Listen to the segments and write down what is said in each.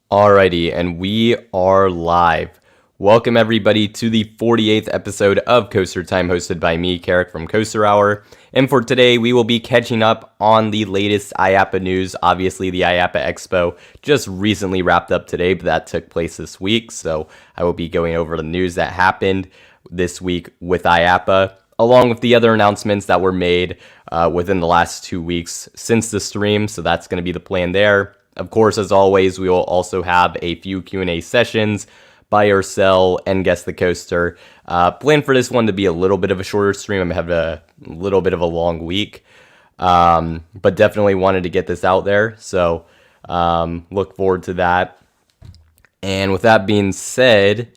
Alrighty, and we are live. Welcome everybody to the 48th episode of Coaster Time, hosted by me, Carrick from Coaster Hour. And for today, we will be catching up on the latest IAAPA news. Obviously, the IAAPA Expo just recently wrapped up today, but that took place this week. So I will be going over the news that happened this week with IAAPA, along with the other announcements that were made within the last 2 weeks since the stream. So that's going to be the plan there. Of course, as always, we will also have a few Q&A sessions, buy or sell, and guess the coaster. Plan for this one to be a little bit of a shorter stream. I'm having a little bit of a long week, but definitely wanted to get this out there. So look forward to that. And with that being said,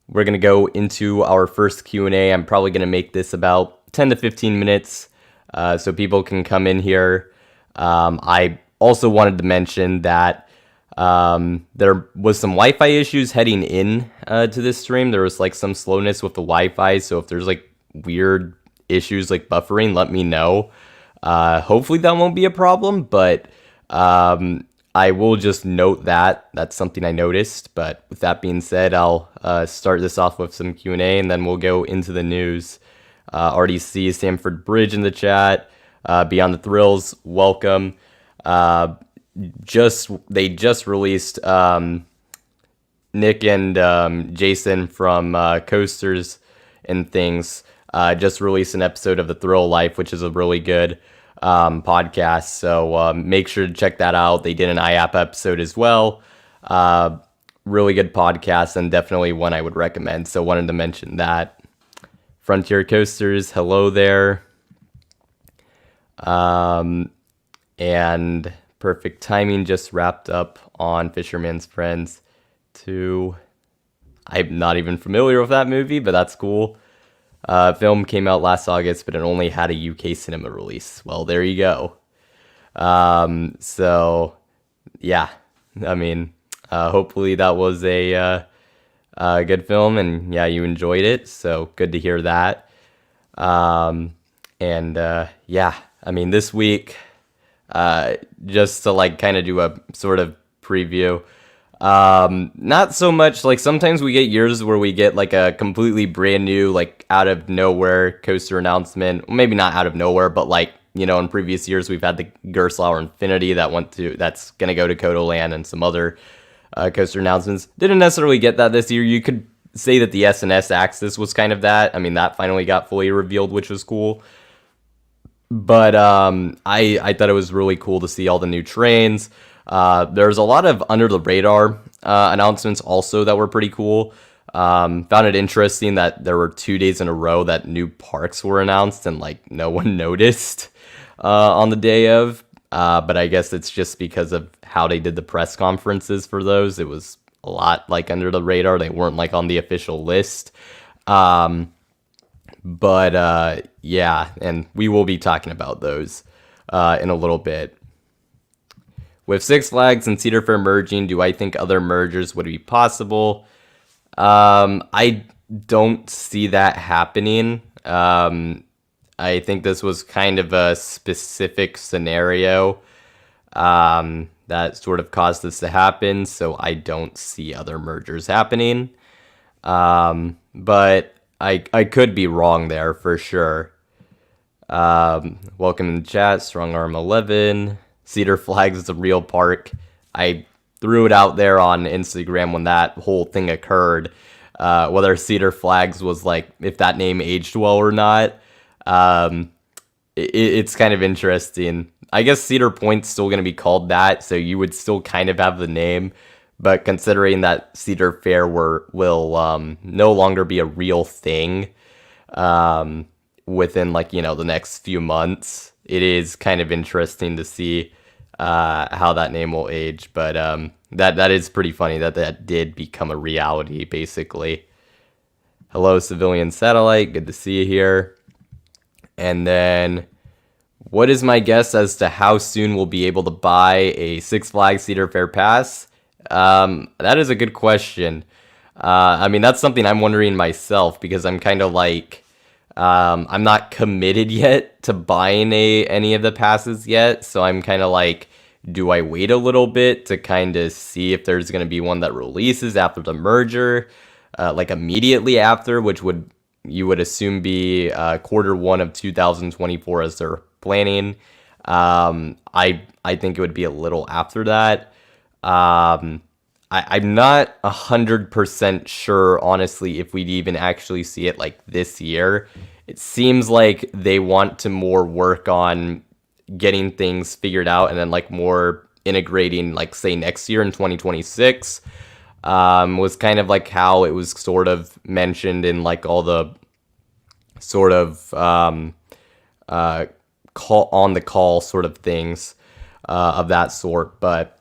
we're going to go into our first Q&A. I'm probably going to make this about 10 to 15 minutes so people can come in here. I also wanted to mention that there was some Wi-Fi issues heading in to this stream. There was like some slowness with the Wi-Fi, so if there's like weird issues like buffering, let me know. Hopefully that won't be a problem, but I will just note that. That's something I noticed. But with that being said, I'll start this off with some Q&A, and then we'll go into the news. Already see Stamford Bridge in the chat. Beyond the Thrills, welcome. They just released Nick and Jason from Coasters and Things just released an episode of The Thrill Life, which is a really good podcast. So make sure to check that out. They did an IAAPA episode as well. Really good podcast, and definitely one I would recommend. So wanted to mention that. Frontier Coasters, hello there. And Perfect Timing just wrapped up on Fisherman's Friends 2. I'm not even familiar with that movie, but that's cool. Film came out last August, but it only had a UK cinema release. Well, there you go. So, yeah. I mean, hopefully that was a good film, and yeah, you enjoyed it. So, good to hear that. Yeah, I mean, this week, just to like kind of do a sort of preview, not so much like sometimes we get years where we get like a completely brand new, like out of nowhere coaster announcement. Well, maybe not out of nowhere, but like, you know, in previous years we've had the Gerstlauer Infinity that's gonna go to Kotoland, and some other coaster announcements. Didn't necessarily get that this year. You could say that the S&S Axis was kind of that. I mean, that finally got fully revealed, which was cool. But I thought it was really cool to see all the new trains. There's a lot of under the radar announcements also that were pretty cool. Found it interesting that there were 2 days in a row that new parks were announced, and like no one noticed on the day of. But I guess it's just because of how they did the press conferences for those. It was a lot like under the radar. They weren't like on the official list. But yeah, and we will be talking about those in a little bit. With Six Flags and Cedar Fair merging, do I think other mergers would be possible? I don't see that happening. I think this was kind of a specific scenario that sort of caused this to happen, so I don't see other mergers happening. But I could be wrong there for sure. Welcome in the chat, Strong Arm 11. Cedar Flags is a real park. I threw it out there on Instagram when that whole thing occurred. Whether Cedar Flags was like, if that name aged well or not. It's kind of interesting. I guess Cedar Point's still going to be called that, so you would still kind of have the name. But considering that Cedar Fair will no longer be a real thing within, like, you know, the next few months, it is kind of interesting to see how that name will age. But that is pretty funny that did become a reality, basically. Hello, Civilian Satellite. Good to see you here. And then, what is my guess as to how soon we'll be able to buy a Six Flags Cedar Fair pass? That is a good question. I mean, that's something I'm wondering myself, because I'm kind of like, I'm not committed yet to buying any of the passes yet. So I'm kind of like do I wait a little bit to kind of see if there's going to be one that releases after the merger, like immediately after, which you would assume be Q1 of 2024 as they're planning. I think it would be a little after that. I'm not 100% sure, honestly, if we'd even actually see it like this year. It seems like they want to more work on getting things figured out and then like more integrating, like say next year in 2026. Was kind of like how it was sort of mentioned in like all the sort of call on the call sort of things of that sort. But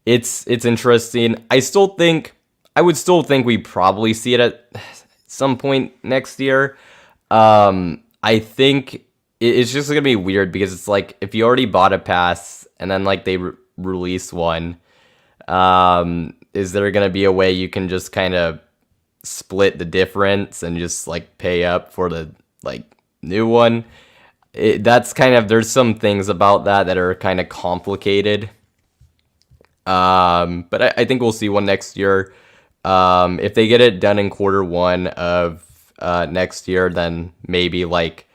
it's interesting. I would still think we probably see it at some point next year. I think it's just gonna be weird because it's like if you already bought a pass and then like they release one, is there gonna be a way you can just kind of split the difference and just like pay up for the like new one? That's kind of, there's some things about that are kind of complicated. But I think we'll see one next year. If they get it done in Q1 of next year, then maybe like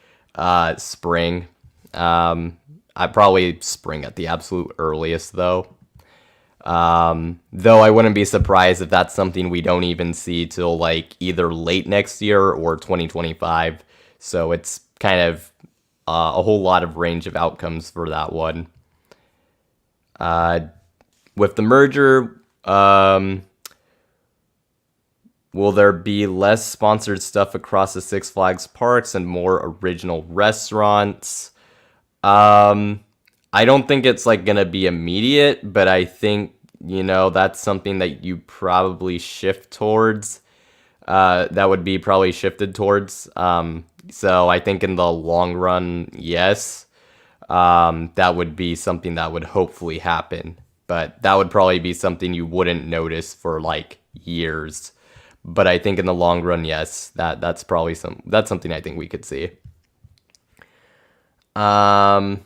spring. I probably spring at the absolute earliest though. Though I wouldn't be surprised if that's something we don't even see till like either late next year or 2025. So it's kind of a whole lot of range of outcomes for that one. With the merger, will there be less sponsored stuff across the Six Flags parks and more original restaurants? I don't think it's like gonna be immediate, but I think, that's something that you probably shift towards. That would be probably shifted towards. So I think in the long run, yes, that would be something that would hopefully happen. But that would probably be something you wouldn't notice for like years. But I think in the long run, yes, that's probably something I think we could see. Glad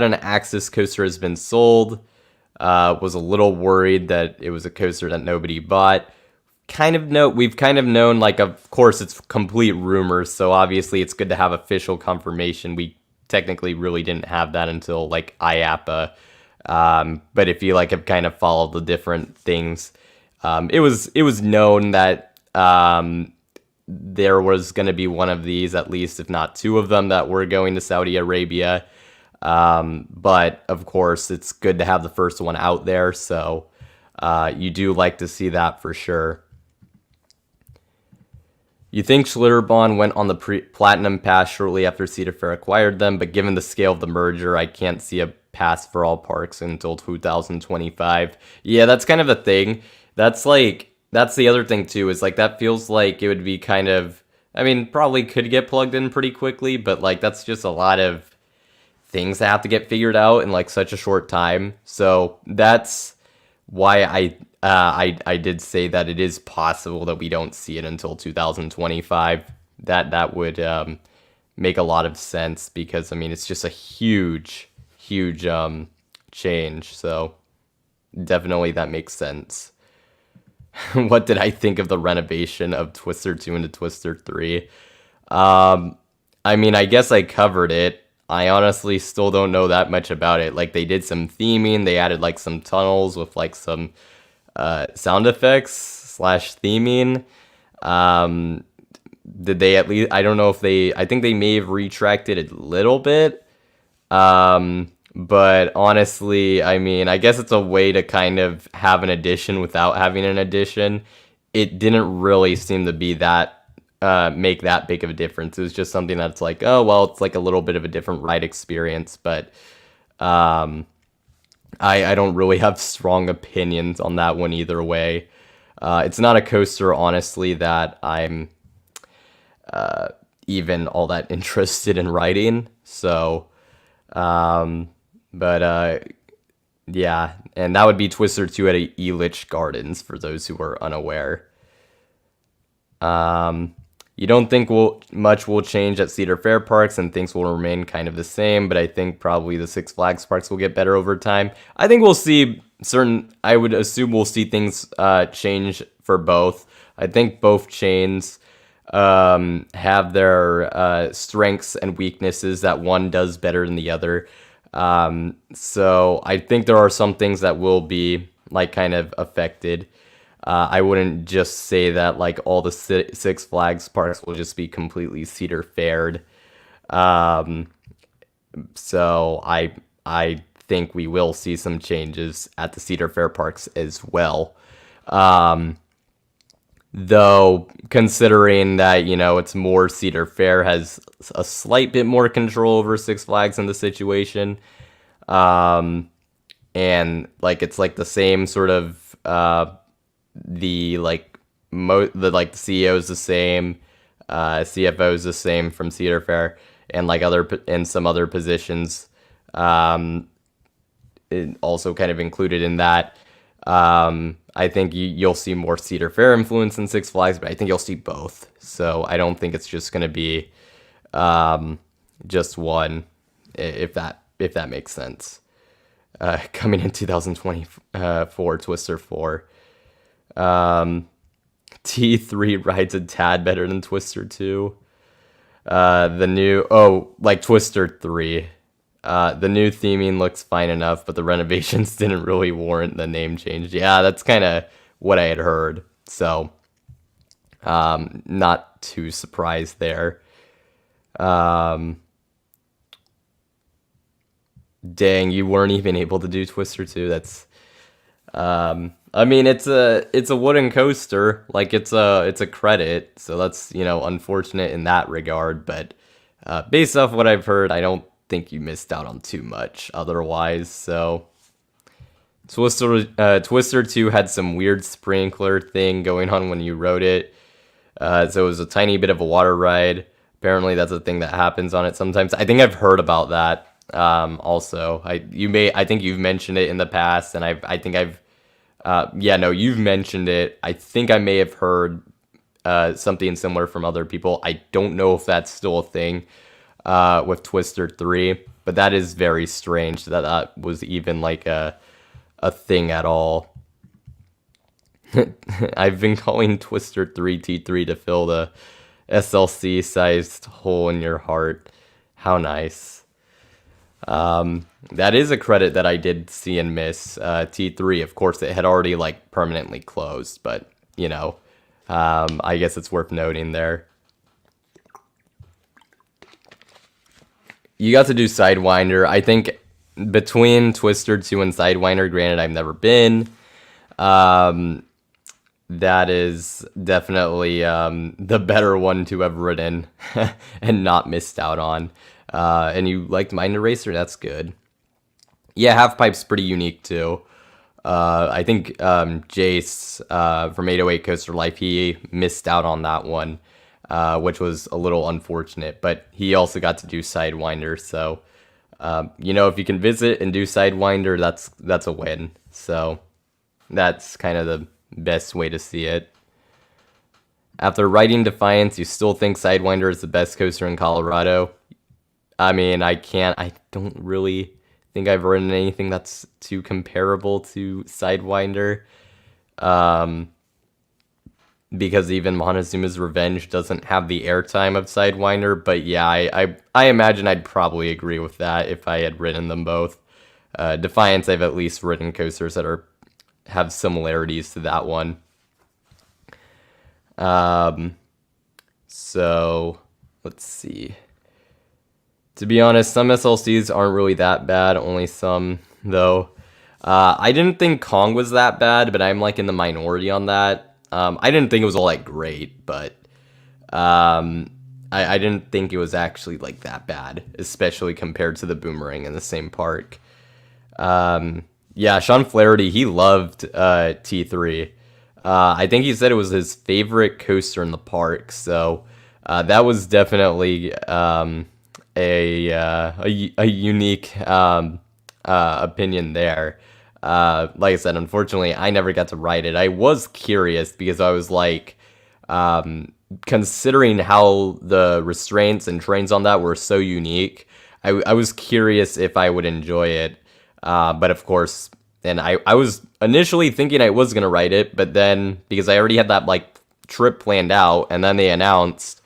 an Axis coaster has been sold. Was a little worried that it was a coaster that nobody bought. We've kind of known, like, of course it's complete rumors, so obviously it's good to have official confirmation. We technically really didn't have that until like IAAPA. But if you like have kind of followed the different things, it was known that there was going to be one of these, at least if not two of them, that were going to Saudi Arabia. But of course it's good to have the first one out there, so you do like to see that for sure. You think Schlitterbahn went on the Platinum Pass shortly after Cedar Fair acquired them, but given the scale of the merger, I can't see a pass for all parks until 2025. Yeah, that's kind of a thing. That's the other thing too, is like that feels like it would be kind of, I mean, probably could get plugged in pretty quickly, but like that's just a lot of things that have to get figured out in like such a short time. So that's why I did say that it is possible that we don't see it until 2025. That would make a lot of sense because, I mean, it's just a huge change. So definitely that makes sense. What did I think of the renovation of Twister 2 into Twister 3? I mean, I guess I covered it. I honestly still don't know that much about it. Like, they did some theming. They added like some tunnels with like some sound effects / theming. Did they at least, I don't know if I think they may have retracted a little bit. But honestly, I mean, I guess it's a way to kind of have an addition without having an addition. It didn't really seem to be that make that big of a difference. It was just something that's like, oh, well, it's like a little bit of a different ride experience, but I don't really have strong opinions on that one either way. It's not a coaster, honestly, that I'm even all that interested in riding. So, yeah, and that would be Twister 2 at Elitch Gardens for those who are unaware. You don't think much will change at Cedar Fair parks and things will remain kind of the same, but I think probably the Six Flags parks will get better over time. I think we'll see I would assume we'll see things change for both. I think both chains have their strengths and weaknesses that one does better than the other. So I think there are some things that will be like kind of affected. I wouldn't just say that like all the Six Flags parks will just be completely Cedar Faired. So I think we will see some changes at the Cedar Fair parks as well. Though considering that, it's more Cedar Fair has a slight bit more control over Six Flags in the situation. And like it's like the same sort of the CEO is the same, CFO is the same from Cedar Fair, and like some other positions also kind of included in that. I think you'll see more Cedar Fair influence in Six Flags, but I think you'll see both. So I don't think it's just going to be just one, if that makes sense. Coming in 2024, Twister 4. T3 rides a tad better than Twister 2. Twister 3. The new theming looks fine enough, but the renovations didn't really warrant the name change. Yeah, that's kind of what I had heard. So, not too surprised there. Dang, you weren't even able to do Twister 2. That's, I mean, it's a wooden coaster. Like it's a credit. So that's, unfortunate in that regard. But, based off what I've heard, I don't think you missed out on too much otherwise. So Twister 2 had some weird sprinkler thing going on when you rode it. So it was a tiny bit of a water ride. Apparently that's a thing that happens on it sometimes. I think I've heard about that. Also, I think you've mentioned it in the past, and you've mentioned it. I think I may have heard something similar from other people. I don't know if that's still a thing with Twister 3, but that is very strange that was even like a thing at all. I've been calling Twister 3 T3 to fill the SLC sized hole in your heart. How nice. That is a credit that I did see and miss. T3, of course, it had already like permanently closed, but I guess it's worth noting there. You got to do Sidewinder. I think between Twister 2 and Sidewinder, granted I've never been, that is definitely the better one to have ridden and not missed out on. And you liked Mind Eraser? That's good. Yeah, Halfpipe's pretty unique too. I think Jace from 808 Coaster Life, he missed out on that one, which was a little unfortunate. But he also got to do Sidewinder, so if you can visit and do Sidewinder, that's a win. So that's kind of the best way to see it. After riding Defiance, you still think Sidewinder is the best coaster in Colorado? I mean, I don't really think I've ridden anything that's too comparable to Sidewinder. Because even Montezuma's Revenge doesn't have the airtime of Sidewinder. But yeah, I imagine I'd probably agree with that if I had ridden them both. Defiance, I've at least ridden coasters that have similarities to that one. So let's see. To be honest, some SLCs aren't really that bad, only some, though. I didn't think Kong was that bad, but I'm like in the minority on that. I didn't think it was all that great, but I didn't think it was actually like that bad, especially compared to the Boomerang in the same park. Yeah, Sean Flaherty, he loved T3. I think he said it was his favorite coaster in the park, so that was definitely a unique opinion there. Like I said, unfortunately, I never got to ride it. I was curious because I was like, considering how the restraints and trains on that were so unique, I was curious if I would enjoy it. But of course, and I was initially thinking I was going to ride it, but then because I already had that like trip planned out, and then they announced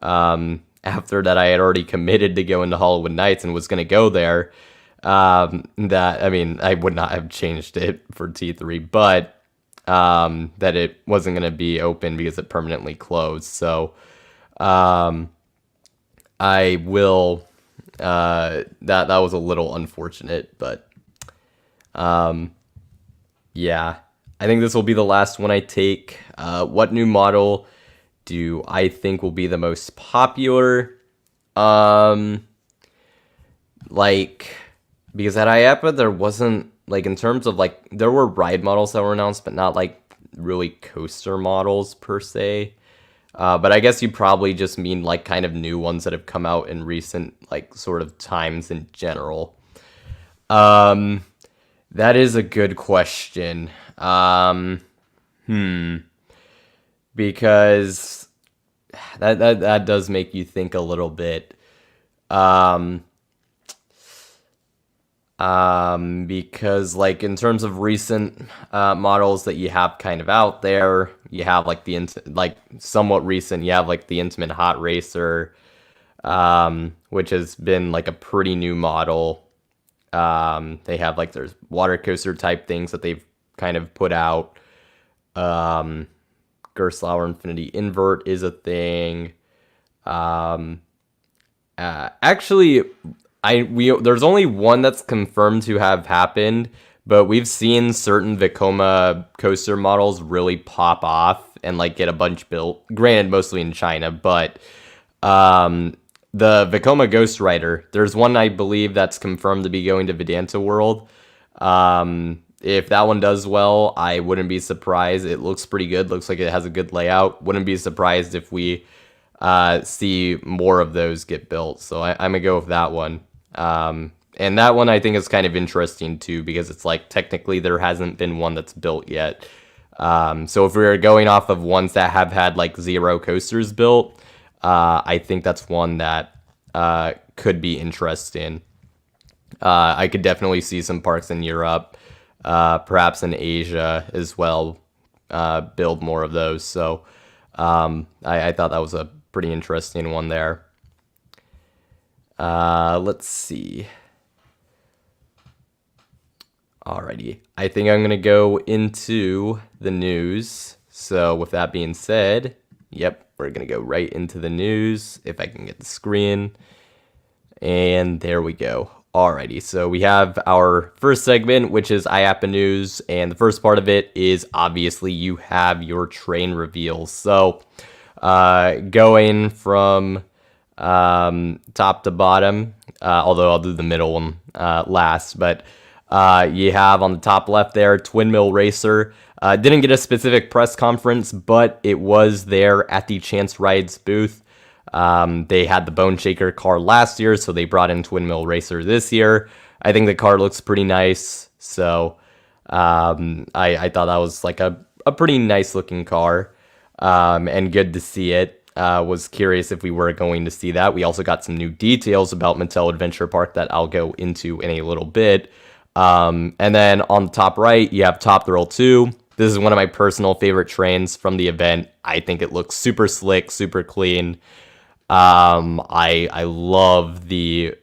after that I had already committed to go into Hollywood Nights and was going to go there, that, I mean, I would not have changed it for T3, but that it wasn't going to be open because it permanently closed. So I will, that was a little unfortunate, but yeah, I think this will be the last one I take. What new model do I think will be the most popular? Like, because at IAAPA there wasn't, like, in terms of, like, there were ride models that were announced, but not, like, really coaster models per se. But I guess you probably just mean, like, kind of new ones that have come out in recent, like, sort of times in general. That is a good question. Because that does make you think a little bit. Because, like, in terms of recent models that you have kind of out there, you have like like somewhat recent, you have like the Intamin Hot Racer, which has been like a pretty new model. They have like there's water coaster type things that they've kind of put out. Gerstlauer Infinity Invert is a thing. Actually, there's only one that's confirmed to have happened, but we've seen certain Vekoma coaster models really pop off and like get a bunch built. Granted, mostly in China, but the Vekoma Ghost Rider, there's one I believe that's confirmed to be going to Vedanta World. If that one does well, I wouldn't be surprised. It looks pretty good. Looks like it has a good layout. Wouldn't be surprised if we see more of those get built. So I'm gonna go with that one. And that one I think is kind of interesting too, because it's like technically there hasn't been one that's built yet. So if we were going off of ones that have had like 0 coasters built, I think that's one that could be interesting. I could definitely see some parks in Europe, perhaps in Asia as well, build more of those. So I thought that was a pretty interesting one there. Let's see. Alrighty, I think I'm going to go into the news. So with that being said, yep, we're going to go right into the news, if I can get the screen. And there we go. Alrighty, so we have our first segment, which is IAAPA News, and the first part of it is obviously you have your train reveals. So going from top to bottom, although I'll do the middle one last, but you have on the top left there, Twin Mill Racer. Didn't get a specific press conference, but it was there at the Chance Rides booth. They had the Bone Shaker car last year, so they brought in Twin Mill Racer this year. I think the car looks pretty nice, so I thought that was like a pretty nice looking car, and good to see it. Was curious if we were going to see that. We also got some new details about Mattel Adventure Park that I'll go into in a little bit. And then on the top right, you have Top Thrill 2. This is one of my personal favorite trains from the event. I think it looks super slick, super clean. I love the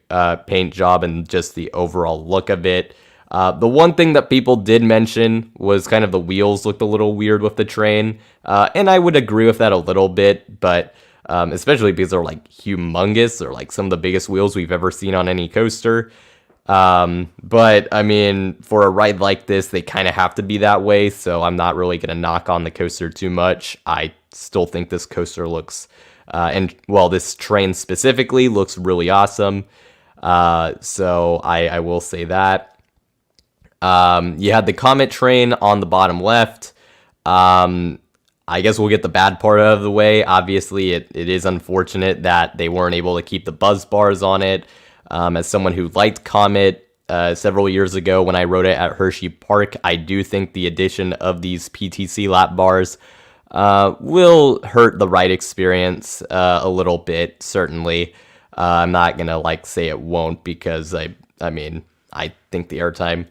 paint job and just the overall look of it. The one thing that people did mention was kind of the wheels looked a little weird with the train, and I would agree with that a little bit, but especially because they're like humongous, or like some of the biggest wheels we've ever seen on any coaster. But I mean, for a ride like this, they kind of have to be that way, so I'm not really going to knock on the coaster too much. I still think this coaster looks, this train specifically looks really awesome. So I will say that. You had the Comet train on the bottom left. I guess we'll get the bad part out of the way. Obviously, it is unfortunate that they weren't able to keep the buzz bars on it. As someone who liked Comet several years ago when I rode it at Hersheypark, I do think the addition of these PTC lap bars will hurt the ride experience a little bit, certainly. I'm not gonna like say it won't, because I mean, I think the airtime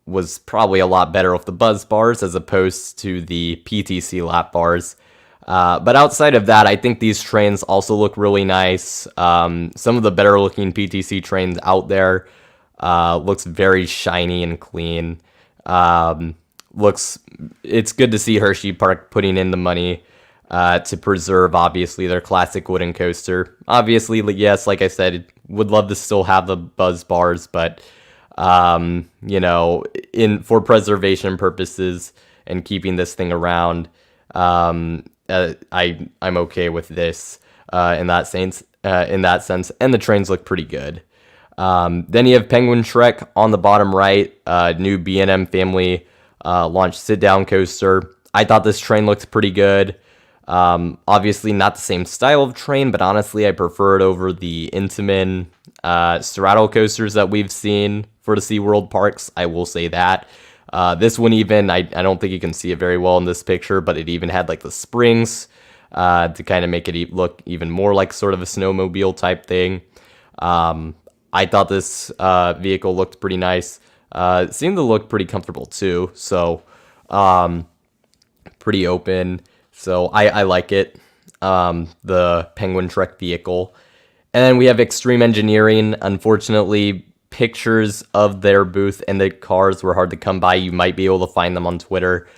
was probably a lot better with the buzz bars as opposed to the PTC lap bars. But outside of that, I think these trains also look really nice. Some of the better looking PTC trains out there looks very shiny and clean. It's good to see Hersheypark putting in the money to preserve, obviously, their classic wooden coaster. Obviously, yes, like I said, would love to still have the buzz bars, but for preservation purposes and keeping this thing around, I'm okay with this in that sense. And the trains look pretty good. Then you have Penguin Trek on the bottom right, new B&M family launched sit-down coaster. I thought this train looked pretty good. Obviously not the same style of train, but honestly, I prefer it over the Intamin straddle coasters that we've seen for the SeaWorld parks. I will say that. This one even, I don't think you can see it very well in this picture, but it even had like the springs to kind of make it look even more like sort of a snowmobile type thing. I thought this vehicle looked pretty nice. It seemed to look pretty comfortable too, so pretty open. So I like it, the Penguin Trek vehicle. And then we have Extreme Engineering. Unfortunately, pictures of their booth and the cars were hard to come by. You might be able to find them on Twitter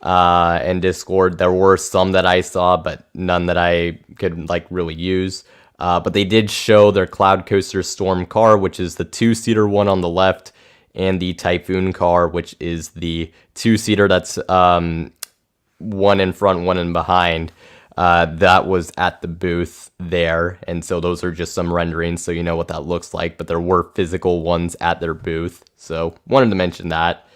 and Discord. There were some that I saw, but none that I could like really use. But they did show their Cloud Coaster Storm car, which is the 2-seater one on the left, and the Typhoon car, which is the 2-seater that's one in front, one in behind. That was at the booth there, and so those are just some renderings, so you know what that looks like, but there were physical ones at their booth, so wanted to mention that.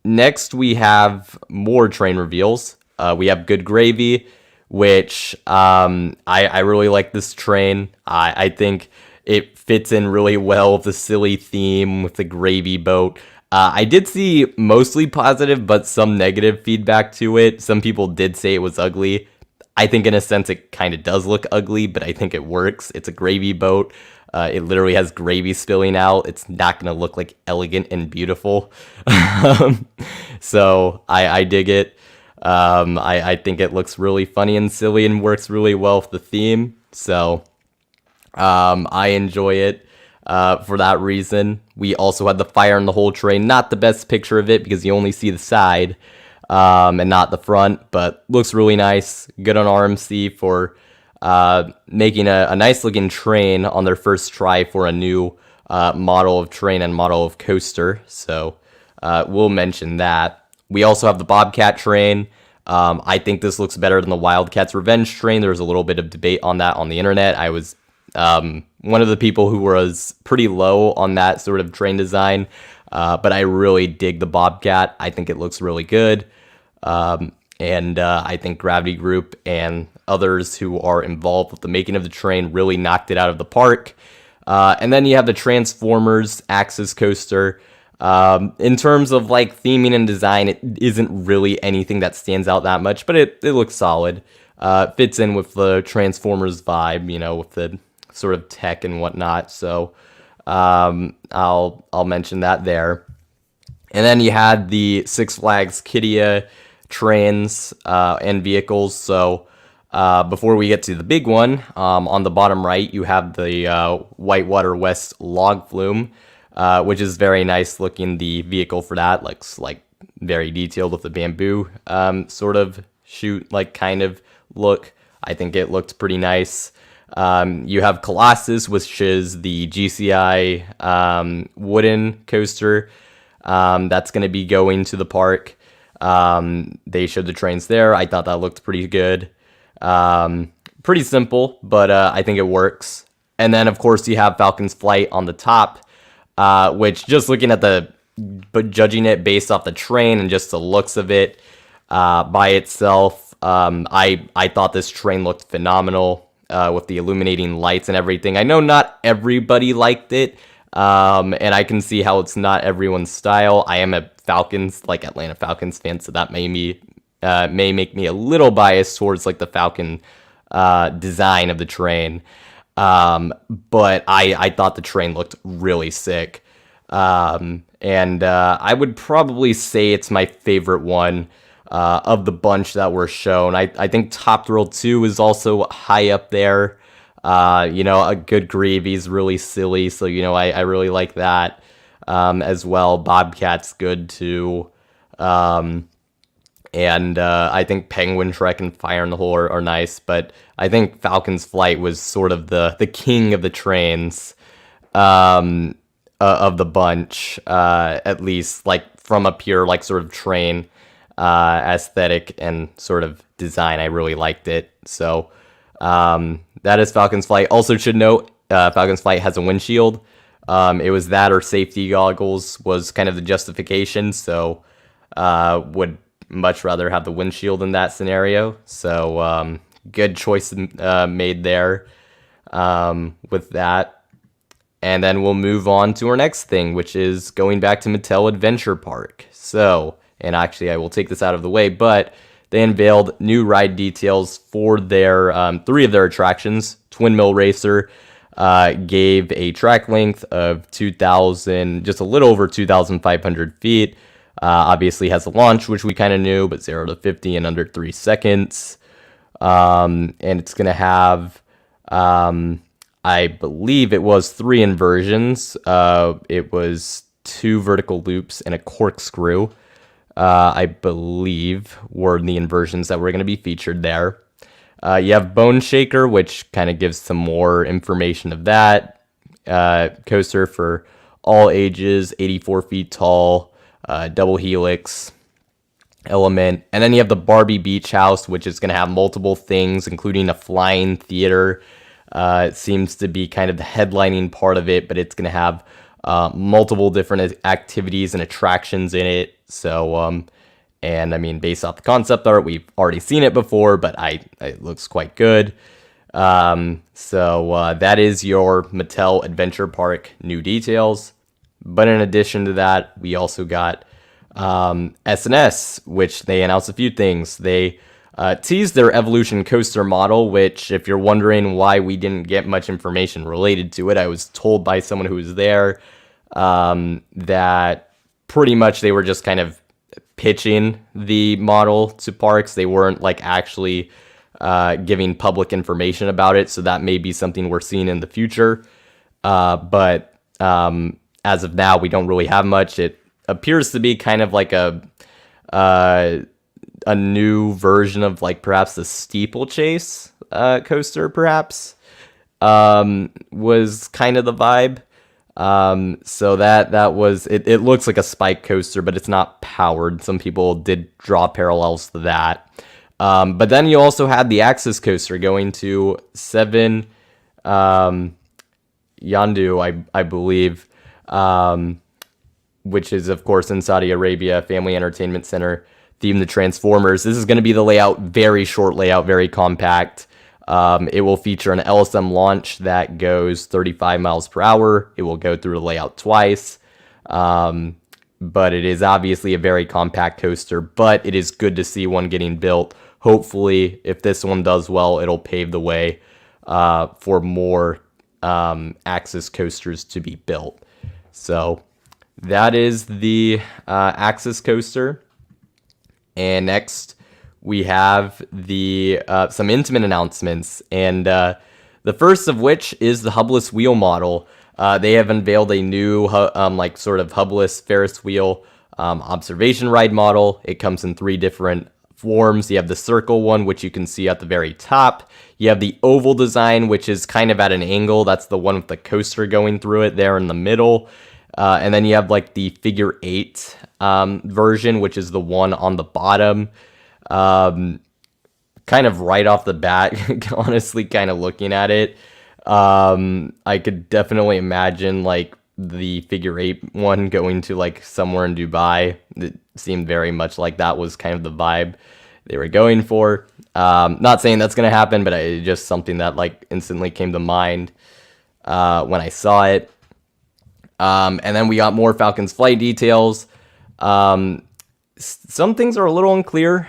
Next, we have more train reveals. We have Good Gravy, which I really like this train. I think it fits in really well with the silly theme with the gravy boat. I did see mostly positive, but some negative feedback to it. Some people did say it was ugly. I think in a sense it kind of does look ugly, but I think it works. It's a gravy boat. It literally has gravy spilling out. It's not going to look like elegant and beautiful. So I dig it. I think it looks really funny and silly and works really well with the theme. So I enjoy it. For that reason. We also had the fire in the whole train. Not the best picture of it because you only see the side and not the front, but looks really nice. Good on RMC for making a nice looking train on their first try for a new model of train and model of coaster. So we'll mention that. We also have the Bobcat train. I think this looks better than the Wildcats Revenge train. There was a little bit of debate on that on the internet. I was one of the people who was pretty low on that sort of train design, but I really dig the Bobcat. I think it looks really good, and I think Gravity Group and others who are involved with the making of the train really knocked it out of the park. And then you have the Transformers Axis Coaster. In terms of like theming and design, it isn't really anything that stands out that much, but it looks solid. Fits in with the Transformers vibe, with the sort of tech and whatnot. So I'll mention that there. And then you had the Six Flags Qiddiya trains and vehicles. So before we get to the big one, on the bottom right, you have the Whitewater West Log Flume, which is very nice looking. The vehicle for that looks like very detailed with the bamboo sort of shoot, like kind of look. I think it looked pretty nice. You have Colossus, which is the GCI wooden coaster that's going to be going to the park. They showed the trains there. I thought that looked pretty good. Pretty simple, but I think it works. And then, of course, you have Falcon's Flight on the top, which just looking at but judging it based off the train and just the looks of it by itself, I thought this train looked phenomenal. With the illuminating lights and everything. I know not everybody liked it, and I can see how it's not everyone's style. I am a Atlanta Falcons fan, so that may make me a little biased towards like the Falcon design of the train. But I thought the train looked really sick. And I would probably say it's my favorite one of the bunch that were shown. I think Top Thrill 2 is also high up there. A good Greavy's really silly, so, I really like that as well. Bobcat's good too. And I think Penguin Trek and Fire in the Hole are nice, but I think Falcon's Flight was sort of the king of the trains of the bunch, at least like from a pure like sort of train aesthetic and sort of design. I really liked it. So that is Falcon's Flight. Also should note, Falcon's Flight has a windshield. It was that or safety goggles was kind of the justification, so would much rather have the windshield in that scenario. So good choice made there with that. And then we'll move on to our next thing, which is going back to Mattel Adventure Park. So, and actually I will take this out of the way, but they unveiled new ride details for their 3 of their attractions. Twin Mill Racer gave a track length of 2,000, just a little over 2,500 feet. Obviously has a launch, which we kind of knew, but 0 to 50 in under 3 seconds. And it's going to have, I believe it was 3 inversions. It was 2 vertical loops and a corkscrew, I believe, were the inversions that were going to be featured there. You have Bone Shaker, which kind of gives some more information of that. Coaster for all ages, 84 feet tall. Double helix element, and then you have the Barbie Beach House, which is going to have multiple things, including a flying theater. It seems to be kind of the headlining part of it, but it's going to have multiple different activities and attractions in it. So, and I mean, based off the concept art, we've already seen it before, but it looks quite good. So that is your Mattel Adventure Park new details. But in addition to that, we also got S&S, which they announced a few things. They teased their Evolution Coaster model, which, if you're wondering why we didn't get much information related to it, I was told by someone who was there that pretty much they were just kind of pitching the model to parks. They weren't like actually giving public information about it, so that may be something we're seeing in the future. But as of now, we don't really have much. It appears to be kind of like a new version of like perhaps the Steeplechase coaster, perhaps was kind of the vibe. So that was it. It looks like a spike coaster, but it's not powered. Some people did draw parallels to that. But then you also had the Axis coaster going to 7 Yandu, I believe. Which is, of course, in Saudi Arabia, Family Entertainment Center, themed to Transformers. This is going to be the layout, very short layout, very compact. It will feature an LSM launch that goes 35 miles per hour. It will go through the layout twice. But it is obviously a very compact coaster, but it is good to see one getting built. Hopefully, if this one does well, it'll pave the way for more Axis coasters to be built. So that is the Axis coaster. And next we have the some Intamin announcements. And the first of which is the Hubless Wheel model. They have unveiled a new like sort of hubless Ferris wheel observation ride model. It comes in 3 different forms. You have the circle one, which you can see at the very top. You have the oval design, which is kind of at an angle. That's the one with the coaster going through it there in the middle. And then you have like the figure 8 version, which is the one on the bottom. Kind of right off the bat, honestly, kind of looking at it. I could definitely imagine like the figure 8 one going to like somewhere in Dubai. It seemed very much like that was kind of the vibe they were going for. Not saying that's going to happen, but it's just something that like instantly came to mind when I saw it. And then we got more Falcon's Flight details. Some things are a little unclear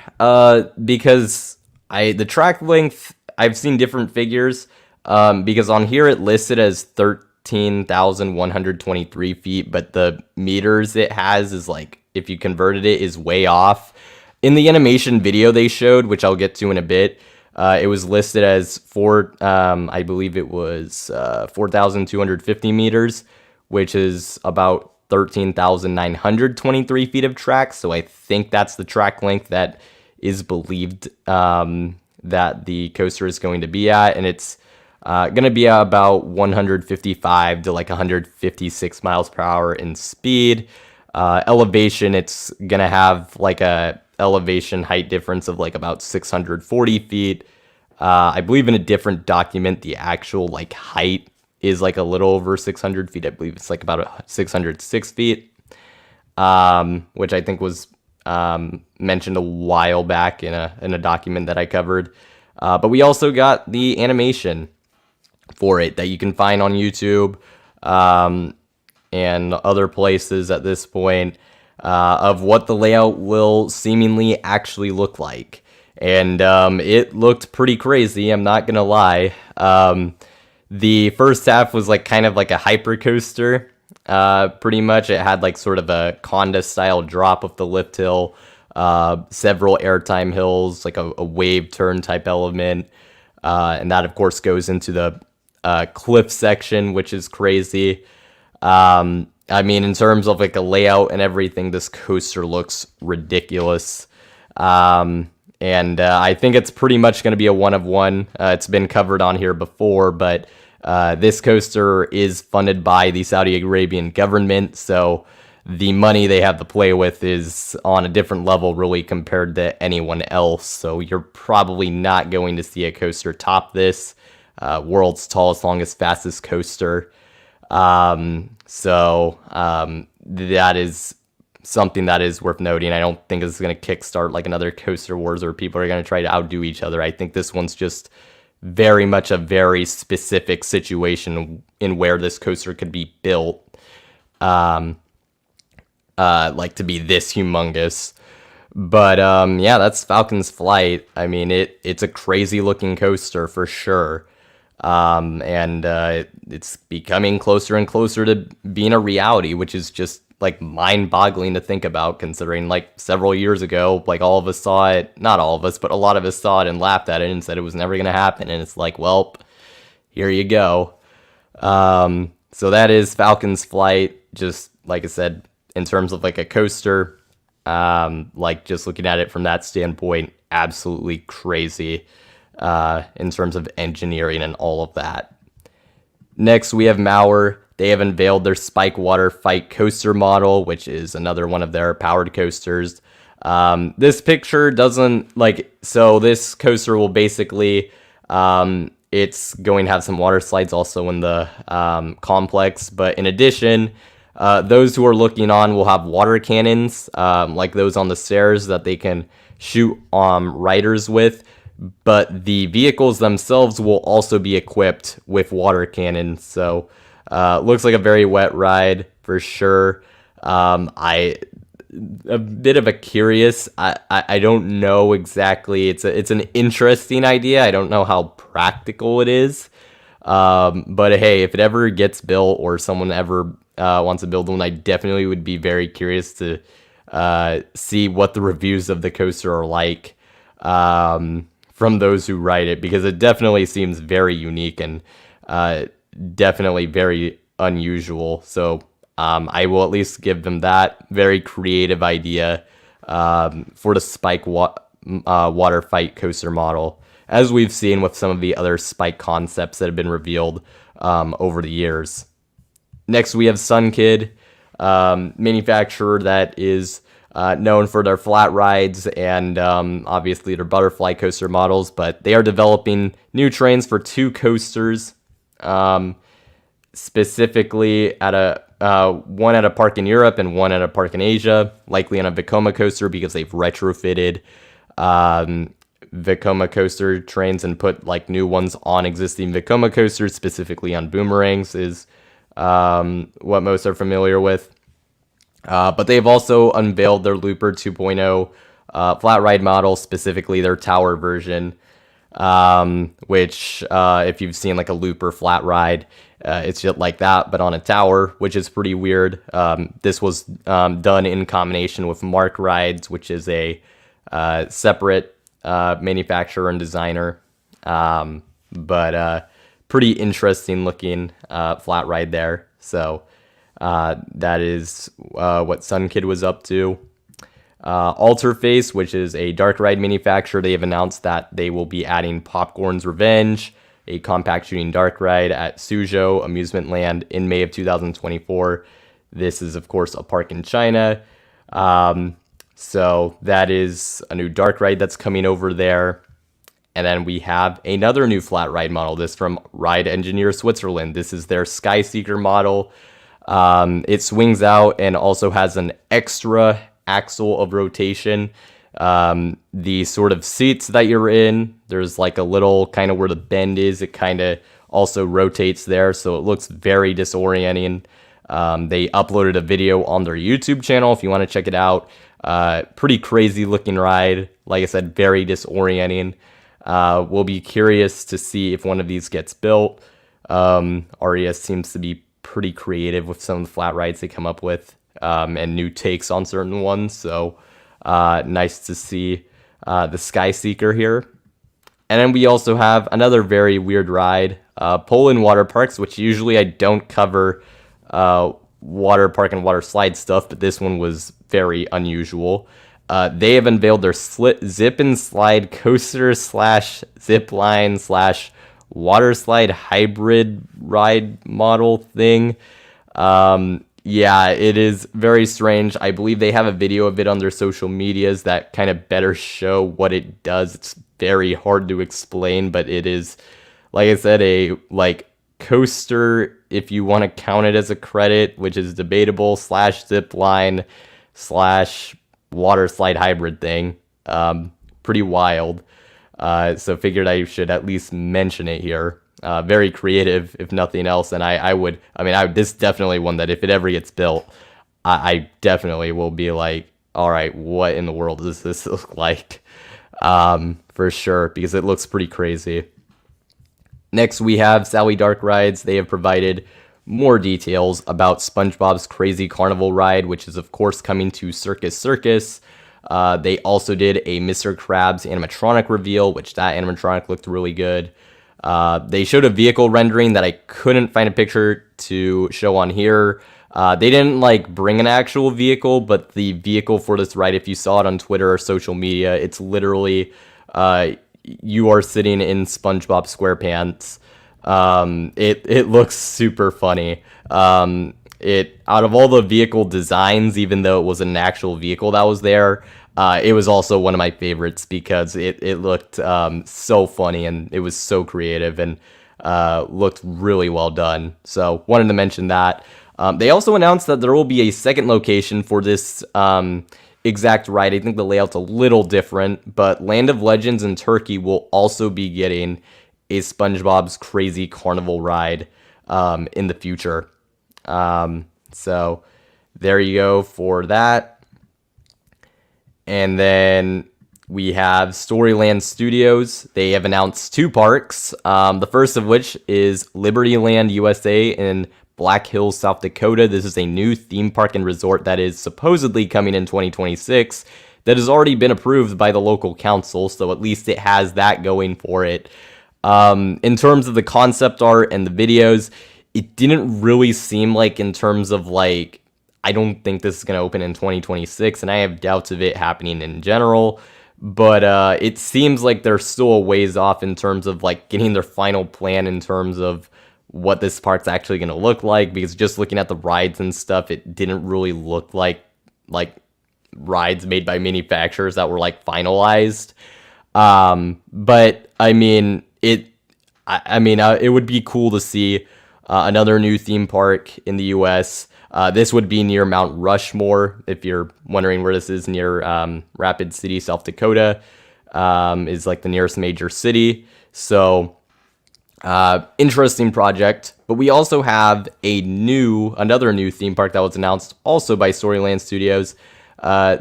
because the track length, I've seen different figures because on here it listed as 13,123 feet, but the meters it has is like, if you converted it, is way off. In the animation video they showed, which I'll get to in a bit, it was listed as I believe it was 4,250 meters, which is about 13,923 feet of track. So I think that's the track length that is believed that the coaster is going to be at. And it's going to be about 155 to like 156 miles per hour in speed. Elevation, it's going to have like a elevation height difference of like about 640 feet. I believe in a different document, the actual like height is like a little over 600 feet. I believe it's like about 606 feet, which I think was mentioned a while back in a document that I covered. But we also got the animation for it that you can find on YouTube and other places at this point of what the layout will seemingly actually look like. And it looked pretty crazy, I'm not gonna lie. The first half was like kind of like a hyper coaster. Pretty much it had like sort of a Conda style drop of the lift hill, several airtime hills, like a wave turn type element. And that of course goes into the cliff section, which is crazy. I mean, in terms of like a layout and everything, this coaster looks ridiculous. And I think it's pretty much going to be a one of one. It's been covered on here before, but this coaster is funded by the Saudi Arabian government, so the money they have to play with is on a different level really compared to anyone else. So you're probably not going to see a coaster top this. World's tallest, longest, fastest coaster. That is something that is worth noting. I don't think this is going to kickstart like another Coaster Wars or people are going to try to outdo each other. I think this one's just very much a very specific situation in where this coaster could be built, like to be this humongous. But yeah, that's Falcon's Flight. I mean, it's a crazy looking coaster for sure. It's becoming closer and closer to being a reality, which is just like mind-boggling to think about, considering like several years ago, like all of us saw it, not all of us, but a lot of us saw it and laughed at it and said it was never going to happen. And it's like, well, here you go. So that is Falcon's Flight. Just like I said, in terms of like a coaster, like just looking at it from that standpoint, absolutely crazy, in terms of engineering and all of that. Next, we have Maurer. They have unveiled their Spike Water Fight coaster model, which is another one of their powered coasters. This picture doesn't so this coaster will basically, it's going to have some water slides also in the complex, but in addition, those who are looking on will have water cannons, like those on the stairs that they can shoot riders with. But the vehicles themselves will also be equipped with water cannons. So looks like a very wet ride for sure. A bit of a curious. I don't know exactly. It's an interesting idea. I don't know how practical it is. But hey, if it ever gets built or someone ever wants to build one, I definitely would be very curious to see what the reviews of the coaster are like. From those who ride it, because it definitely seems very unique and definitely very unusual. So I will at least give them that very creative idea for the Spike Water Fight coaster model, as we've seen with some of the other Spike concepts that have been revealed over the years. Next, we have Sunkid, manufacturer that is known for their flat rides and obviously their butterfly coaster models, but they are developing new trains for two coasters, specifically at one at a park in Europe and one at a park in Asia, likely on a Vekoma coaster because they've retrofitted Vekoma coaster trains and put like new ones on existing Vekoma coasters, specifically on boomerangs is what most are familiar with. But they've also unveiled their Looper 2.0 flat ride model, specifically their tower version, which if you've seen like a Looper flat ride, it's just like that, but on a tower, which is pretty weird. This was done in combination with Mark Rides, which is a separate manufacturer and designer, but pretty interesting looking flat ride there. So that is what Sunkid was up to. Alterface, which is a dark ride manufacturer, they have announced that they will be adding Popcorn's Revenge, a compact shooting dark ride at Suzhou Amusement Land in May of 2024. This is, of course, a park in China. So that is a new dark ride that's coming over there. And then we have another new flat ride model, this from Ride Engineer Switzerland. This is their Skyseeker model. It swings out and also has an extra axle of rotation. The sort of seats that you're in, there's like a little kind of where the bend is, it kind of also rotates there, so it looks very disorienting. They uploaded a video on their YouTube channel if you want to check it out. Pretty crazy looking ride. Like I said, very disorienting. We'll be curious to see if one of these gets built. RES seems to be pretty creative with some of the flat rides they come up with, and new takes on certain ones. So nice to see the Skyseeker here. And then we also have another very weird ride, Poland water parks, which usually I don't cover water park and water slide stuff, but this one was very unusual. They have unveiled their zip and slide coaster slash zip line slash water slide hybrid ride model thing. Yeah, it is very strange. I believe they have a video of it on their social medias that kind of better show what it does. It's very hard to explain, but it is, like I said, a like coaster, if you want to count it as a credit, which is debatable, slash zip line slash water slide hybrid thing. Pretty wild. So figured I should at least mention it here. Very creative, if nothing else. And this is definitely one that if it ever gets built, I definitely will be like, all right, what in the world does this look like? For sure, because it looks pretty crazy. Next, we have Sally Dark Rides. They have provided more details about SpongeBob's Crazy Carnival ride, which is, of course, coming to Circus Circus. They also did a Mr. Krabs animatronic reveal, which that animatronic looked really good. They showed a vehicle rendering that I couldn't find a picture to show on here. They didn't bring an actual vehicle, but the vehicle for this ride, if you saw it on Twitter or social media, it's literally you are sitting in SpongeBob SquarePants. It looks super funny. Out of all the vehicle designs, even though it was an actual vehicle that was there, it was also one of my favorites because it looked so funny and it was so creative and looked really well done. So wanted to mention that. They also announced that there will be a second location for this exact ride. I think the layout's a little different, but Land of Legends in Turkey will also be getting a SpongeBob's Crazy Carnival ride in the future. So there you go for that. And then we have Storyland Studios. They have announced two parks. The first of which is Libertyland USA in Black Hills, South Dakota. This is a new theme park and resort that is supposedly coming in 2026 that has already been approved by the local council, so at least it has that going for it. In terms of the concept art and the videos, it didn't really seem like in terms of I don't think this is going to open in 2026, and I have doubts of it happening in general, but it seems like they're still a ways off in terms of getting their final plan in terms of what this park's actually going to look like, because just looking at the rides and stuff, it didn't really look like rides made by manufacturers that were finalized. But it would be cool to see another new theme park in the US. This would be near Mount Rushmore, if you're wondering where this is, near Rapid City, South Dakota, is the nearest major city. So Interesting project. But we also have another new theme park that was announced also by Storyland Studios.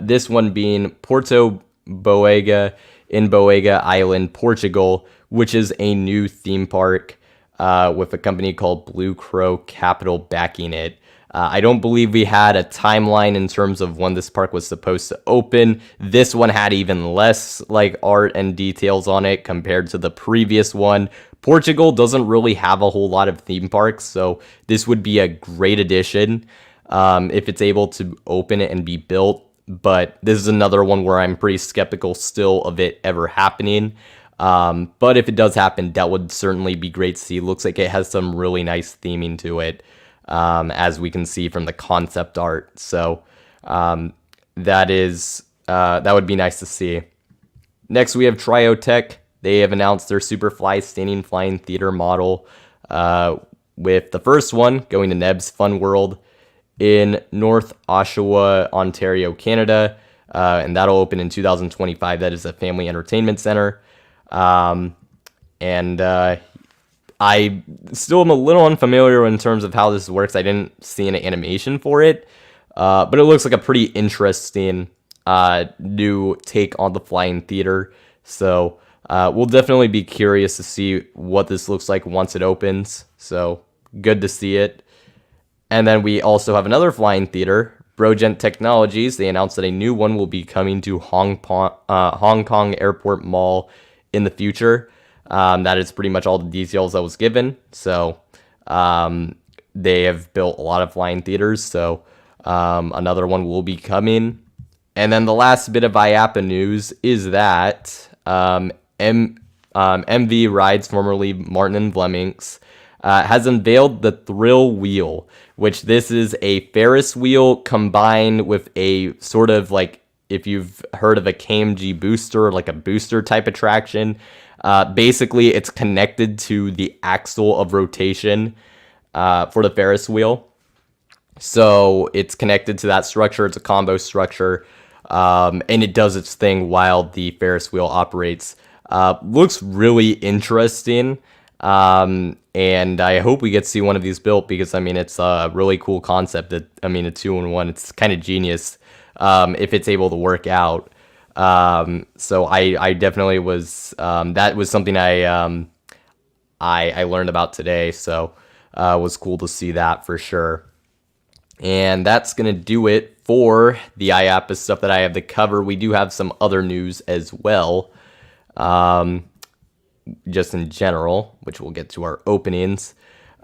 This one being Porto Boega in Boega Island, Portugal, which is a new theme park with a company called Blue Crow Capital backing it. I don't believe we had a timeline in terms of when this park was supposed to open. This one had even less like art and details on it compared to the previous one. Portugal doesn't really have a whole lot of theme parks, so this would be a great addition if it's able to open it and be built. But this is another one where I'm pretty skeptical still of it ever happening. But if it does happen, that would certainly be great to see. Looks like it has some really nice theming to it, as we can see from the concept art. So that would be nice to see. Next, we have Triotech. They have announced their Superfly Standing Flying Theater model, with the first one going to Neb's Fun World in North Oshawa, Ontario, Canada, and that'll open in 2025. That is a family entertainment center. I still am a little unfamiliar in terms of how this works. I didn't see an animation for it, but it looks like a pretty interesting new take on the flying theater. So we'll definitely be curious to see what this looks like once it opens. So good to see it. And then we also have another flying theater, Brogent Technologies. They announced that a new one will be coming to Hong Kong Airport Mall in the future. That is pretty much all the details that was given. So they have built a lot of flying theaters. So another one will be coming. And then the last bit of IAAPA news is that MV Rides, formerly Martin and Fleming's, has unveiled the Thrill Wheel, which this is a Ferris wheel combined with a sort of like, if you've heard of a KMG booster, like a booster type attraction. Basically, it's connected to the axle of rotation for the Ferris wheel. So it's connected to that structure. It's a combo structure, and it does its thing while the Ferris wheel operates. Looks really interesting, and I hope we get to see one of these built because, I mean, it's a really cool concept. A 2-in-1. It's kind of genius if it's able to work out. So I definitely was, that was something I learned about today. So, it was cool to see that for sure. And that's going to do it for the IAAPA stuff that I have to cover. We do have some other news as well, just in general, which we'll get to our openings.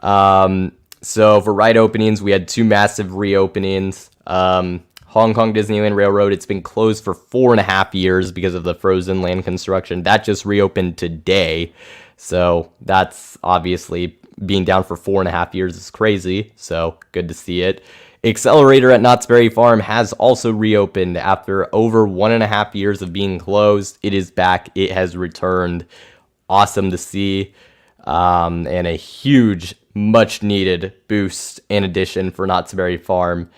So for ride openings, we had two massive reopenings. Hong Kong Disneyland Railroad, it's been closed for 4.5 years because of the frozen land construction. That just reopened today. So that's obviously being down for 4.5 years is crazy. So good to see it. Accelerator at Knott's Berry Farm has also reopened after over 1.5 years of being closed. It is back. It has returned. Awesome to see. And a huge, much needed boost in addition for Knott's Berry Farm.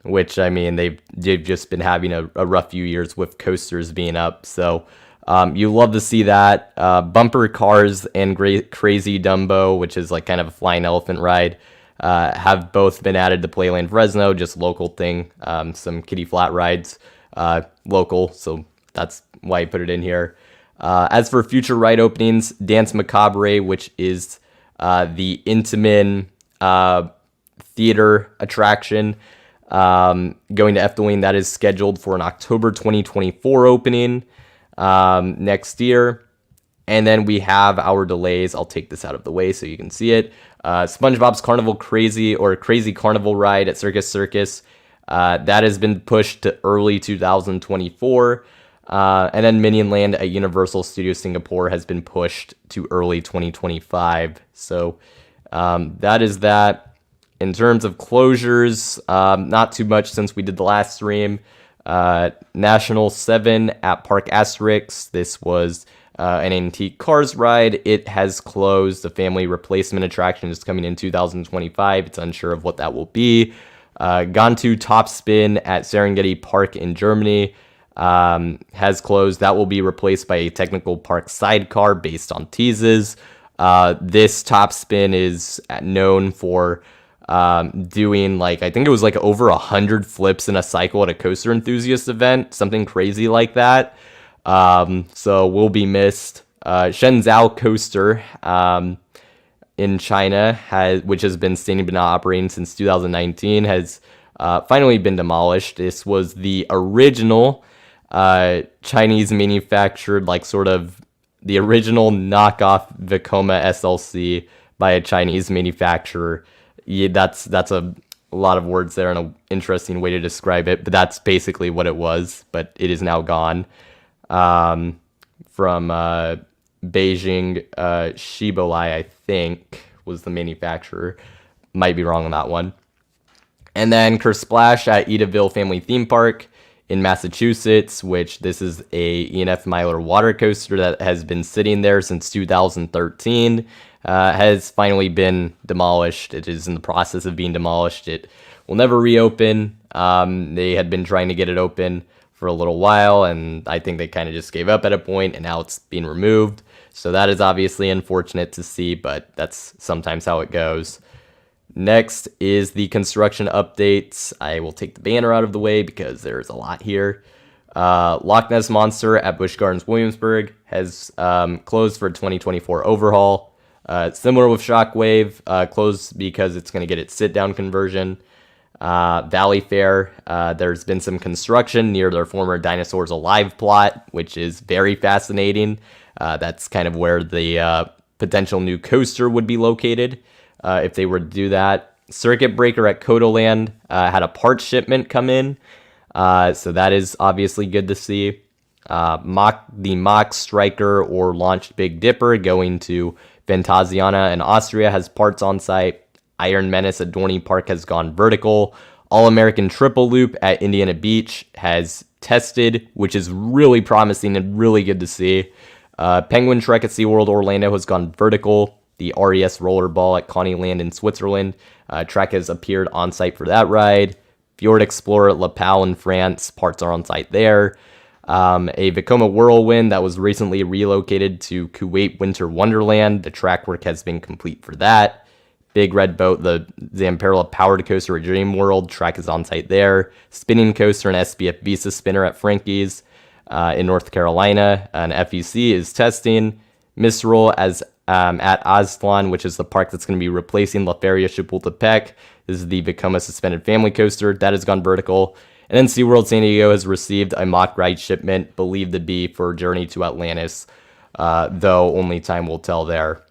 Which, I mean, they've just been having a rough few years with coasters being up. So you love to see that. Bumper Cars and Crazy Dumbo, which is like kind of a flying elephant ride, have both been added to Playland Fresno, just local thing. Some kiddie flat rides, local, so that's why I put it in here. As for future ride openings, Dance Macabre, which is the Intamin theater attraction, going to Efteling, that is scheduled for an October 2024 opening next year. And then we have our delays. I'll take this out of the way so you can see it. SpongeBob's Carnival Crazy Carnival ride at Circus Circus, that has been pushed to early 2024. And then Minion Land at Universal Studios Singapore has been pushed to early 2025. So that is that. In terms of closures, not too much since we did the last stream. National 7 at Park Asterix. This was an antique cars ride. It has closed. The family replacement attraction is coming in 2025. It's unsure of what that will be. Gantu Top Spin at Serengeti Park in Germany has closed. That will be replaced by a technical park sidecar based on teases. This top spin is known for doing like, I think it was like over 100 flips in a cycle at a coaster enthusiast event, something crazy like that. So will be missed. Shenzhou coaster in China, which has been standing but not operating since 2019, has finally been demolished. This was the original Chinese manufactured, like sort of the original knockoff Vekoma SLC by a Chinese manufacturer. Yeah, that's a lot of words there and an interesting way to describe it, but that's basically what it was. But it is now gone. From Beijing, Shibolai, I think, was the manufacturer. Might be wrong on that one. And then Kersplash at Edaville Family Theme Park in Massachusetts, which this is a E&F Miler water coaster that has been sitting there since 2013, has finally been demolished. It is in the process of being demolished. It will never reopen. They had been trying to get it open for a little while, and I think they kind of just gave up at a point, and now it's being removed. So that is obviously unfortunate to see, but that's sometimes how it goes. Next is the construction updates. I will take the banner out of the way because there's a lot here. Loch Ness Monster at Busch Gardens Williamsburg has closed for 2024 overhaul. Similar with Shockwave, closed because it's going to get its sit-down conversion. Valley Fair, there's been some construction near their former Dinosaurs Alive plot, which is very fascinating. That's kind of where the potential new coaster would be located if they were to do that. Circuit Breaker at Kodoland had a part shipment come in, so that is obviously good to see. The Mach Striker or Launched Big Dipper going to Phantasiana in Austria has parts on site. Iron Menace at Dorney Park has gone vertical. All-American Triple Loop at Indiana Beach has tested, which is really promising and really good to see. Penguin Trek at SeaWorld Orlando has gone vertical. The RES Rollerball at Coneyland in Switzerland, track has appeared on site for that ride. Fjord Explorer at La Pau in France, parts are on site there. A Vekoma Whirlwind that was recently relocated to Kuwait Winter Wonderland, the track work has been complete for that. Big Red Boat, the Zamperla Powered Coaster at Dream World, track is on site there. Spinning Coaster and SBF Visa Spinner at Frankie's in North Carolina. An FEC is testing. Misrule at Aztlan, which is the park that's going to be replacing La Feria Chapultepec. This is the Vekoma Suspended Family Coaster. That has gone vertical. And then SeaWorld San Diego has received a mock ride shipment, believed to be for Journey to Atlantis, though only time will tell there.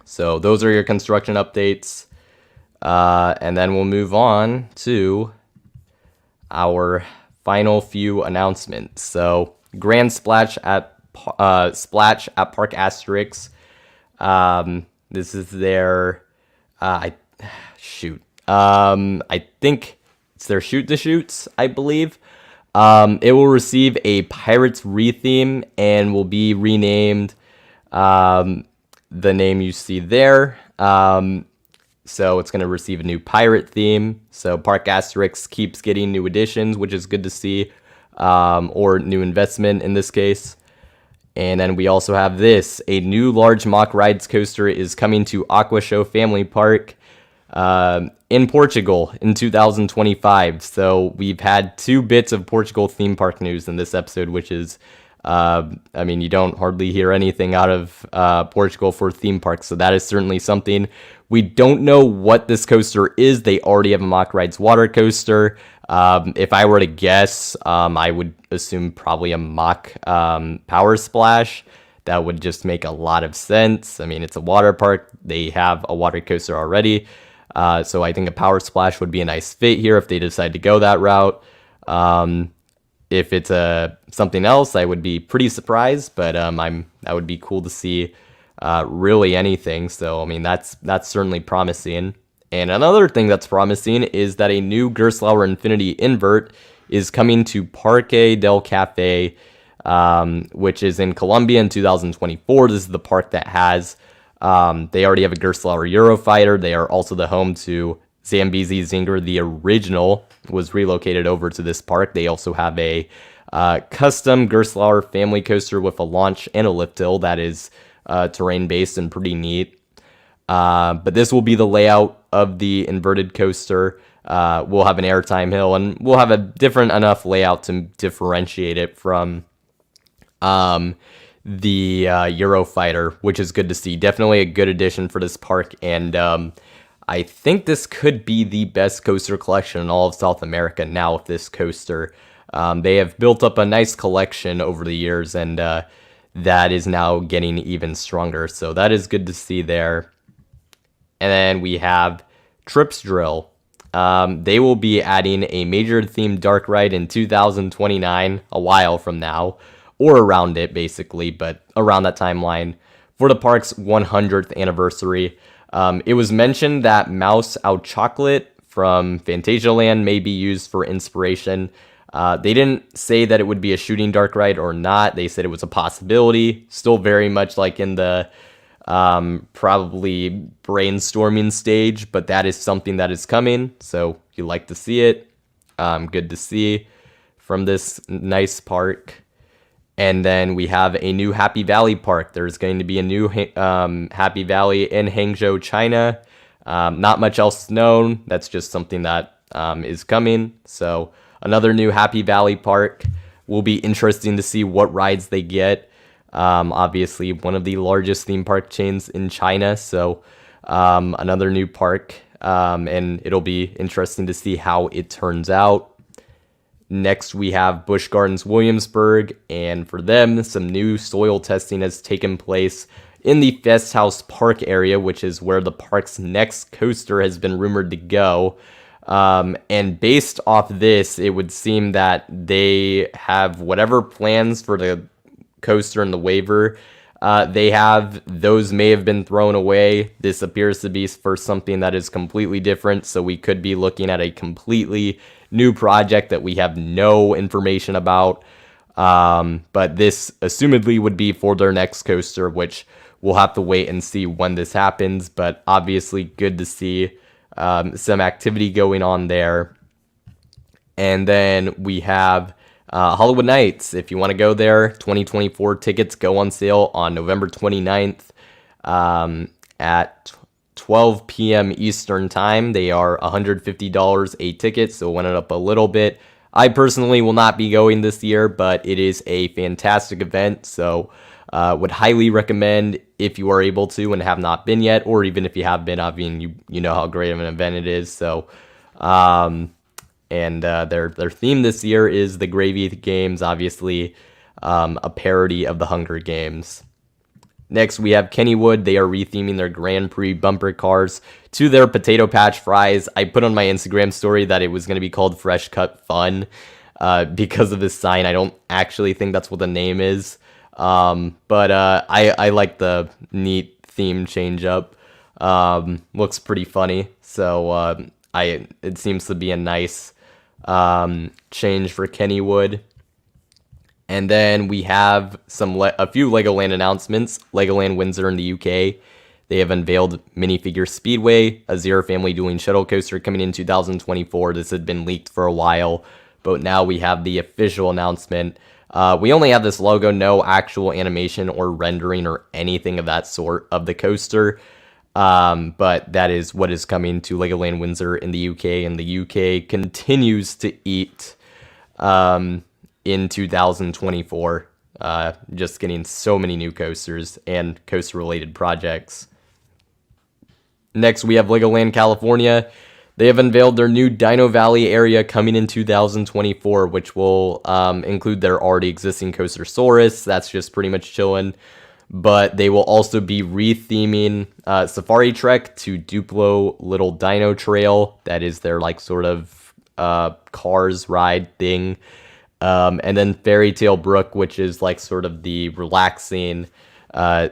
So those are your construction updates. And then we'll move on to our final few announcements. So Grand Splash at Park Asterix. This is their I think it's their Shoot the Shoots, I believe. It will receive a Pirates retheme and will be renamed the name you see there. So it's going to receive a new pirate theme. So Park Asterix keeps getting new additions, which is good to see, or new investment in this case. And then we also have this. A new large mock rides coaster is coming to Aqua Show Family Park in Portugal in 2025. So we've had 2 bits of Portugal theme park news in this episode, which is, you don't hardly hear anything out of Portugal for theme parks. So that is certainly something. We don't know what this coaster is. They already have a mock rides water coaster. If I were to guess, I would assume probably a mock Power Splash. That would just make a lot of sense. I mean, it's a water park. They have a water coaster already. So I think a Power Splash would be a nice fit here if they decide to go that route. If it's something else, I would be pretty surprised, but that would be cool to see really anything. So, I mean, that's certainly promising. And another thing that's promising is that a new Gerstlauer Infinity invert is coming to Parque del Cafe, which is in Colombia in 2024. This is the park that has, they already have a Gerstlauer Eurofighter. They are also the home to Zambezi Zinger. The original was relocated over to this park. They also have a custom Gerstlauer family coaster with a launch and a lift hill that is terrain based and pretty neat. But this will be the layout of the inverted coaster. We'll have an airtime hill, and we'll have a different enough layout to differentiate it from the Eurofighter, which is good to see. Definitely a good addition for this park, and I think this could be the best coaster collection in all of South America now with this coaster. They have built up a nice collection over the years, and that is now getting even stronger. So that is good to see there. And then we have Trips Drill. They will be adding a major themed dark ride in 2029, a while from now, or around it basically, but around that timeline for the park's 100th anniversary. It was mentioned that Mouse Out Chocolate from Fantasialand may be used for inspiration. They didn't say that it would be a shooting dark ride or not. They said it was a possibility. Still very much like in the probably brainstorming stage, but that is something that is coming. So you like to see it. Good to see from this nice park. And then we have a new Happy Valley park. There's going to be a new Happy Valley in Hangzhou, China. Not much else known. That's just something that is coming. So another new Happy Valley park. Will be interesting to see what rides they get. Obviously, one of the largest theme park chains in China. So another new park. And it'll be interesting to see how it turns out. Next, we have Busch Gardens Williamsburg, and for them, some new soil testing has taken place in the Fest House Park area, which is where the park's next coaster has been rumored to go. And based off this, it would seem that they have whatever plans for the coaster and the waiver they have, those may have been thrown away. This appears to be for something that is completely different, so we could be looking at a completely new project that we have no information about. But this assumedly would be for their next coaster, which we'll have to wait and see when this happens. But obviously good to see some activity going on there. And then we have Hollywood Nights. If you want to go there, 2024 tickets go on sale on November 29th at 12 p.m. Eastern Time. They are $150 a ticket, so it went up a little bit. I personally will not be going this year, but it is a fantastic event, so would highly recommend if you are able to and have not been yet, or even if you have been. I mean, you know how great of an event it is. So, their theme this year is the Gravy Games, obviously a parody of the Hunger Games. Next, we have Kennywood. They are retheming their Grand Prix bumper cars to their Potato Patch fries. I put on my Instagram story that it was going to be called Fresh Cut Fun because of this sign. I don't actually think that's what the name is. But I like the neat theme change up. Looks pretty funny. So it seems to be a nice change for Kennywood. And then we have a few Legoland announcements. Legoland Windsor in the UK. They have unveiled Minifigure Speedway, a Zero Family Dueling Shuttle Coaster coming in 2024. This had been leaked for a while, but now we have the official announcement. We only have this logo, no actual animation or rendering or anything of that sort of the coaster. But that is what is coming to Legoland Windsor in the UK, and the UK continues to eat in 2024. Just getting so many new coasters and coaster-related projects. Next, we have Legoland California. They have unveiled their new Dino Valley area coming in 2024, which will include their already existing Coastersaurus. That's just pretty much chilling. But they will also be retheming Safari Trek to Duplo Little Dino Trail. That is their sort of Cars ride thing. And then Fairy Tale Brook, which is sort of the relaxing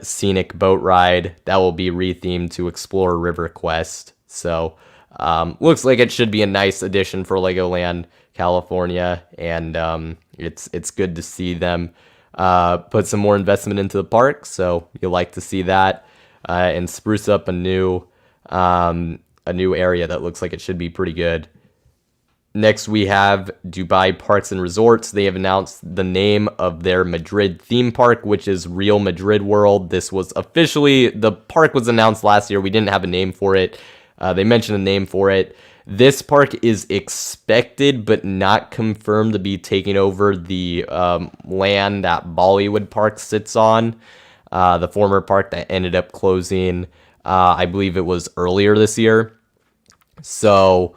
scenic boat ride that will be rethemed to Explorer River Quest. So looks like it should be a nice addition for Legoland California, and it's good to see them put some more investment into the park. So you'll like to see that and spruce up a new area that looks like it should be pretty good. Next, we have Dubai Parks and Resorts. They have announced the name of their Madrid theme park, which is Real Madrid World. This was officially, the park was announced last year. We didn't have a name for it. They mentioned a name for it. This park is expected but not confirmed to be taking over the land that Bollywood Park sits on, the former park that ended up closing, I believe it was earlier this year. So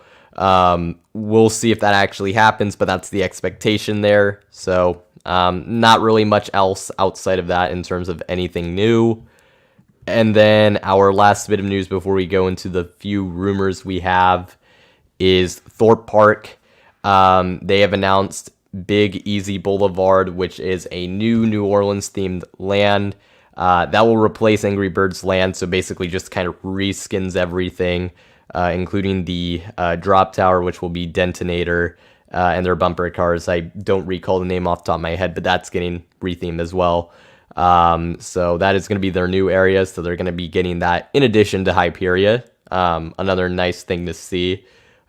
we'll see if that actually happens, but that's the expectation there. So not really much else outside of that in terms of anything new. And then our last bit of news before we go into the few rumors we have is Thorpe Park. They have announced Big Easy Boulevard, which is a new Orleans themed land that will replace Angry Birds Land. So basically just kind of reskins everything, including the drop tower, which will be Detonator, and their bumper cars. I don't recall the name off the top of my head, but that's getting rethemed as well. So that is going to be their new area. So they're going to be getting that in addition to Hyperia. Another nice thing to see,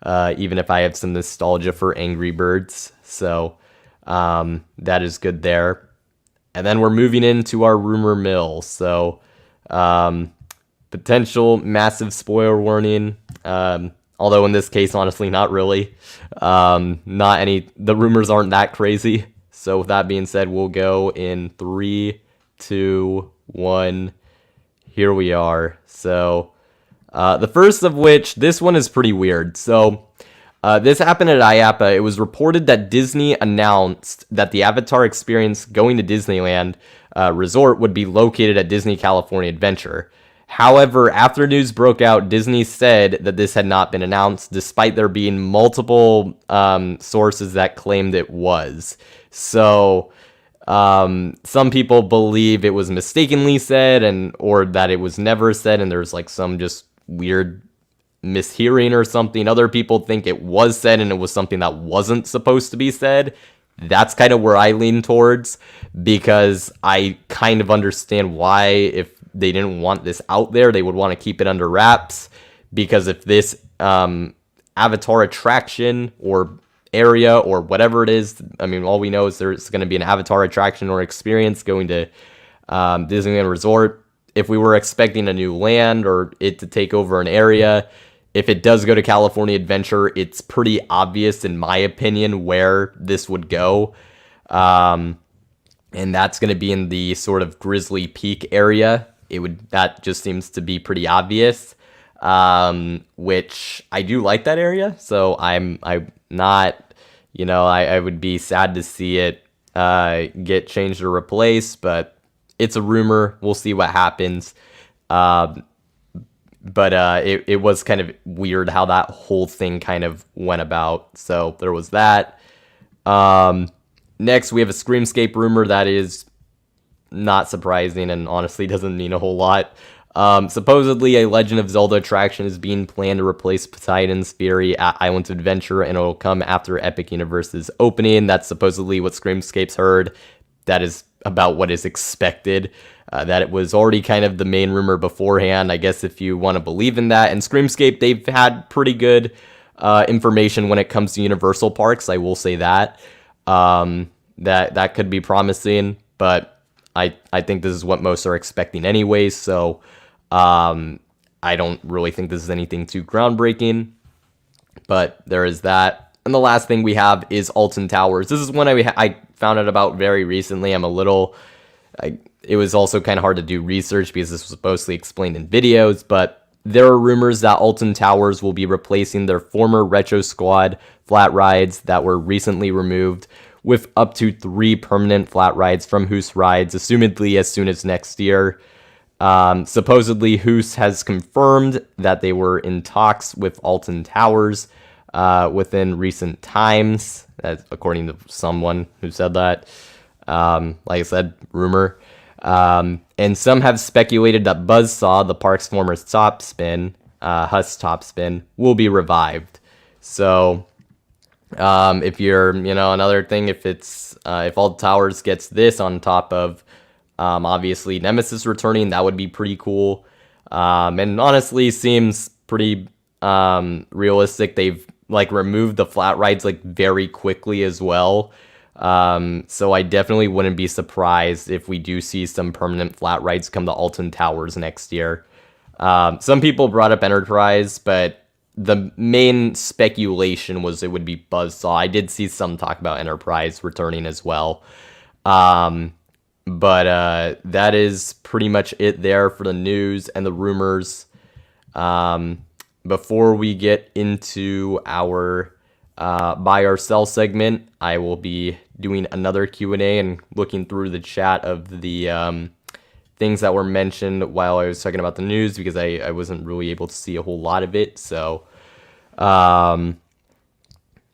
even if I have some nostalgia for Angry Birds. So that is good there. And then we're moving into our rumor mill. So potential massive spoiler warning. Although in this case, honestly, not really. The rumors aren't that crazy. So with that being said, we'll go in 3, 2, 1. Here we are. So the first of which, this one is pretty weird. So this happened at IAAPA. It was reported that Disney announced that the Avatar experience going to Disneyland Resort would be located at Disney California Adventure. However, after news broke out, Disney said that this had not been announced, despite there being multiple sources that claimed it was. So some people believe it was mistakenly said, or that it was never said, and there's like some just weird mishearing or something. Other people think it was said and it was something that wasn't supposed to be said. That's kind of where I lean towards, because I kind of understand why, if they didn't want this out there, they would want to keep it under wraps. Because if this Avatar attraction or area or whatever it is, I mean, all we know is there's going to be an Avatar attraction or experience going to Disneyland Resort. If we were expecting a new land or it to take over an area, if it does go to California Adventure, it's pretty obvious, in my opinion, where this would go. And that's going to be in the sort of Grizzly Peak area. That just seems to be pretty obvious, which I do like that area. So I'm not, I would be sad to see it get changed or replaced, but it's a rumor. We'll see what happens. But it was kind of weird how that whole thing kind of went about. So there was that. Next, we have a Screamscape rumor that is not surprising and honestly doesn't mean a whole lot. Supposedly, a Legend of Zelda attraction is being planned to replace Poseidon's Fury at Islands of Adventure, and it will come after Epic Universe's opening. That's supposedly what Screamscape's heard. That is about what is expected. That it was already kind of the main rumor beforehand, I guess, if you want to believe in that. And Screamscape, they've had pretty good information when it comes to Universal parks. I will say that. That could be promising, but I think this is what most are expecting anyways, so I don't really think this is anything too groundbreaking, but there is that. And the last thing we have is Alton Towers. This is one I found out about very recently. It was also kind of hard to do research because this was mostly explained in videos, but there are rumors that Alton Towers will be replacing their former Retro Squad flat rides that were recently removed, with up to 3 permanent flat rides from Hoos Rides, assumedly as soon as next year. Supposedly, Hoos has confirmed that they were in talks with Alton Towers within recent times, according to someone who said that. Like I said, rumor. And some have speculated that Buzzsaw, the park's former top spin, Huss top spin, will be revived. So if you're, another thing, if Alton Towers gets this on top of, obviously Nemesis returning, that would be pretty cool. And honestly seems pretty, realistic. They've like removed the flat rides like very quickly as well. So I definitely wouldn't be surprised if we do see some permanent flat rides come to Alton Towers next year. Some people brought up Enterprise, but the main speculation was it would be Buzzsaw. I did see some talk about Enterprise returning as well. But that is pretty much it there for the news and the rumors. Before we get into our buy or sell segment, I will be doing another Q&A and looking through the chat of the things that were mentioned while I was talking about the news, because I wasn't really able to see a whole lot of it. So,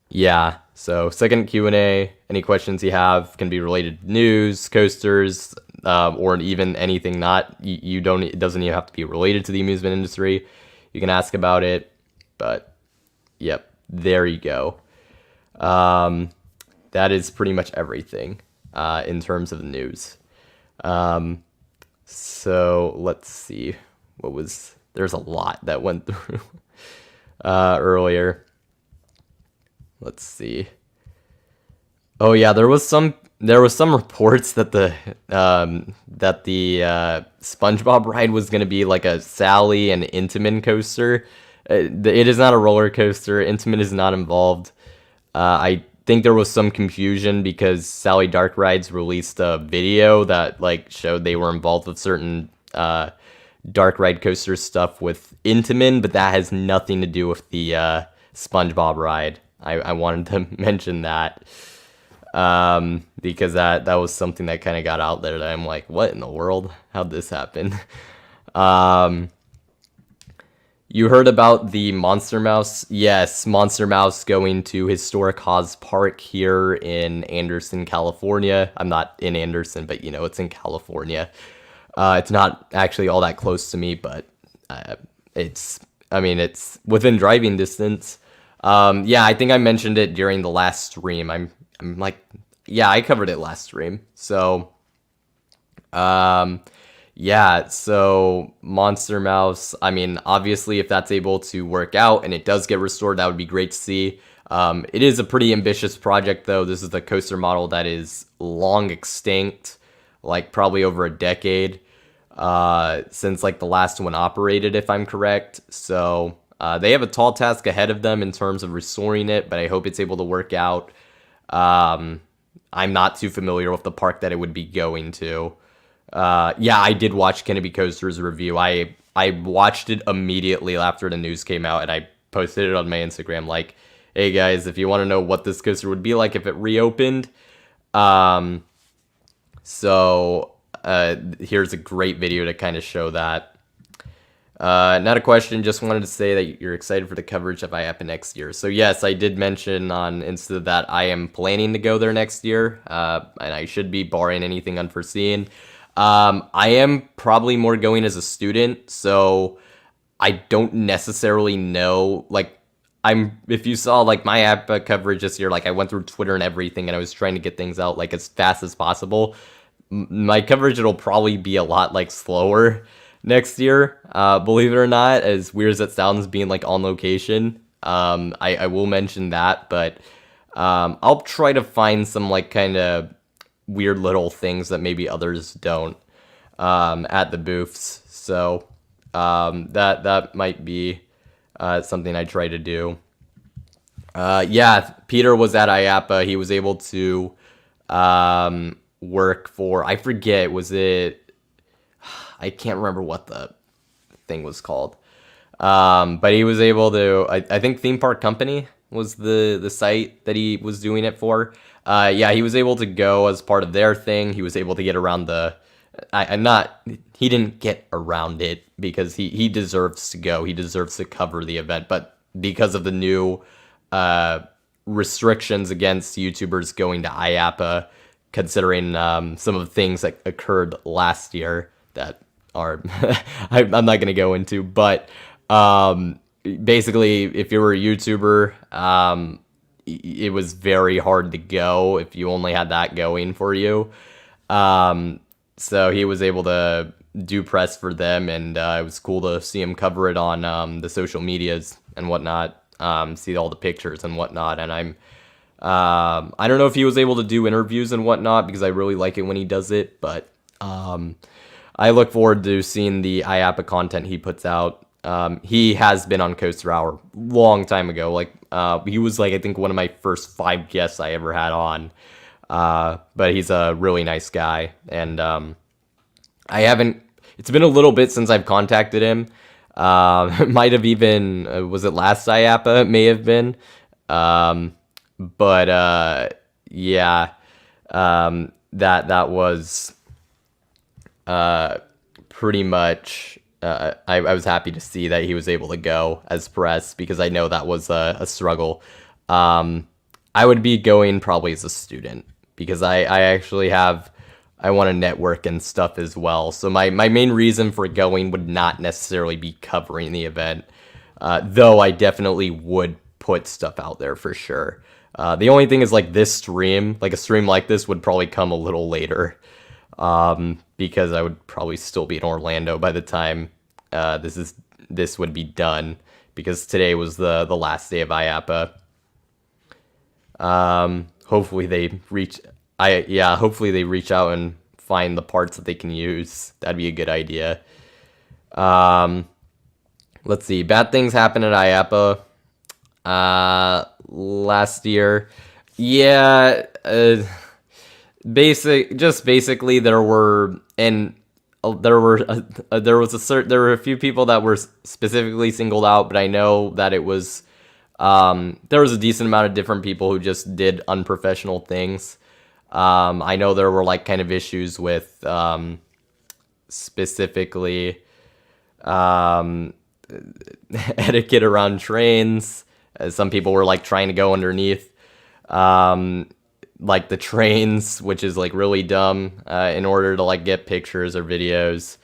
yeah. So second Q&A, any questions you have can be related to news, coasters, or even anything not, it doesn't even have to be related to the amusement industry. You can ask about it, but yep, there you go. That is pretty much everything, in terms of the news. So let's see, there's a lot that went through, earlier. Let's see. Oh yeah, there was some reports that the SpongeBob ride was going to be like a Sally and Intamin coaster. It is not a roller coaster. Intamin is not involved. I think there was some confusion because Sally Dark Rides released a video that like showed they were involved with certain dark ride coaster stuff with Intamin, but that has nothing to do with the SpongeBob ride. I wanted to mention that, because that was something that kind of got out there that I'm like, what in the world? How'd this happen? You heard about the Monster Mouse? Yes, Monster Mouse going to Historic Oz Park here in Anderson, California. I'm not in Anderson, but it's in California. It's not actually all that close to me, but it's within driving distance. Yeah, I think I mentioned it during the last stream. I'm like, yeah, I covered it last stream. So, yeah, so Monster Mouse, obviously if that's able to work out and it does get restored, that would be great to see. It is a pretty ambitious project though. This is the coaster model that is long extinct, like probably over a decade, since like the last one operated, if I'm correct. So, they have a tall task ahead of them in terms of restoring it, but I hope it's able to work out. I'm not too familiar with the park that it would be going to. Yeah, I did watch Kennedy Coaster's review. I watched it immediately after the news came out, and I posted it on my Instagram like, hey guys, if you want to know what this coaster would be like if it reopened. So here's a great video to kind of show that. Not a question, just wanted to say that you're excited for the coverage of IAAPA next year. So yes, I did mention on Insta that I am planning to go there next year, and I should be, barring anything unforeseen. I am probably more going as a student, so I don't necessarily know, like, if you saw, like, my IAAPA coverage this year, like, I went through Twitter and everything, and I was trying to get things out, like, as fast as possible. My coverage, it'll probably be a lot, like, slower next year, believe it or not, as weird as it sounds being like on location. I will mention that, but I'll try to find some like kind of weird little things that maybe others don't at the booths. So that might be something I try to do. Yeah, Peter was at IAAPA. He was able to work for, I forget, I can't remember what the thing was called. But he was able to, I think Theme Park Company was the site that he was doing it for. Yeah, he was able to go as part of their thing. He was able to get around he didn't get around it because he deserves to go. He deserves to cover the event. But because of the new restrictions against YouTubers going to IAAPA, considering some of the things that occurred last year that are I'm not going to go into, but basically if you were a YouTuber, it was very hard to go if you only had that going for you. So he was able to do press for them, and it was cool to see him cover it on the social medias and whatnot. see all the pictures and whatnot. And I don't know if he was able to do interviews and whatnot because I really like it when he does it, but I look forward to seeing the IAAPA content he puts out. He has been on Coaster Hour long time ago. Like he was like I think one of my first 5 guests I ever had on. But he's a really nice guy, and I haven't. It's been a little bit since I've contacted him. Might have even was it last IAAPA? It may have been. But yeah, that was pretty much. I was happy to see that he was able to go as press because I know that was a struggle. I would be going probably as a student because I actually I want to network and stuff as well. So my main reason for going would not necessarily be covering the event, though I definitely would put stuff out there for sure. The only thing is like this stream, like a stream like this would probably come a little later. Because I would probably still be in Orlando by the time this would be done, because today was the last day of IAAPA. Hopefully they reach out and find the parts that they can use. That'd be a good idea. Let's see. Bad things happened at IAAPA last year. Yeah. Basically there were a few people that were specifically singled out, but I know that it was there was a decent amount of different people who just did unprofessional things. I know there were like kind of issues with specifically etiquette around trains. Some people were like trying to go underneath like the trains, which is like really dumb, in order to like get pictures or videos.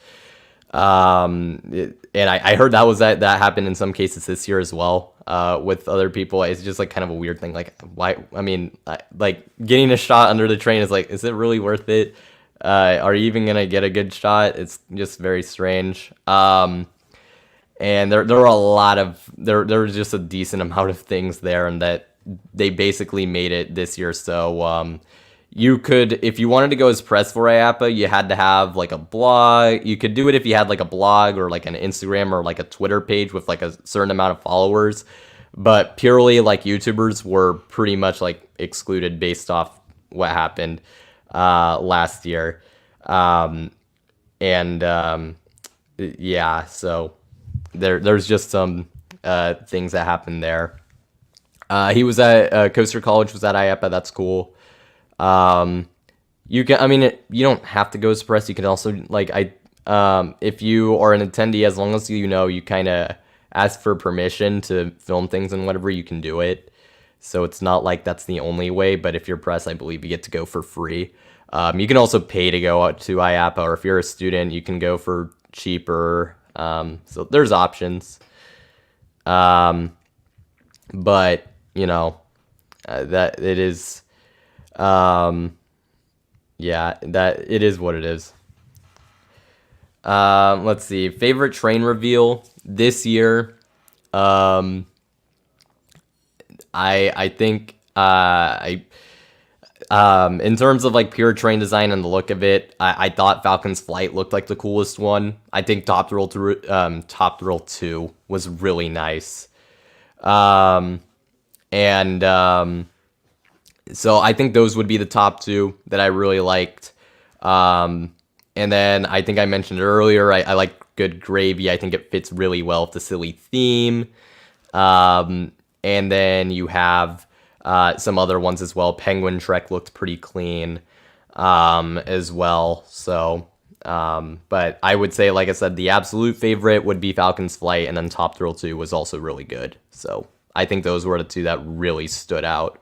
And I heard that happened in some cases this year as well, with other people. It's just like kind of a weird thing. Like why? I mean, like getting a shot under the train is like, is it really worth it? Are you even gonna get a good shot? It's just very strange. And there was just a decent amount of things there, and that they basically made it this year. So you could, if you wanted to go as press for IAAPA, you had to have like a blog. You could do it if you had like a blog or like an Instagram or like a Twitter page with like a certain amount of followers. But purely like YouTubers were pretty much like excluded based off what happened last year. Yeah, so there's just some things that happened there. He was at Coaster College, was at IAAPA. That's cool. You don't have to go as press. You can also if you are an attendee, as long as you kind of ask for permission to film things and whatever, you can do it. So it's not like that's the only way. But if you're press, I believe you get to go for free. You can also pay to go out to IAAPA, or if you're a student, you can go for cheaper. So there's options. But that it is, that it is what it is. Let's see, favorite train reveal this year. I think, in terms of like pure train design and the look of it, I thought Falcon's Flight looked like the coolest one. I think Top Thrill 2 was really nice. So I think those would be the top 2 that I really liked. And then I think I mentioned earlier, I like Good Gravy. I think it fits really well with the silly theme. And then you have some other ones as well. Penguin Trek looked pretty clean as well. So, but I would say, like I said, the absolute favorite would be Falcon's Flight, and then Top Thrill 2 was also really good. So I think those were the 2 that really stood out.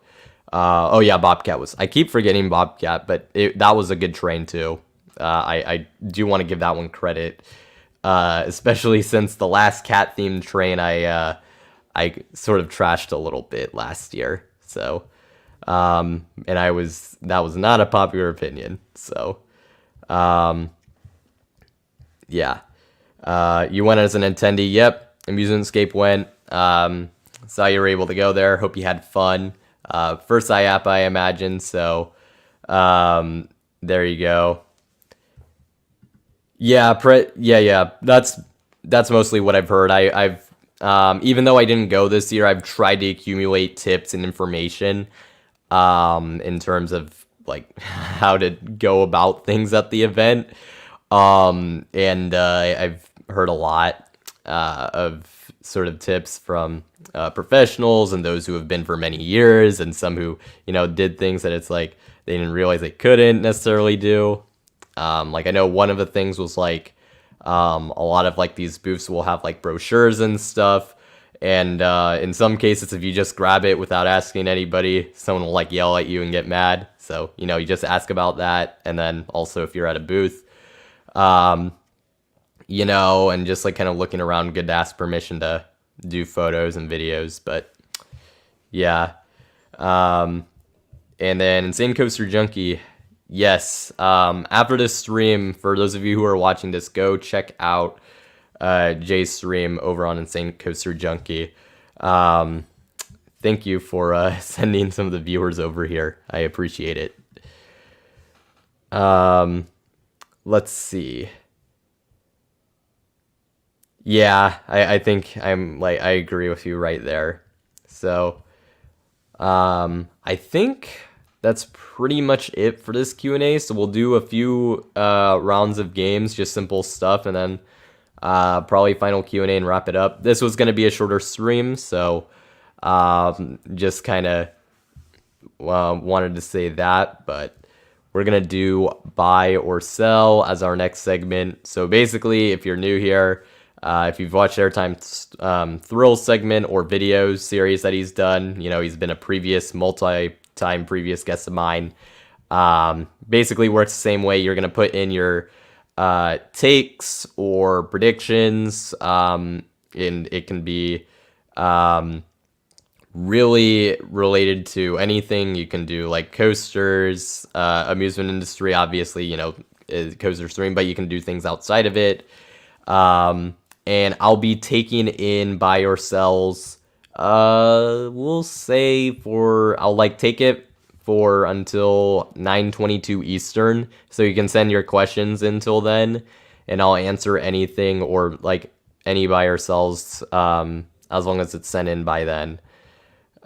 Oh yeah, Bobcat was. I keep forgetting Bobcat, but that was a good train too. I do want to give that one credit, especially since the last cat themed train I sort of trashed a little bit last year. So, and that was not a popular opinion. So, yeah. You went as an attendee. Yep. Amusement Escape went. saw you were able to go there. Hope you had fun. First IAAPA, I imagine. So there you go. Yeah, yeah. That's mostly what I've heard. I've even though I didn't go this year, I've tried to accumulate tips and information in terms of like how to go about things at the event. And I've heard a lot of sort of tips from professionals and those who have been for many years, and some who, did things that it's like they didn't realize they couldn't necessarily do. Like I know one of the things was like a lot of like these booths will have like brochures and stuff. And in some cases, if you just grab it without asking anybody, someone will like yell at you and get mad. So, you just ask about that. And then also if you're at a booth, and just like kind of looking around, good to ask permission to do photos and videos. But yeah. And then Insane Coaster Junkie. Yes. After this stream, for those of you who are watching this, go check out Jay's stream over on Insane Coaster Junkie. Thank you for sending some of the viewers over here. I appreciate it. Let's see. Yeah, I think I agree with you right there. So, I think that's pretty much it for this Q&A. So we'll do a few rounds of games, just simple stuff, and then probably final Q&A and wrap it up. This was going to be a shorter stream, so just kind of wanted to say that, but we're going to do buy or sell as our next segment. So basically, if you're new here, if you've watched Airtime's Thrill segment or videos series that he's done, he's been a multi-time previous guest of mine. Basically works the same way. You're going to put in your takes or predictions, and it can be really related to anything. You can do like coasters, amusement industry, obviously, is coaster stream, but you can do things outside of it. And I'll be taking in buy or sells, we'll say I'll take it for until 9:22 Eastern, so you can send your questions until then, and I'll answer anything or like any buy or sells, as long as it's sent in by then.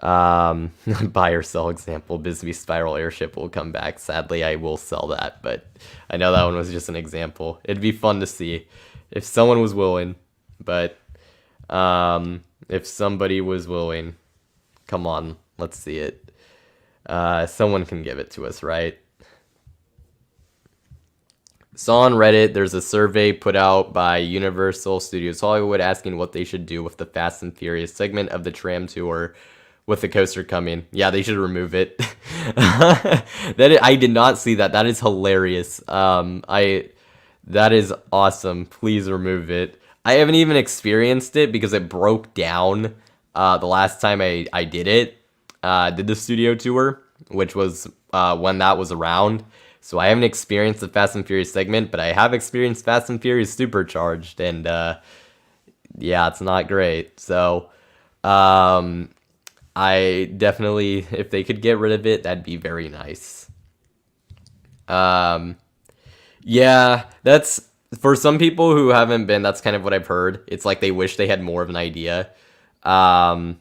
Buy or sell example, Bisbee Spiral Airship will come back. Sadly, I will sell that, but I know that one was just an example. It'd be fun to see if someone was willing, but if somebody was willing, come on, let's see it. Someone can give it to us, right? Saw on Reddit, there's a survey put out by Universal Studios Hollywood asking what they should do with the Fast and Furious segment of the tram tour with the coaster coming. Yeah, they should remove it. I did not see that. That is hilarious. That is awesome. Please remove it. I haven't even experienced it because it broke down the last time I did it. Did the studio tour, which was when that was around. So I haven't experienced the Fast and Furious segment, but I have experienced Fast and Furious Supercharged, and yeah, it's not great. So I definitely, if they could get rid of it, that'd be very nice. Yeah, that's, for some people who haven't been, that's kind of what I've heard. It's like they wish they had more of an idea. And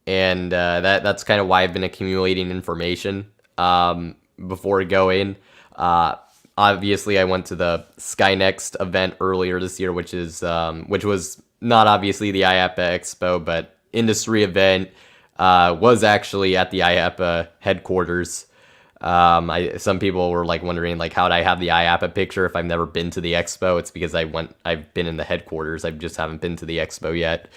that's kind of why I've been accumulating information before going. Obviously, I went to the SkyNext event earlier this year, which was not obviously the IAAPA Expo, but industry event. Was actually at the IAAPA headquarters. Some people were like wondering like how'd I have the IAAPA picture if I've never been to the expo. It's because I've been in the headquarters. I just haven't been to the expo yet.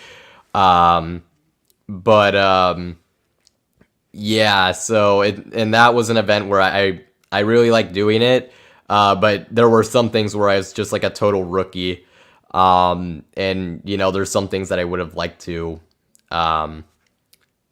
Yeah, so and that was an event where I really liked doing it. But there were some things where I was just like a total rookie. And there's some things that I would have liked to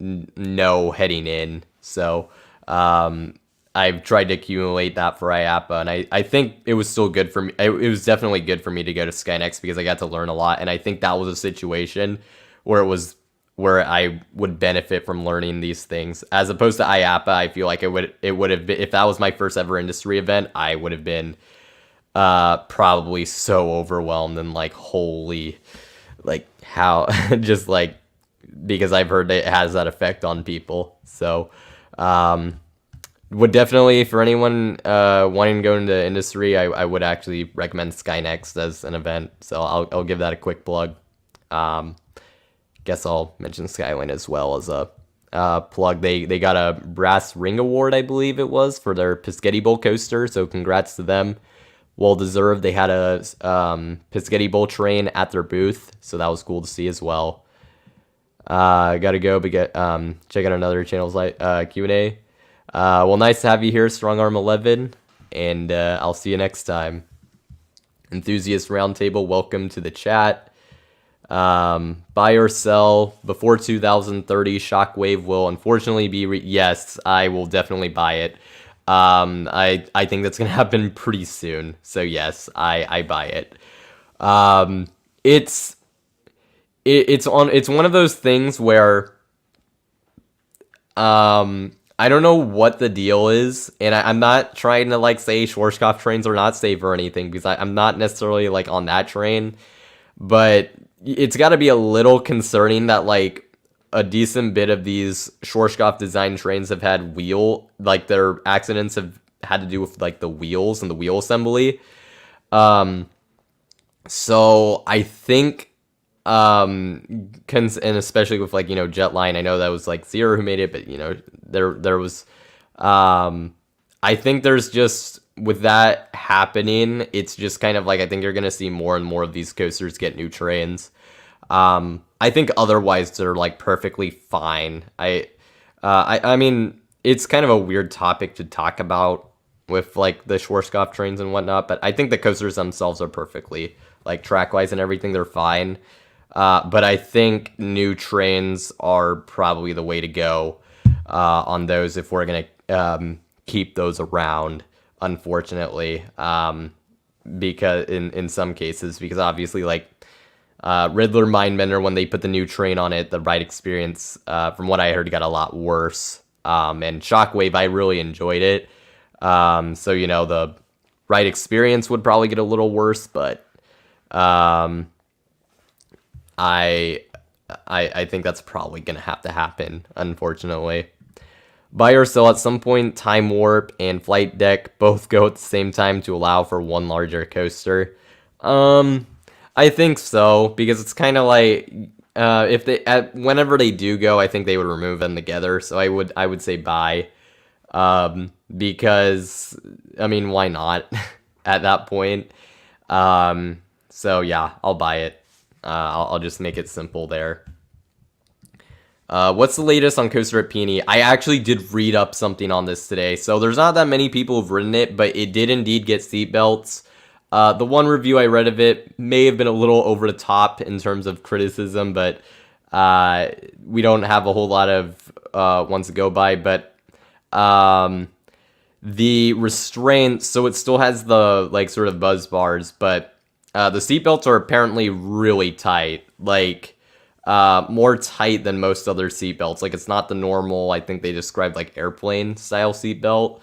know heading in. So I've tried to accumulate that for IAAPA, and I think it was still good for me. It was definitely good for me to go to SkyNext because I got to learn a lot, and I think that was a situation where it was where I would benefit from learning these things. As opposed to IAAPA, I feel like it would have been, if that was my first ever industry event, I would have been probably so overwhelmed and like, holy, like how, just like, because I've heard it has that effect on people. So would definitely, for anyone wanting to go into industry, I would actually recommend Skynext as an event. So I'll give that a quick plug. Guess I'll mention Skyline as well as a plug. They got a brass ring award, I believe it was, for their Piscetti Bowl coaster. So congrats to them. Well deserved. They had a Piscetti Bowl train at their booth, so that was cool to see as well. Gotta go check out another channel's Q&A. Well, nice to have you here, Strong Arm 11, and I'll see you next time. Enthusiast Roundtable, welcome to the chat. Buy or sell before 2030. Shockwave will unfortunately be yes, I will definitely buy it. I think that's gonna happen pretty soon. So yes, I buy it. It's one of those things where I don't know what the deal is, and I'm not trying to like say Schwarzkopf trains are not safe or anything, because I'm not necessarily like on that train, but it's got to be a little concerning that like a decent bit of these Schwarzkopf design trains have had their accidents have had to do with like the wheels and the wheel assembly. So I think, and especially with like, Jetline, I know that was like Zero who made it, but there was, I think there's just, with that happening, it's just kind of like, I think you're going to see more and more of these coasters get new trains. I think otherwise they're like perfectly fine. I mean, it's kind of a weird topic to talk about with like the Schwarzkopf trains and whatnot, but I think the coasters themselves are perfectly, like track-wise and everything, they're fine. But I think new trains are probably the way to go on those if we're going to keep those around, unfortunately, because in some cases, because obviously like Riddler Mindbender, when they put the new train on it, the ride experience, from what I heard, got a lot worse. And Shockwave, I really enjoyed it. So, the ride experience would probably get a little worse, but I think that's probably going to have to happen, unfortunately. Buy or sell at some point, Time Warp and Flight Deck both go at the same time to allow for one larger coaster. I think so, because it's kind of like, whenever they do go, I think they would remove them together. So I would say buy, because, I mean, why not at that point? So yeah, I'll buy it. I'll just make it simple there. What's the latest on Coaster at Peony? I actually did read up something on this today. So there's not that many people who've ridden it, but it did indeed get seatbelts. The one review I read of it may have been a little over the top in terms of criticism, but we don't have a whole lot of ones to go by. But the restraints, so it still has the like sort of buzz bars, but the seatbelts are apparently really tight, like more tight than most other seatbelts. Like, it's not the normal, I think they described like airplane style seatbelt.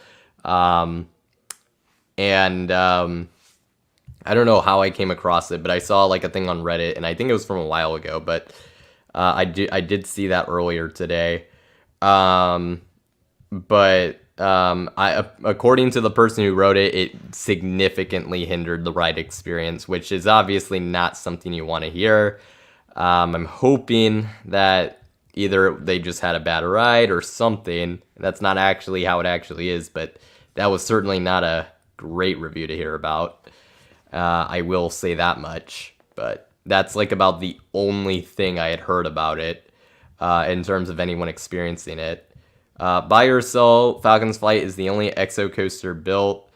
I don't know how I came across it, but I saw like a thing on Reddit, and I think it was from a while ago, but I did see that earlier today. According to the person who wrote it, it significantly hindered the ride experience, which is obviously not something you want to hear. I'm hoping that either they just had a bad ride or something. That's not actually how it actually is, but that was certainly not a great review to hear about. I will say that much, but that's like about the only thing I had heard about it in terms of anyone experiencing it. Buy or sell, Falcon's Flight is the only exocoaster built.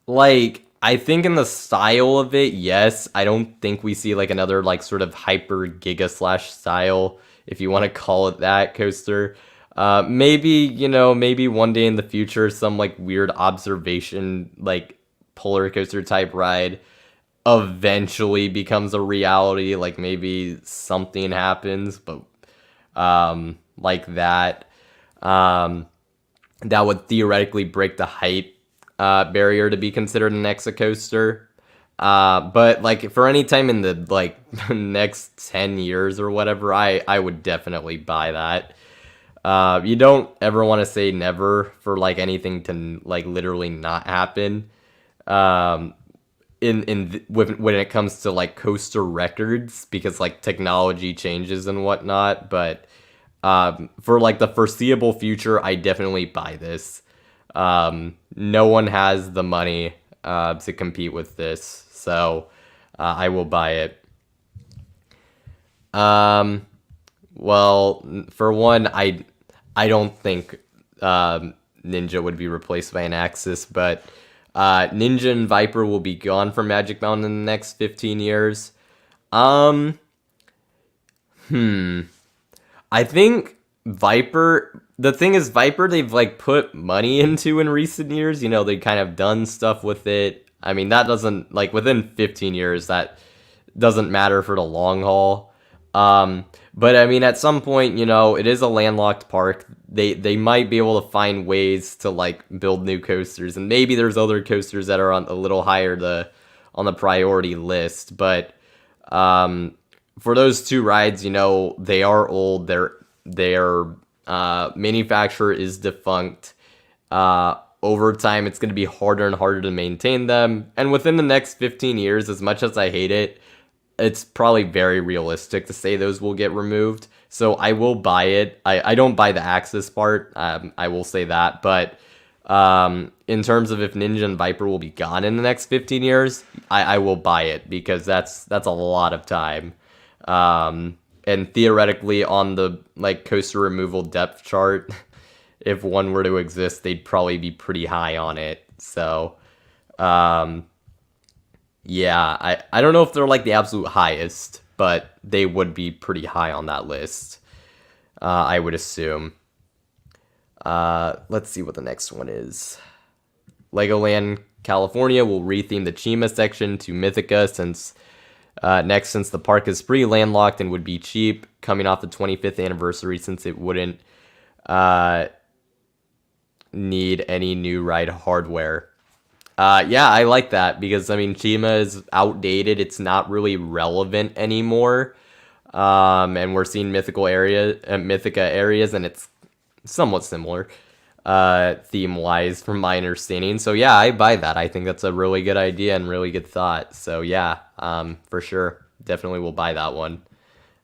Like, I think in the style of it, yes. I don't think we see like another like sort of hyper giga slash style, if you want to call it that, coaster. Maybe one day in the future, some like weird observation, like polar coaster type ride. eventually becomes a reality, like maybe something happens, but like that, um, that would theoretically break the height barrier to be considered an exocoaster. But like for any time in the like next 10 years or whatever, I would definitely buy that. You don't ever want to say never for like anything to like literally not happen. Um, when it comes to like coaster records, because like technology changes and whatnot, but for like the foreseeable future, I definitely buy this. No one has the money to compete with this, so I will buy it. Um, well, for one, I don't think Ninja would be replaced by an Axis, but Ninja and Viper will be gone from Magic Mountain in the next 15 years. Um, I think Viper. The thing is, Viper, they've like put money into in recent years. You know, they kind of done stuff with it. I mean, that doesn't like within 15 years that doesn't matter for the long haul. But I mean, at some point, you know, it is a landlocked park. They might be able to find ways to like build new coasters, and maybe there's other coasters that are on a little higher on the priority list. But um, for those two rides, you know, they are old. Their manufacturer is defunct. Over time, it's going to be harder and harder to maintain them. And within the next 15 years, as much as I hate it, it's probably very realistic to say those will get removed. So I will buy it. I don't buy the Axis part. I will say that. But in terms of if Ninja and Viper will be gone in the next 15 years, I will buy it because that's a lot of time. And theoretically on the like coaster removal depth chart, if one were to exist, they'd probably be pretty high on it. So yeah, I don't know if they're like the absolute highest, but they would be pretty high on that list. I would assume. Let's see what the next one is. Legoland California will retheme the Chima section to Mythica since the park is pretty landlocked and would be cheap coming off the 25th anniversary since it wouldn't need any new ride hardware. Yeah, I like that because I mean Chima is outdated. It's not really relevant anymore. And we're seeing Mythica areas, and it's somewhat similar theme wise from my understanding. So yeah, I buy that. I think that's a really good idea and really good thought. So yeah, for sure, definitely will buy that one.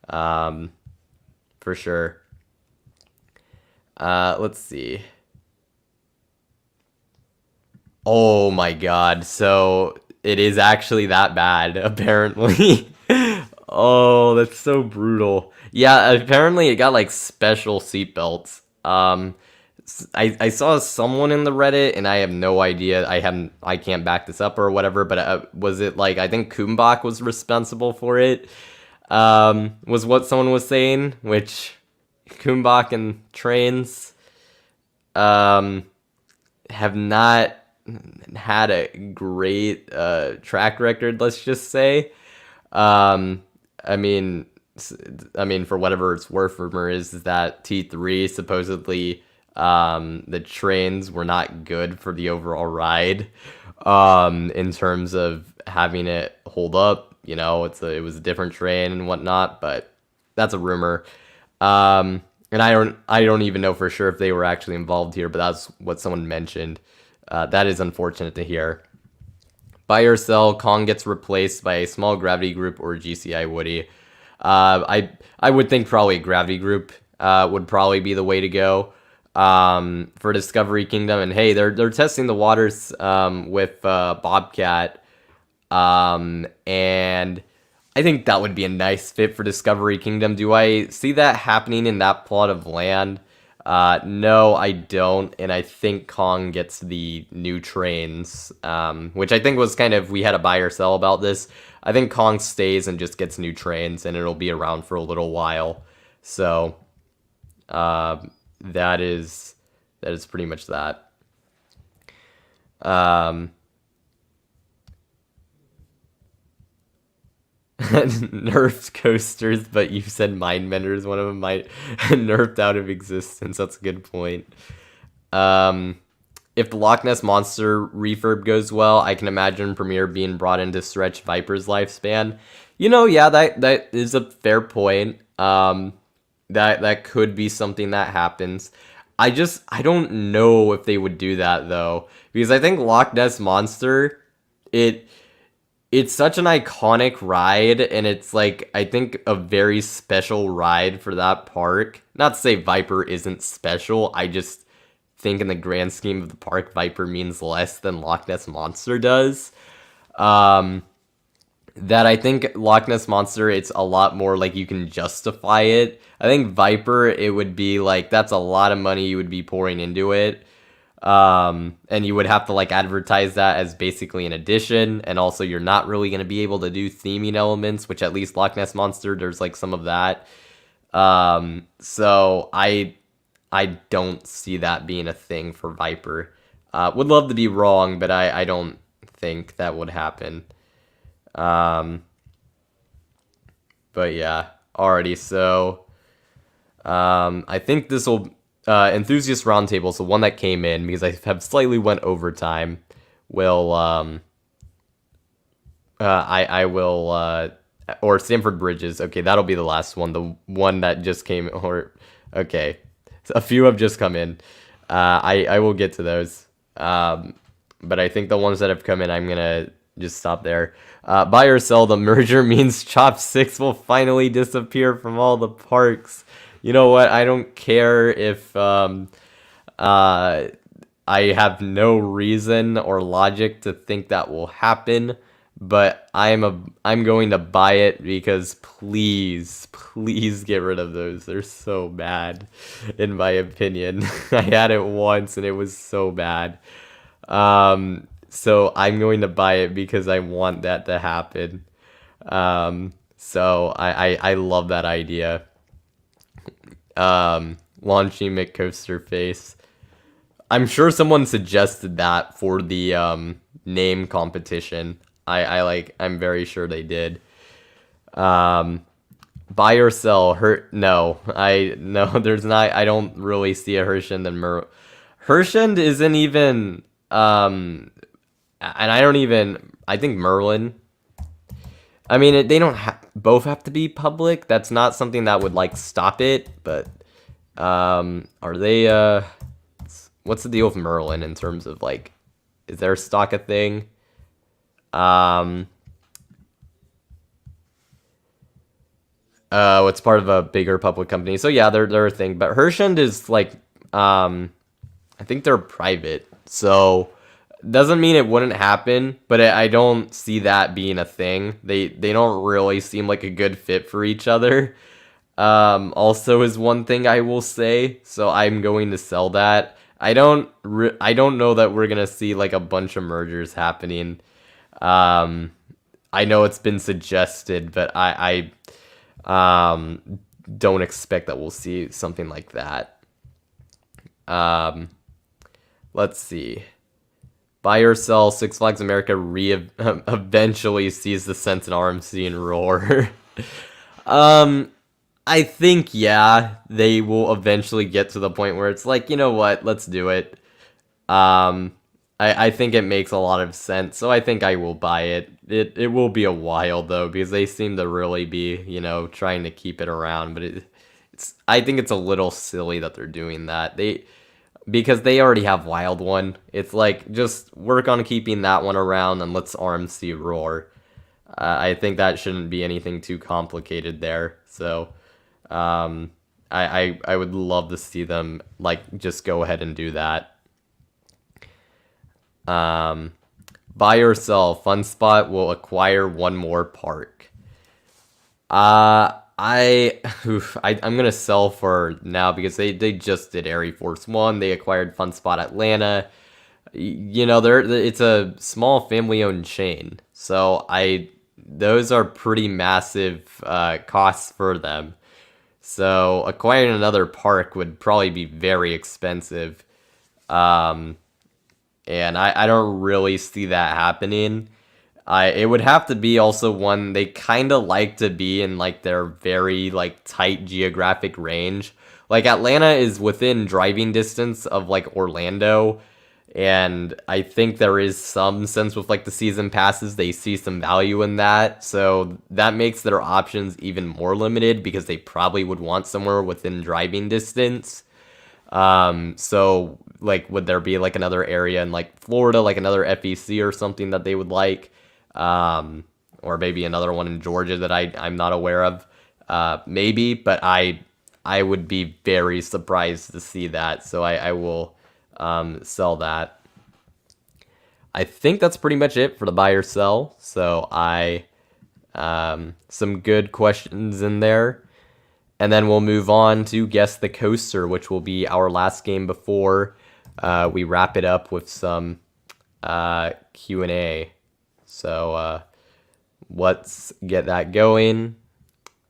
For sure. Let's see. Oh my god, so it is actually that bad, apparently. Oh, that's so brutal. Yeah, apparently it got like special seatbelts. I saw someone in the Reddit, and I have no idea. I can't back this up or whatever. But was it like I think Kumbach was responsible for it? Was what someone was saying, which Kumbach and trains have not had a great track record. Let's just say. I mean, for whatever it's worth, rumor is that T3 supposedly the trains were not good for the overall ride. In terms of having it hold up, you know, it was a different train and whatnot, but that's a rumor. And I don't even know for sure if they were actually involved here, but that's what someone mentioned. That is unfortunate to hear. Buy or sell, Kong gets replaced by a small gravity group or GCI Woody. I would think probably gravity group would probably be the way to go for Discovery Kingdom. And hey, they're testing the waters with Bobcat, and I think that would be a nice fit for Discovery Kingdom. Do I see that happening in that plot of land? No, I don't, and I think Kong gets the new trains, which I think was kind of, we had a buy or sell about this. I think Kong stays and just gets new trains, and it'll be around for a little while. So, that is pretty much that. nerfed coasters, but you said mind benders. One of them might nerfed out of existence. That's a good point. If the Loch Ness Monster refurb goes well, I can imagine Premiere being brought in to stretch Viper's lifespan. Yeah, that is a fair point. That could be something that happens. I don't know if they would do that though, because I think Loch Ness Monster, it's such an iconic ride, and it's like, I think, a very special ride for that park. Not to say Viper isn't special, I just think in the grand scheme of the park, Viper means less than Loch Ness Monster does. That I think Loch Ness Monster, it's a lot more like you can justify it. I think Viper, it would be like, that's a lot of money you would be pouring into it. And you would have to like advertise that as basically an addition, and also you're not really going to be able to do theming elements, which at least Loch Ness Monster, there's like some of that. So I don't see that being a thing for Viper. Would love to be wrong, but I don't think that would happen. But yeah, alrighty, so I think this will Enthusiast Roundtable, so one that came in because I have slightly went overtime, will I will or Stamford Bridges. Okay, that'll be the last one, the one that just came, or okay, so a few have just come in. I will get to those, but I think the ones that have come in, I'm gonna just stop there. Buy or sell, the merger means Chopsticks will finally disappear from all the parks. You know what? I don't care if I have no reason or logic to think that will happen, but I'm going to buy it because please get rid of those. They're so bad, in my opinion. I had it once and it was so bad. So I'm going to buy it because I want that to happen. So I love that idea. Launching McCoaster Face. I'm sure someone suggested that for the name competition. I'm very sure they did. Buy or sell. No, there's not. I don't really see a Hershend and Hershend isn't even and I think Merlin. I mean, they don't both have to be public. That's not something that would like stop it, but are they what's the deal with Merlin in terms of like, is their stock a thing? It's part of a bigger public company. So yeah, they're a thing, but Hershend is like I think they're private. So doesn't mean it wouldn't happen, but I don't see that being a thing. They don't really seem like a good fit for each other. Also is one thing I will say, so I'm going to sell that. I don't know that we're gonna see like a bunch of mergers happening. I know it's been suggested, but I don't expect that we'll see something like that. Let's see. Buy or sell, Six Flags America eventually sees the sense in RMC and Roar. I think, yeah, they will eventually get to the point where it's like, you know what, let's do it. I think it makes a lot of sense, so I think I will buy it. It will be a while, though, because they seem to really be, trying to keep it around, but I think it's a little silly that they're doing that. Because they already have Wild One. It's like, just work on keeping that one around and let's RMC Roar. I think that shouldn't be anything too complicated there. So, I would love to see them, like, just go ahead and do that. Buy or sell, FunSpot will acquire one more park. I'm gonna sell for now because they just did Air Force One. They acquired FunSpot Atlanta. It's a small family-owned chain, so those are pretty massive costs for them. So acquiring another park would probably be very expensive, and I don't really see that happening. It would have to be also one they kind of like to be in like their very like tight geographic range. Like Atlanta is within driving distance of like Orlando, and I think there is some sense with like the season passes, they see some value in that. So that makes their options even more limited because they probably would want somewhere within driving distance. So like, would there be like another area in like Florida, like another FEC or something that they would like? Or maybe another one in Georgia that I'm not aware of. Maybe, but I would be very surprised to see that. So I will sell that. I think that's pretty much it for the buy or sell. So some good questions in there. And then we'll move on to Guess the Coaster, which will be our last game before we wrap it up with some Q&A. So let's get that going.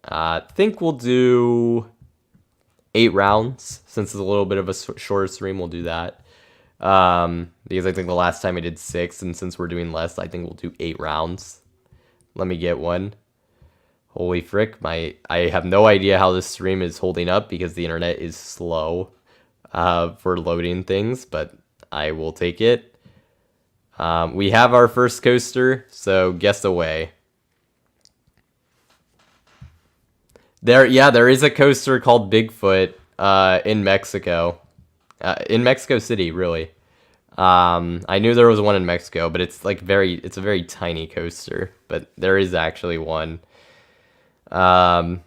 I think we'll do 8 rounds. Since it's a little bit of a shorter stream, we'll do that. Because I think the last time I did 6, and since we're doing less, I think we'll do 8 rounds. Let me get one. Holy frick, I have no idea how this stream is holding up because the internet is slow for loading things, but I will take it. We have our first coaster, so guess away. There is a coaster called Bigfoot in Mexico. In Mexico City, really. I knew there was one in Mexico, but it's like it's a very tiny coaster, but there is actually one. Let's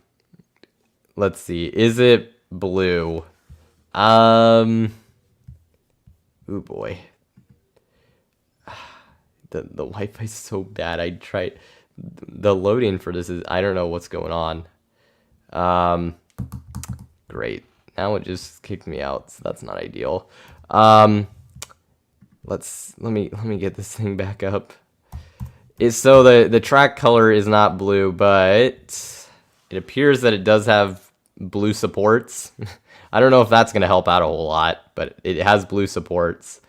see. Is it blue? Oh boy. The Wi-Fi is so bad. I tried. The loading for this is, I don't know what's going on. Great. Now it just kicked me out, so that's not ideal. Let me get this thing back up. So the track color is not blue, but it appears that it does have blue supports. I don't know if that's going to help out a whole lot, but it has blue supports.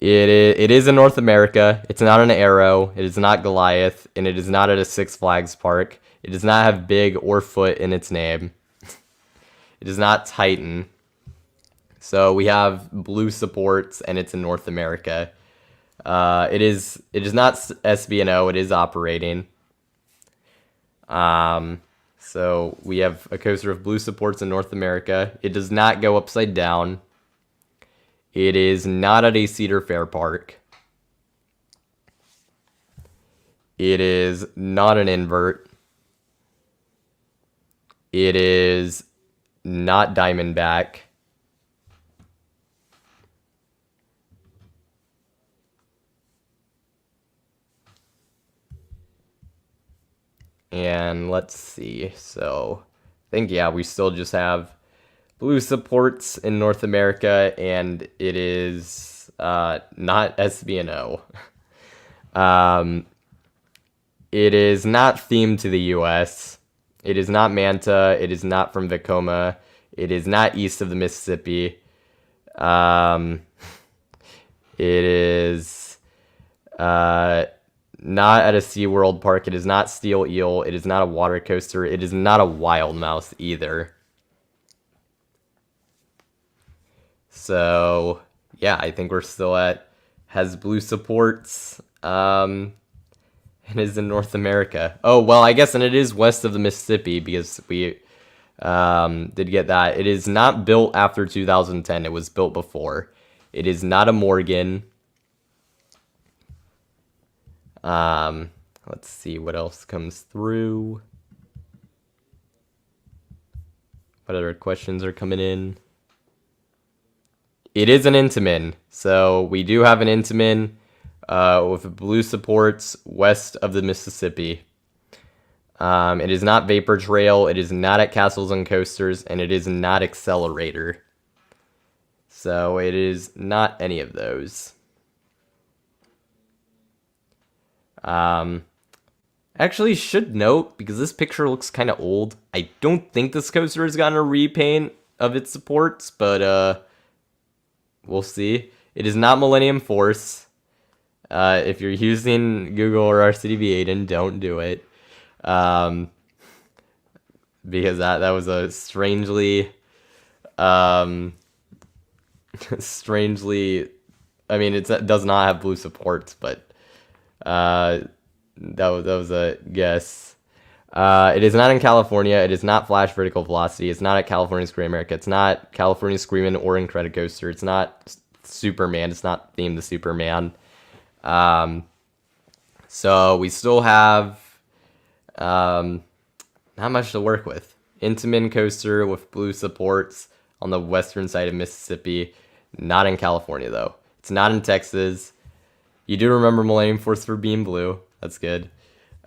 It is in North America. It's not an Arrow. It is not Goliath, and it is not at a Six Flags park. It does not have Big or Foot in its name. It is not Titan. So we have blue supports, and it's in North America. It is not SB&O. It is operating. So we have a coaster of blue supports in North America. It does not go upside down. It is not at a Cedar Fair park. It is not an invert. It is not Diamondback. And let's see. So I think, yeah, we still just have blue supports in North America, and it is not SB&O. It is not themed to the US. It is not Manta. It is not from Vekoma. It is not east of the Mississippi. It is not at a SeaWorld park. It is not Steel Eel. It is not a water coaster. It is not a Wild Mouse either. So, yeah, I think we're still at, has blue supports, and is in North America. Oh, well, I guess, and it is west of the Mississippi, because we did get that. It is not built after 2010. It was built before. It is not a Morgan. Let's see what else comes through. What other questions are coming in? It is an Intamin. So we do have an Intamin with blue supports west of the Mississippi. It is not Vapor Trail. It is not at Castles and Coasters, and it is not Accelerator. So it is not any of those. Actually, should note, because this picture looks kind of old, I don't think this coaster has gotten a repaint of its supports, but we'll see. It is not Millennium Force. If you're using Google or RCDB Aiden, don't do it. Because that was a strangely, strangely, I mean, it does not have blue supports, but that was a guess. It is not in California. It is not Flash Vertical Velocity. It's not at California Scream America. It's not California Screamin' or Incredicoaster. It's not Superman. It's not themed to Superman. So we still have not much to work with. Intamin coaster with blue supports on the western side of Mississippi. Not in California, though. It's not in Texas. You do remember Millennium Force for being blue. That's good.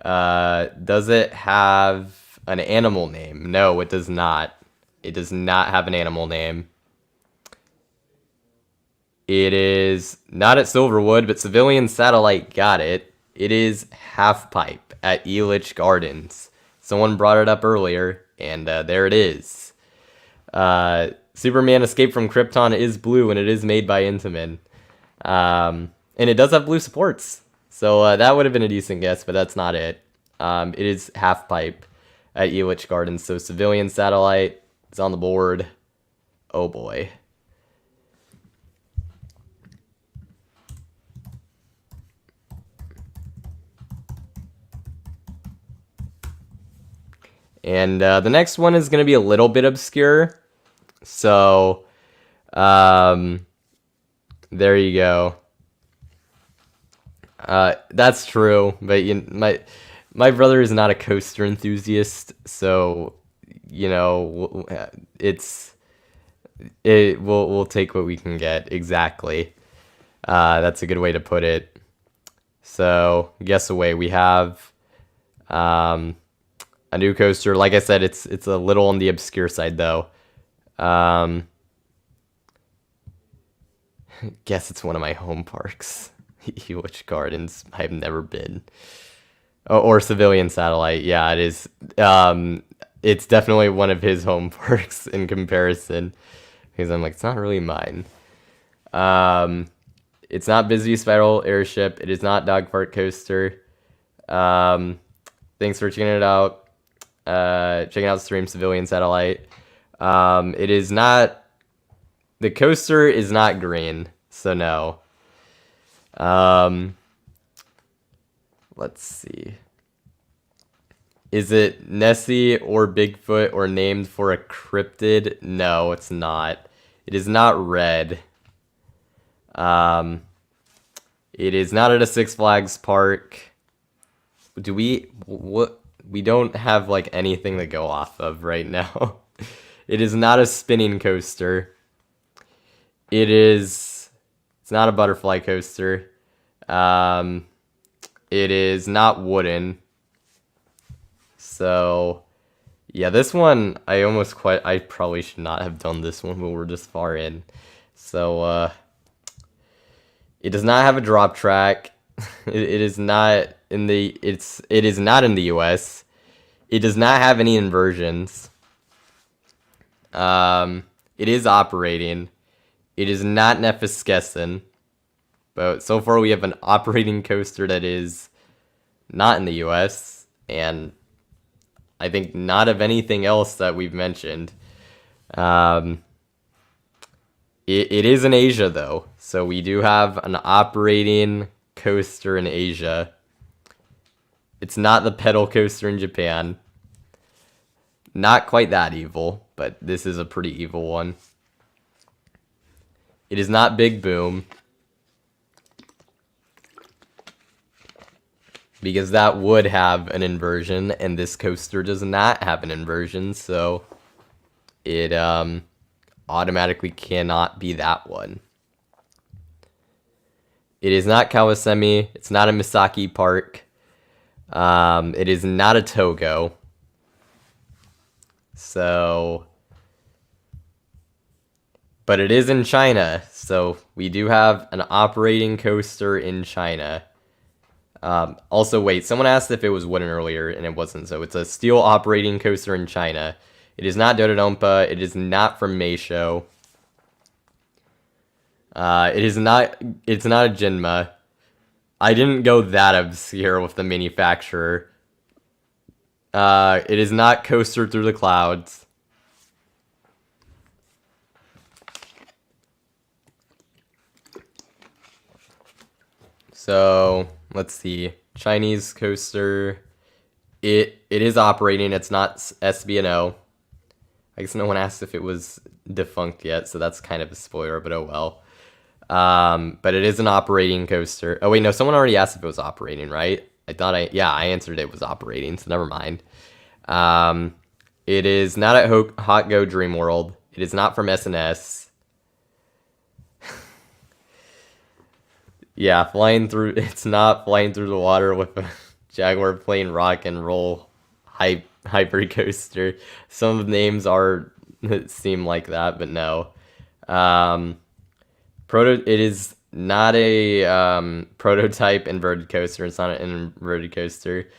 Does it have an animal name? No, it does not. It does not have an animal name. It is not at Silverwood, but Civilian Satellite got it. It is Half Pipe at Elitch Gardens. Someone brought it up earlier, and there it is. Superman Escape from Krypton is blue, and it is made by Intamin. And it does have blue supports. So that would have been a decent guess, but that's not it. It is Half Pipe at Elitch Gardens. So Civilian Satellite is on the board. Oh boy. And the next one is going to be a little bit obscure. So there you go. That's true, but my brother is not a coaster enthusiast, so we'll take what we can get. Exactly. That's a good way to put it. So guess away. We have a new coaster. Like I said, it's a little on the obscure side though. Guess it's one of my home parks. Elitch Gardens. I've never been. Oh, or Civilian Satellite. Yeah, it is. It's definitely one of his home parks in comparison. Because I'm like, it's not really mine. It's not Busy Spiral Airship. It is not Dog Fart Coaster. Thanks for checking it out. Checking out the stream, Civilian Satellite. It is not. The coaster is not green, so no. Let's see. Is it Nessie or Bigfoot or named for a cryptid? No, it's not. It is not red. It is not at a Six Flags park. We don't have like anything to go off of right now. It is not a spinning coaster. It's not a butterfly coaster. It is not wooden. So, yeah, this one, I probably should not have done this one, but we're just far in. So, it does not have a drop track. It is not in the, it is not in the US. It does not have any inversions. It is operating. It is not Nefiskesen. But so far we have an operating coaster that is not in the US, and I think not of anything else that we've mentioned. It is in Asia, though, so we do have an operating coaster in Asia. It's not the pedal coaster in Japan. Not quite that evil, but this is a pretty evil one. It is not Big Boom. Because that would have an inversion, and this coaster does not have an inversion, so it automatically cannot be that one. It is not Kawasemi. It's not a Misaki Park. It is not a Togo. So, but it is in China, so we do have an operating coaster in China. Also, wait, someone asked if it was wooden earlier, and it wasn't, so it's a steel operating coaster in China. It is not Dodonpa. It is not from Meisho. It's not a Jinma. I didn't go that obscure with the manufacturer. It is not Coaster Through the Clouds. So, let's see. Chinese coaster. It is operating. It's not SB&O. I guess no one asked if it was defunct yet, so that's kind of a spoiler, but oh well. But it is an operating coaster. Oh wait, no, someone already asked if it was operating, right? I answered it was operating, so never mind. It is not at Hot Go Dream World. It is not from SNS. Yeah, it's not flying through the water with a Jaguar playing rock and roll hyper coaster. Some of the names seem like that, but no. It is not a prototype inverted coaster. It's not an inverted coaster.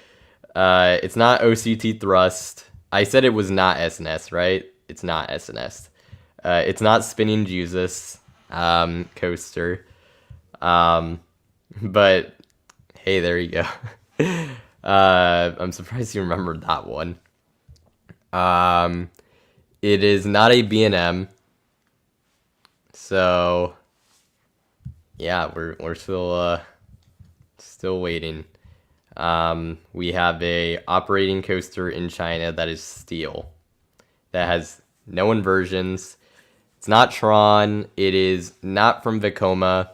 It's not OCT thrust. I said it was not SNS, right? It's not SNS. It's not Spinning Jesus coaster. But hey, there you go. I'm surprised you remembered that one. It is not a B&M. So yeah, we're still waiting. We have a operating coaster in China that is steel, that has no inversions. It's not Tron. It is not from Vekoma.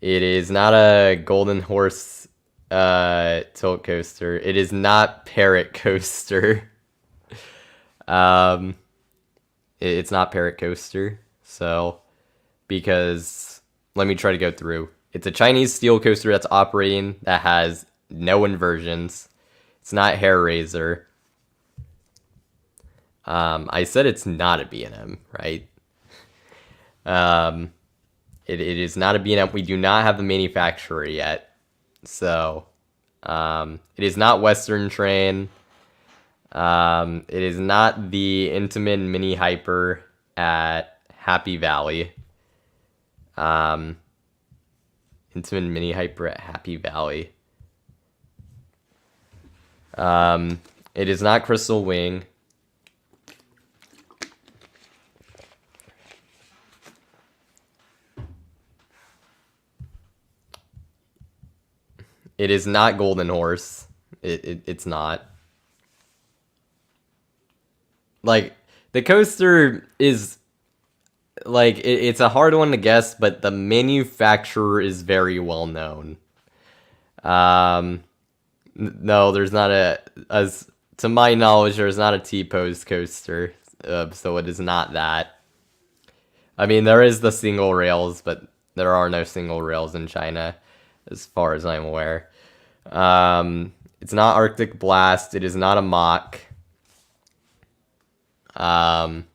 It is not a Golden Horse tilt coaster. It is not Parrot Coaster. It's not Parrot Coaster. So, because let me try to go through. It's a Chinese steel coaster that's operating that has no inversions. It's not Hair Razor. I said it's not a B&M, right? It is not a B&M. We do not have the manufacturer yet. So, it is not Western Train. It is not the Intamin Mini Hyper at Happy Valley. Intamin Mini Hyper at Happy Valley. It is not Crystal Wing. It is not Golden Horse. It's not. Like, the coaster is, like, it's a hard one to guess, but the manufacturer is very well known. No, there's not as to my knowledge, there's not a T-pose coaster, so it is not that. I mean, there is the single rails, but there are no single rails in China, as far as I'm aware. It's not Arctic Blast. It is not a mock. Dang,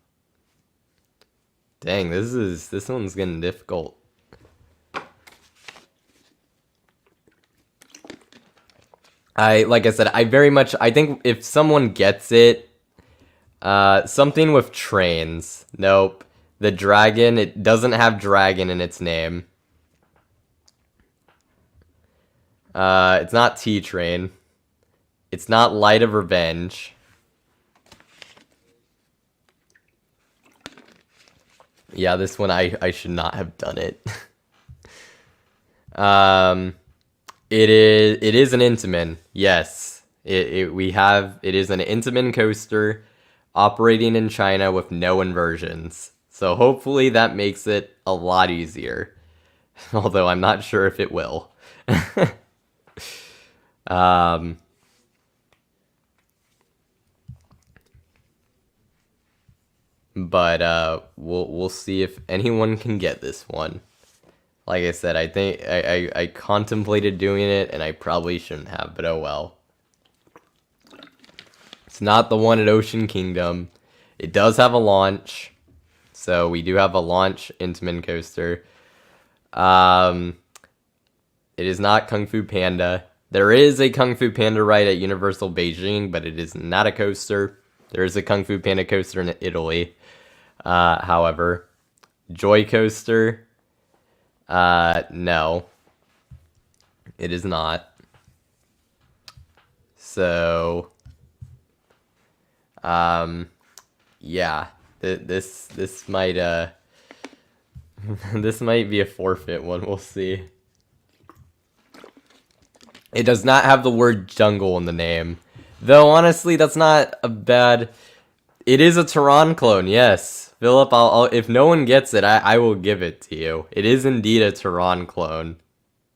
this one's getting difficult. Like I said, I think if someone gets it, something with trains. Nope. The dragon, it doesn't have dragon in its name. It's not T-Train. It's not Light of Revenge. Yeah, this one I should not have done it. It is an Intamin. Yes. It is an Intamin coaster operating in China with no inversions. So hopefully that makes it a lot easier. Although I'm not sure if it will. But we'll see if anyone can get this one. Like I said, I think I contemplated doing it, and I probably shouldn't have, but oh well. It's not the one at Ocean Kingdom. It does have a launch, so we do have a launch Intamin coaster. It is not Kung Fu Panda. There is a Kung Fu Panda ride at Universal Beijing, but it is not a coaster. There is a Kung Fu Panda coaster in Italy, however. Joy Coaster. No. It is not. So, yeah, this might this might be a forfeit one. We'll see. It does not have the word jungle in the name, though. Honestly, that's not a bad. It is a Tehran clone, yes, Philip. I'll if no one gets it, I will give it to you. It is indeed a Tehran clone,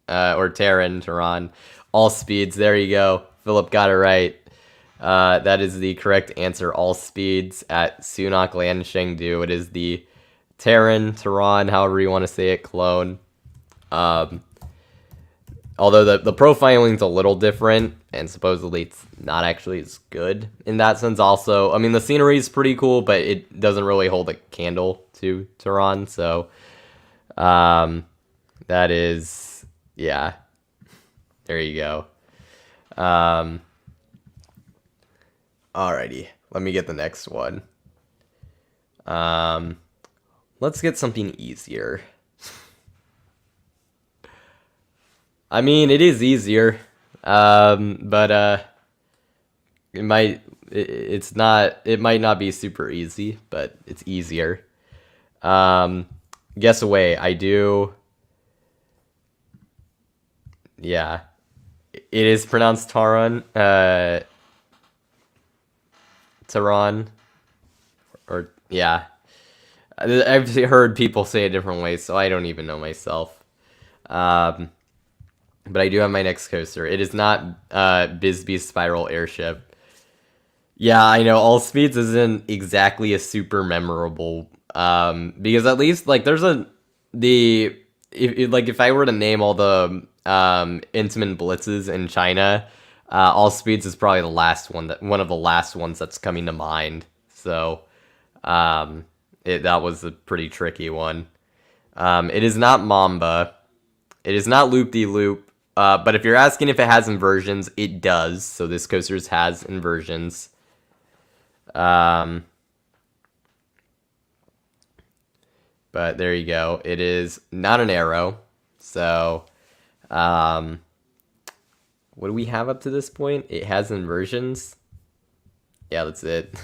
or Tehran. All speeds. There you go. Philip got it right. That is the correct answer. All speeds at Sunak Land Chengdu. It is the Tehran, however you want to say it, clone. Although the profiling's a little different, and supposedly it's not actually as good in that sense. Also, I mean, the scenery is pretty cool, but it doesn't really hold a candle to Tehran. So, that is, yeah. There you go. Alrighty, let me get the next one. Let's get something easier. I mean, it is easier, but it might not be super easy, but it's easier. Guess away. I do. Yeah, it is pronounced Taran. Tehran, or yeah. I've heard people say it different ways, so I don't even know myself. But I do have my next coaster. It is not Bisbee Spiral Airship. Yeah, I know All Speeds isn't exactly a super memorable because at least like there's if I were to name all the Intamin Blitzes in China, All Speeds is probably one of the last ones that's coming to mind. So that was a pretty tricky one. It is not Mamba. It is not Loop de Loop. But if you're asking if it has inversions, it does. So this coaster has inversions. But there you go. It is not an arrow. So, what do we have up to this point? It has inversions. Yeah, that's it.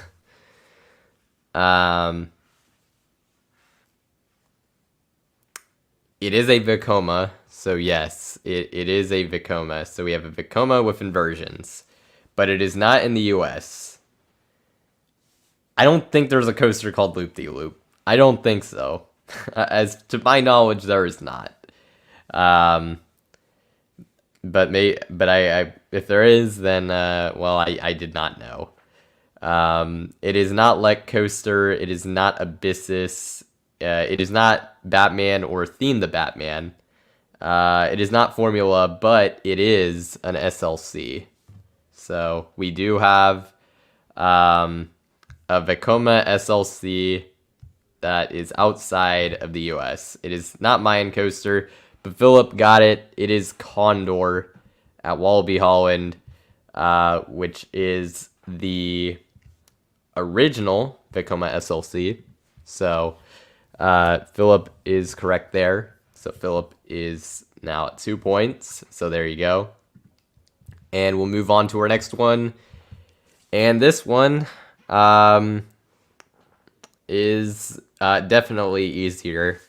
It is a Vekoma. So yes, it is a Vekoma. So we have a Vekoma with inversions. But it is not in the US. I don't think there's a coaster called Loop de Loop. I don't think so. As to my knowledge, there is not. But if there is, then well, I did not know. It is not Lek Coaster. It is not Abyssus. It is not Batman or Theme the Batman. It is not Formula, but it is an SLC. So we do have a Vekoma SLC that is outside of the US. It is not Mayan Coaster, but Philip got it. It is Condor at Wallaby Holland, which is the original Vekoma SLC. So Philip is correct there. So Philip is now at 2 points. So there you go. And we'll move on to our next one. And this one is definitely easier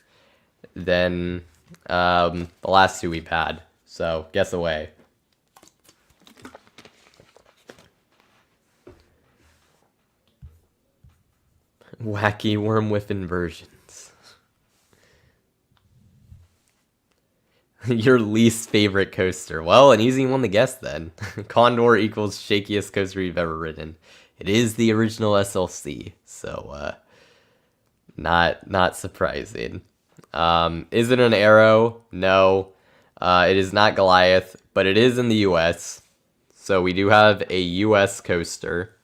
than the last two we've had. So guess away. Wacky worm with inversions. Your least favorite coaster. Well, an easy one to guess then. Condor equals shakiest coaster you've ever ridden. It is the original SLC, so not surprising. Is it an arrow? No. It is not Goliath, but it is in the US. So we do have a US coaster.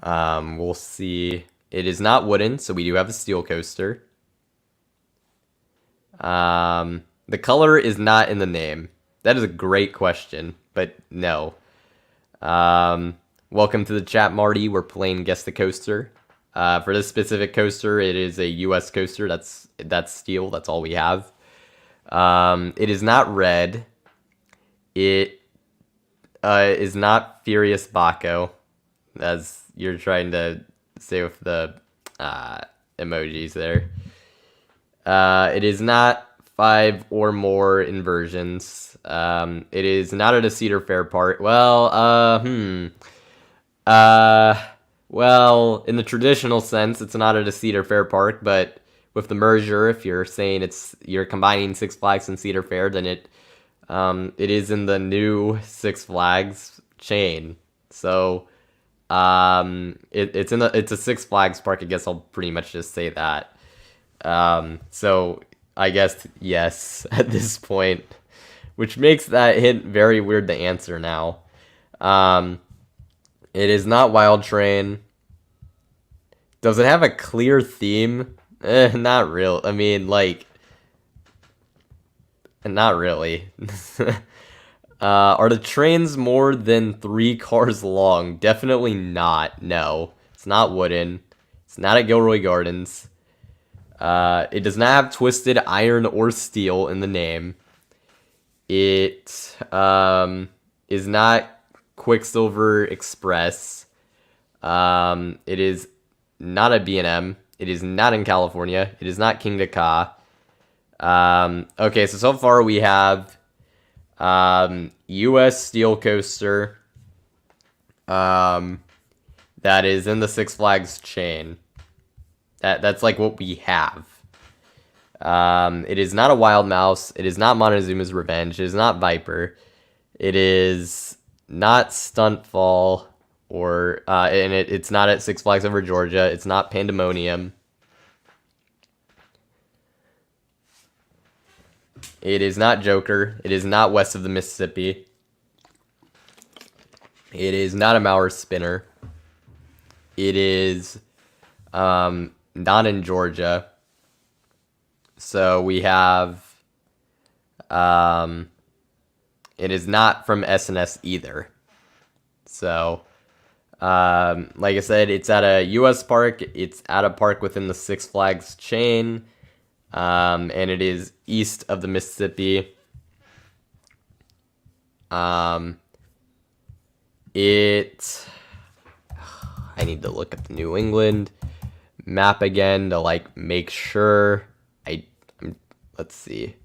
We'll see. It is not wooden, so we do have a steel coaster. The color is not in the name. That is a great question, but no. Welcome to the chat, Marty. We're playing Guess the Coaster. For this specific coaster, it is a U.S. coaster. That's steel. That's all we have. It is not red. It is not Furious Baco, as you're trying to say with the emojis there. It is not 5 or more inversions. It is not at a Cedar Fair park. Well, well, in the traditional sense, it's not at a Cedar Fair park, but with the merger, if you're saying you're combining Six Flags and Cedar Fair, then it is in the new Six Flags chain. So, it's a Six Flags park. I guess I'll pretty much just say that. So I guess yes at this point, which makes that hint very weird to answer now. It is not Wild Train. Does it have a clear theme? Not real. I mean, like, not really. Are the trains more than 3 cars long? Definitely not. No. It's not wooden. It's not at Gilroy Gardens. It does not have twisted iron or steel in the name. It is not Quicksilver Express. It is not a B&M. It is not in California. It is not King Ka. Okay, so far we have U.S. Steel Coaster that is in the Six Flags chain. That's like what we have. It is not a Wild Mouse. It is not Montezuma's Revenge. It is not Viper. It is not Stuntfall, or and it's not at Six Flags Over Georgia. It's not Pandemonium. It is not Joker. It is not West of the Mississippi. It is not a Maurer Spinner. It is not in Georgia. So we have it is not from S&S either. So like I said, it's at a US park. It's at a park within the Six Flags chain. And it is east of the Mississippi. I need to look at the New England map again to like make sure. Let's see.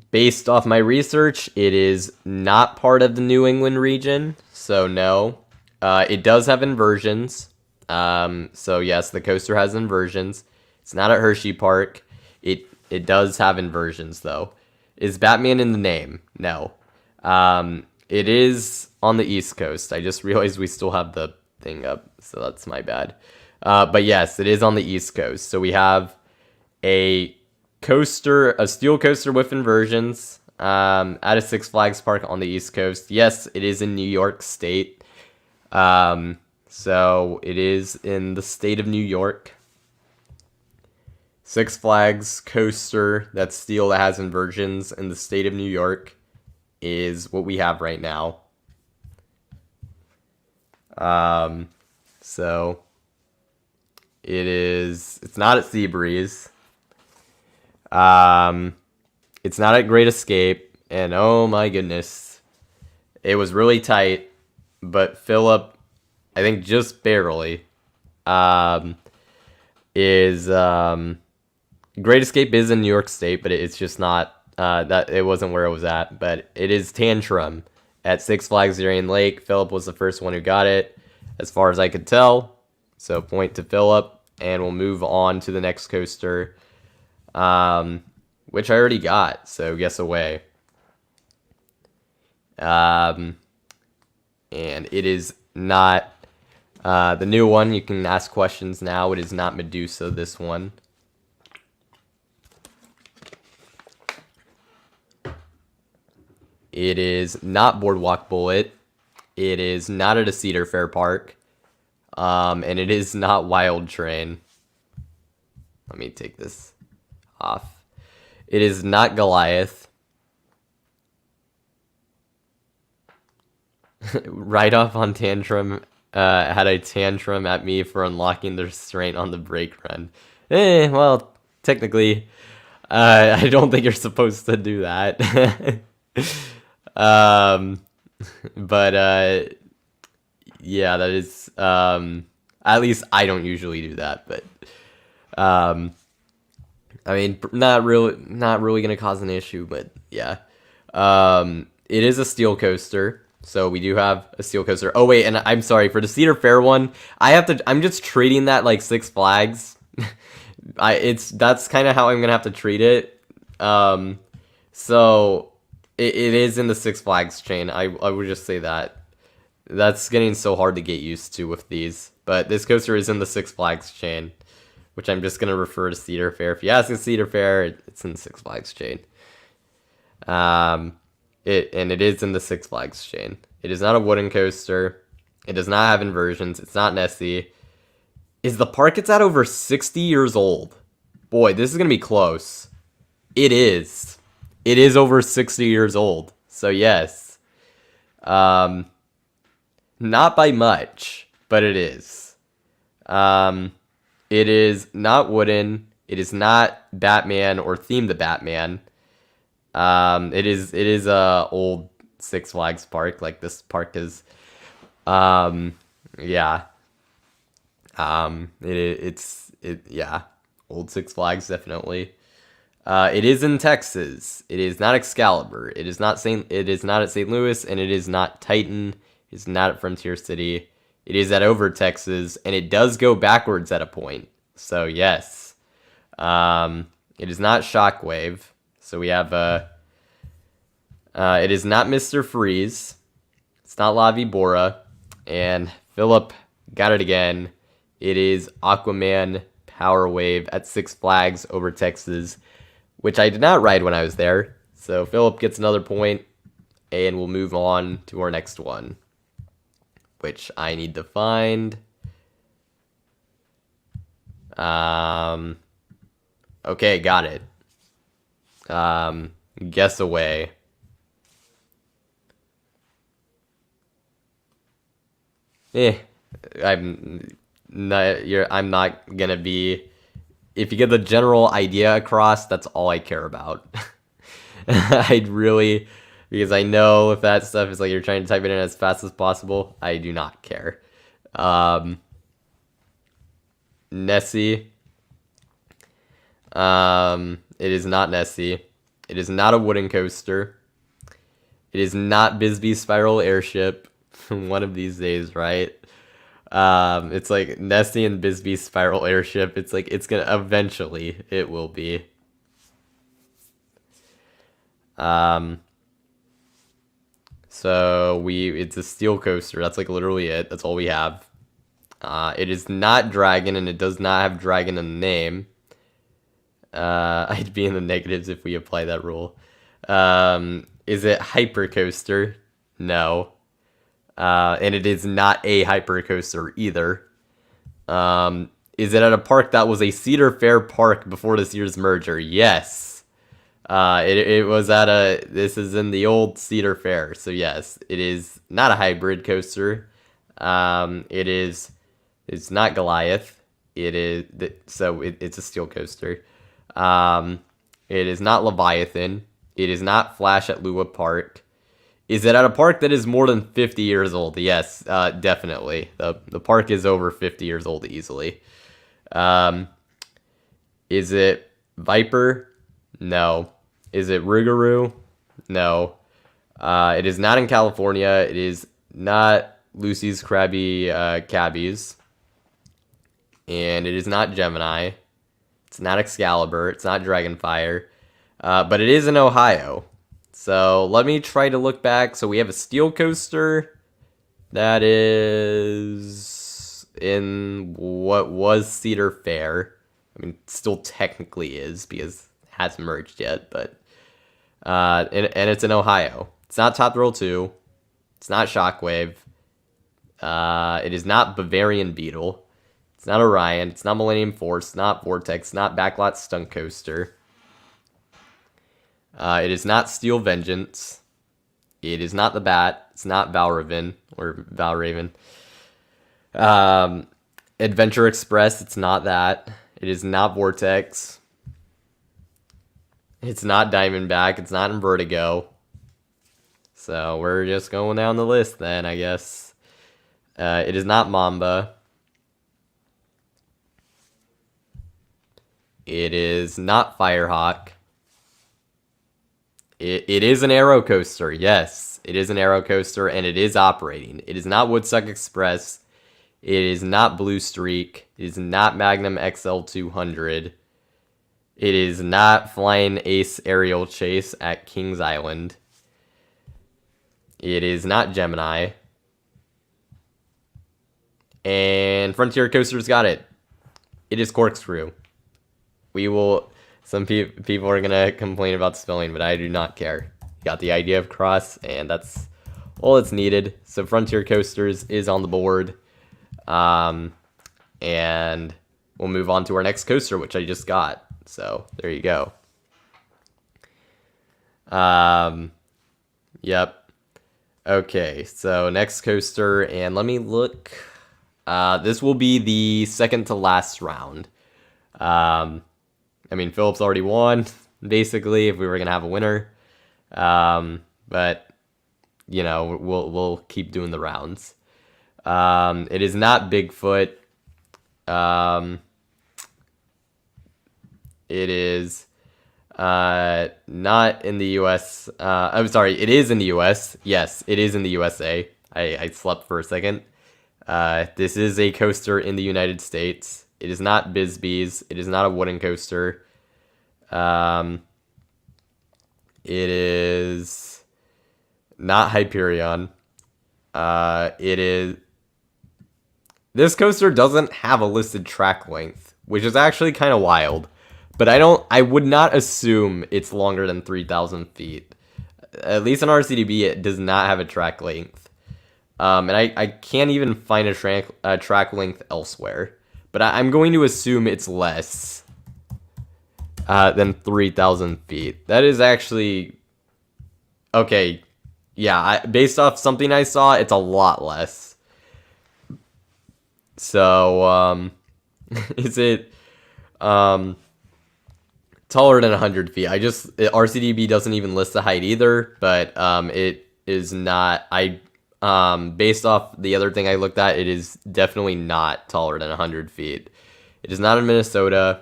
Based off my research, it is not part of the New England region, so no. It does have inversions. So yes, the coaster has inversions. It's not at Hersheypark. It does have inversions though. Is Batman in the name? No. It is on the East Coast. I just realized we still have the thing up, so that's my bad. But yes, it is on the East Coast. So we have a steel coaster with inversions at a Six Flags park on the East Coast. Yes, it is in New York State. So it is in the state of New York. Six Flags coaster that's steel that has inversions in the state of New York is what we have right now. So it's not at Seabreeze. It's not at Great Escape, and oh my goodness, it was really tight, but Philip, I think just barely, is Great Escape is in New York State, but it's just not that it wasn't where it was at. But it is Tantrum at Six Flags Darien Lake. Philip was the first one who got it, as far as I could tell. So point to Philip, and we'll move on to the next coaster, which I already got. So guess away. And it is not the new one. You can ask questions now. It is not Medusa, this one. It is not Boardwalk Bullet. It is not at a Cedar Fair park. And it is not Wild Train. Let me take this off. It is not Goliath. Right off on tantrum. Had a tantrum at me for unlocking the restraint on the brake run. Well, technically, I don't think you're supposed to do that. um, but yeah, that is at least I don't usually do that. But I mean, not really gonna cause an issue. But yeah, it is a steel coaster. So we do have a steel coaster. Oh wait, and I'm sorry for the Cedar Fair one. I'm just treating that like Six Flags. That's kind of how I'm gonna have to treat it. So it is in the Six Flags chain. I would just say that. That's getting so hard to get used to with these. But this coaster is in the Six Flags chain, which I'm just gonna refer to Cedar Fair. If you ask a Cedar Fair, it's in the Six Flags chain. It is in the Six Flags chain. It is not a wooden coaster. It does not have inversions. It's not Nessie. Is the park it's at over 60 years old? Boy, this is gonna be close. It is. It is over 60 years old. So yes. Not by much, but it is. It is not wooden. It is not Batman or themed to Batman. It is a old Six Flags park. Like this park is, yeah. Yeah, old Six Flags definitely. It is in Texas. It is not Excalibur. It is not at St. Louis, and it is not Titan. It's not at Frontier City. It is at Over Texas, and it does go backwards at a point. So yes, it is not Shockwave. So we have it is not Mr. Freeze. It's not La Vibora, and Philip got it again. It is Aquaman Power Wave at Six Flags Over Texas, which I did not ride when I was there. So Philip gets another point, and we'll move on to our next one, which I need to find. Okay, got it. Guess away. I'm not gonna be. If you get the general idea across, that's all I care about. I'd really, because I know if that stuff is like you're trying to type it in as fast as possible, I do not care. Nessie. It is not Nessie. It is not a wooden coaster. It is not Bisbee Spiral Airship. One of these days, right? It's like Nessie and Bisbee Spiral Airship. It's like it's gonna eventually it will be. So it's a steel coaster. That's like literally it. That's all we have. It is not Dragon, and it does not have Dragon in the name. I'd be in the negatives if we apply that rule. Is it Hypercoaster? No. And it is not a Hypercoaster either. Is it at a park that was a Cedar Fair park before this year's merger? Yes. It was at this is in the old Cedar Fair. So yes, it is not a hybrid coaster. It's not Goliath. It's a steel coaster. It is not Leviathan. It is not Flash at Lua Park. Is it at a park that is more than 50 years old? Yes, definitely. The park is over 50 years old easily. Is it Viper? No. Is it Rougarou? No. It is not in California. It is not Lucy's Krabby Cabbies. And it is not Gemini. It's not Excalibur. It's not Dragonfire. But it is in Ohio. So let me try to look back. So we have a steel coaster that is in what was Cedar Fair. I mean, still technically is because it hasn't merged yet. But and it's in Ohio. It's not Top Thrill 2. It's not Shockwave. It is not Bavarian Beetle. It's not Orion. It's not Millennium Force. It's not Vortex. It's not Backlot Stunt Coaster. It is not Steel Vengeance. It is not the Bat. It's not Valraven or Valraven. Adventure Express. It's not that. It is not Vortex. It's not Diamondback. It's not Vertigo. So we're just going down the list then, I guess. It is not Mamba. It is not Firehawk. It is an Aero Coaster. Yes, it is an Aero Coaster, and it is operating. It is not Woodstock Express. It is not Blue Streak. It is not Magnum XL200. It is not Flying Ace Aerial Chase at Kings Island. It is not Gemini. And Frontier Coasters got it. It is Corkscrew. We will... Some people are going to complain about spelling, but I do not care. Got the idea of cross, and that's all it's needed. So Frontier Coasters is on the board. And we'll move on to our next coaster, which I just got. So there you go. Yep. Okay, so next coaster, and let me look. This will be the second to last round. I mean, Phillips already won, basically, if we were going to have a winner. But, you know, we'll keep doing the rounds. It is not Bigfoot. It is not in the U.S. I'm sorry, it is in the U.S. Yes, it is in the USA. I slept for a second. This is a coaster in the United States. It is not Bisbee's. It is not a wooden coaster. It is not Hyperion. It is... This coaster doesn't have a listed track length, which is actually kind of wild. But I would not assume it's longer than 3,000 feet. At least on RCDB, it does not have a track length. And I can't even find a track length elsewhere. But I'm going to assume it's less than 3,000 feet. That is actually... Okay, yeah, based off something I saw, it's a lot less. So, is it taller than 100 feet? RCDB doesn't even list the height either, but it is not... based off the other thing I looked at, it is definitely not taller than 100 feet. It is not in Minnesota.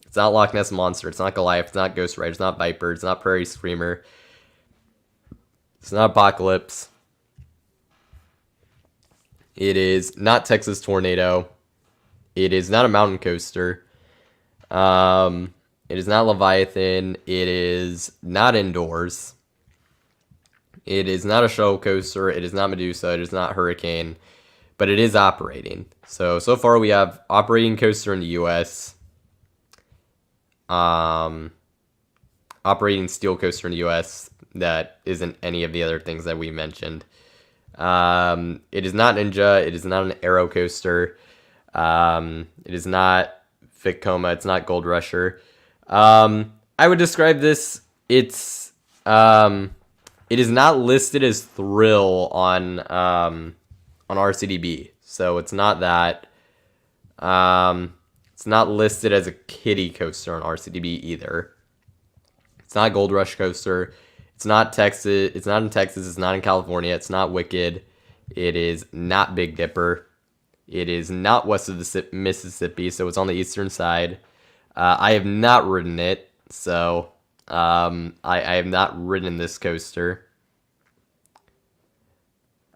It's not Loch Ness Monster. It's not Goliath. It's not Ghost Rider. It's not Viper. It's not Prairie Screamer. It's not Apocalypse. It is not Texas Tornado. It is not a mountain coaster. It is not Leviathan. It is not indoors. It is not a shuttle coaster. It is not Medusa. It is not Hurricane. But it is operating. So far we have operating coaster in the U.S. Operating steel coaster in the U.S. that isn't any of the other things that we mentioned. It is not Ninja. It is not an Aero coaster. It is not Vekoma. It's not Gold Rusher. I would describe this. It is not listed as Thrill on RCDB, so it's not that. It's not listed as a kiddie coaster on RCDB either. It's not Gold Rush coaster. It's not Texas. It's not in Texas. It's not in California. It's not Wicked. It is not Big Dipper. It is not west of the Mississippi, so it's on the eastern side. I have not ridden it, so I have not ridden this coaster.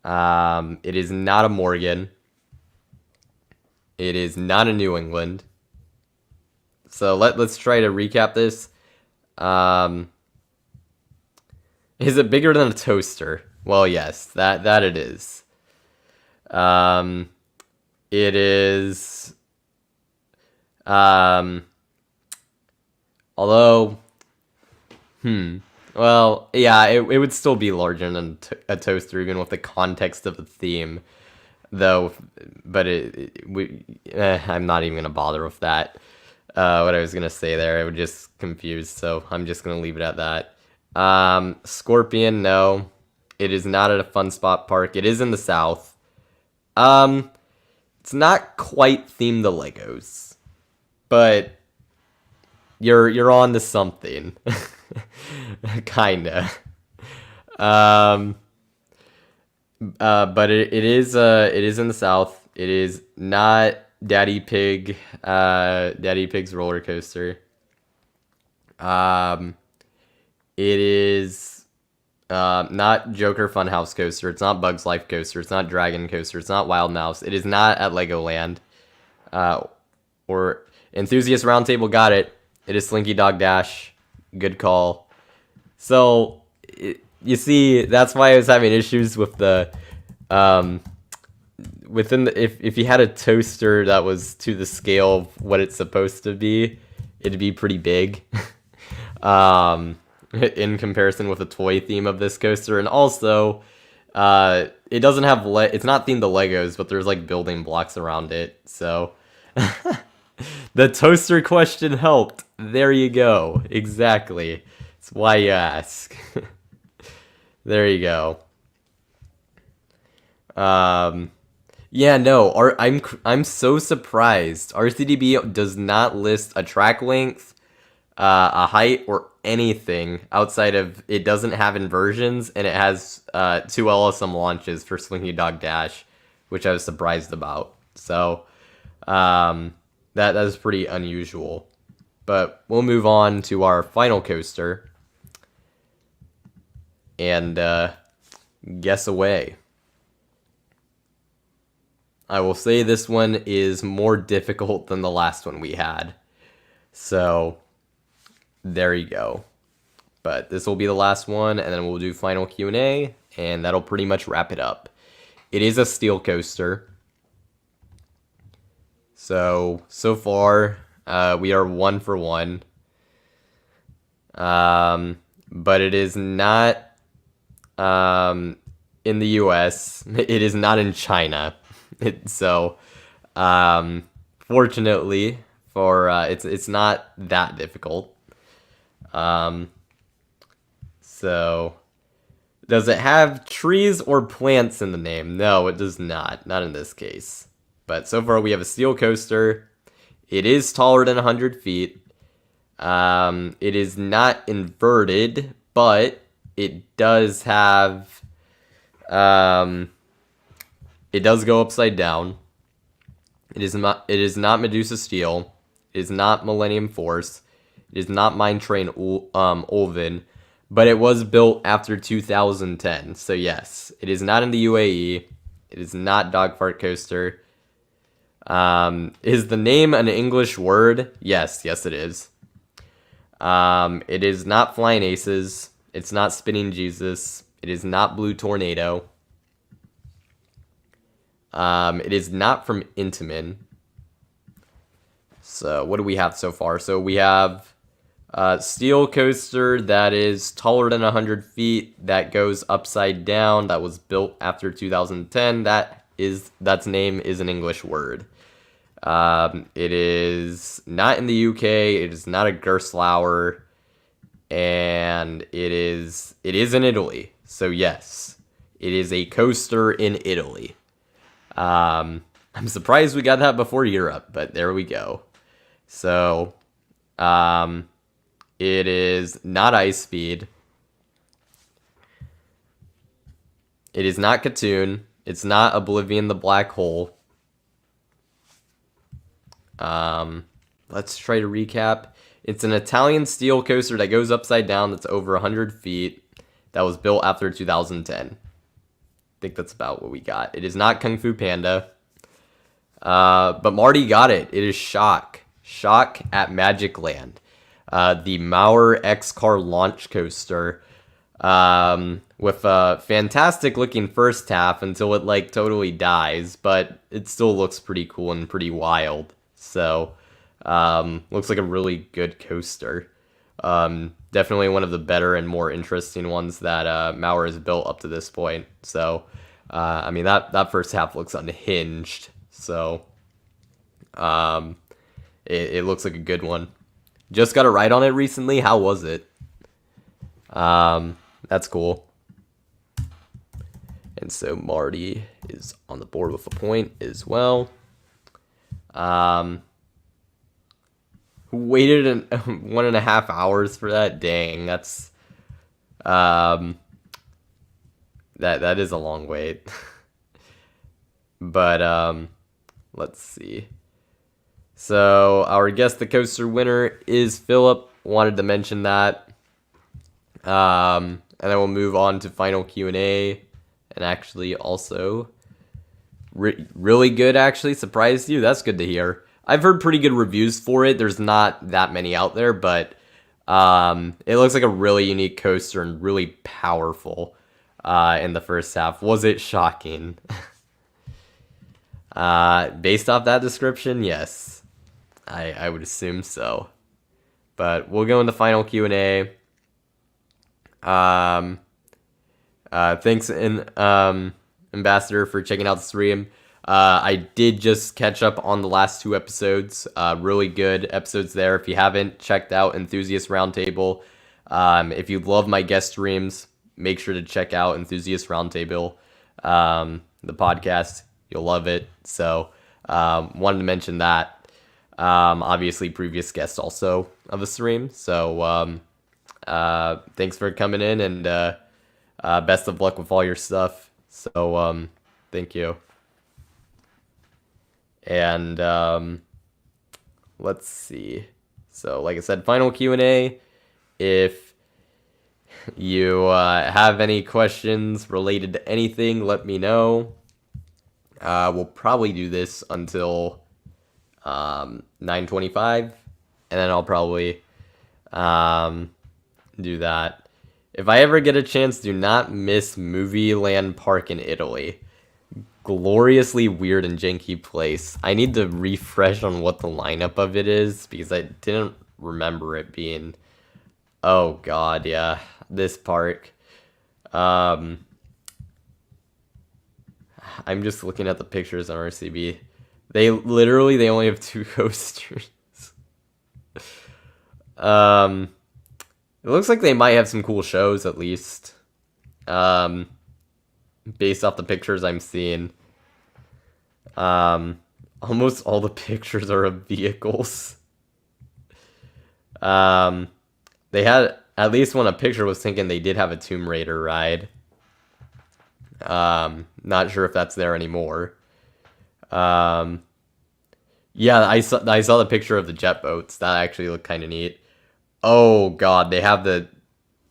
It is not a Morgan. It is not a New England. So let's try to recap this. Is it bigger than a toaster? Well, yes, that it is. It is. Although, well, yeah, it would still be larger than a toaster, even with the context of the theme, though. But I'm not even gonna bother with that. What I was gonna say there, I would just confuse. So I'm just gonna leave it at that. Scorpion, no. It is not at a Fun Spot Park. It is in the South. It's not quite themed to Legos, but you're on to something. Kinda. But it is in the South. It is not Daddy Pig's roller coaster. It is not Joker Funhouse Coaster. It's not Bugs Life Coaster. It's not Dragon Coaster. It's not Wild Mouse. It is not at Legoland. Or Enthusiast Roundtable got it. It is Slinky Dog Dash. Good call. So, you see, that's why I was having issues with the, if you had a toaster that was to the scale of what it's supposed to be, it'd be pretty big. In comparison with the toy theme of this coaster. And also, it doesn't have, it's not themed to Legos, but there's like building blocks around it. So, the toaster question helped. There you go. Exactly. That's why you ask. There you go. Yeah, no, I'm so surprised. RCDB does not list a track length, a height, or anything outside of it doesn't have inversions, and it has 2 LSM launches for Slinky Dog Dash, which I was surprised about. So that is pretty unusual. But we'll move on to our final coaster and guess away. I will say this one is more difficult than the last one we had. So there you go. But this will be the last one, and then we'll do final Q&A, and that'll pretty much wrap it up. It is a steel coaster. So far, we are 1 for 1. But it is not in the US. It is not in China. Fortunately, it's not that difficult. So, does it have trees or plants in the name? No, it does not. Not in this case. But so far, we have a steel coaster. It is taller than 100 feet. It is not inverted, but it does have... it does go upside down. It is not Medusa Steel. It is not Millennium Force. It is not Mine Train Ulven. But it was built after 2010. So yes, it is not in the UAE. It is not Dog Fart Coaster. Is the name an English word? Yes, it is. It is not Flying Aces. It's not Spinning Jesus. It is not Blue Tornado. It is not from Intamin. So what do we have so far? So we have steel coaster that is taller than 100 feet, that goes upside down, that was built after 2010. That's name is an English word. It is not in the UK. It is not a Gerstlauer, and it is in Italy. So yes, it is a coaster in Italy. I'm surprised we got that before Europe, but there we go. So, it is not Ice Speed. It is not Katoon. It's not Oblivion the Black Hole. Let's try to recap. It's an Italian steel coaster that goes upside down that's over 100 feet that was built after 2010. I think that's about what we got. It is not Kung Fu Panda. But Marty got it. It is Shock. Shock at Magic Land. The Maurer X-Car launch coaster. With a fantastic looking first half until it totally dies. But it still looks pretty cool and pretty wild. So, looks like a really good coaster. Definitely one of the better and more interesting ones that Maurer has built up to this point. So, I mean, that first half looks unhinged. So, it looks like a good one. Just got a ride on it recently. How was it? That's cool. And so Marty is on the board with a point as well. Waited 1.5 hours for that. Dang, that's that is a long wait. But let's see. So our guest the coaster winner is Philip. Wanted to mention that. And then we'll move on to final Q&A. And actually also really good, actually. Surprised you? That's good to hear. I've heard pretty good reviews for it. There's not that many out there, but it looks like a really unique coaster and really powerful in the first half. Was it shocking? Based off that description, yes. I would assume so. But we'll go into final Q&A. Thanks, Ambassador, for checking out the stream. I did just catch up on the last 2 episodes. Really good episodes there. If you haven't checked out Enthusiast Roundtable, if you love my guest streams, make sure to check out Enthusiast Roundtable, the podcast. You'll love it. So, wanted to mention that. Obviously, previous guest also of the stream. So, thanks for coming in, and best of luck with all your stuff. So, thank you. And let's see. So, like I said, final Q&A. If you have any questions related to anything, let me know. We'll probably do this until 9:25, and then I'll probably do that. If I ever get a chance, do not miss Movie Land Park in Italy. Gloriously weird and janky place. I need to refresh on what the lineup of it is, because I didn't remember it being... Oh god, yeah. This park. I'm just looking at the pictures on RCB. They only have 2 coasters. It looks like they might have some cool shows, at least. Based off the pictures I'm seeing. Almost all the pictures are of vehicles. They had, at least when a picture was thinking they did have a Tomb Raider ride. Not sure if that's there anymore. Yeah, I saw the picture of the jet boats. That actually looked kind of neat. Oh god, they have the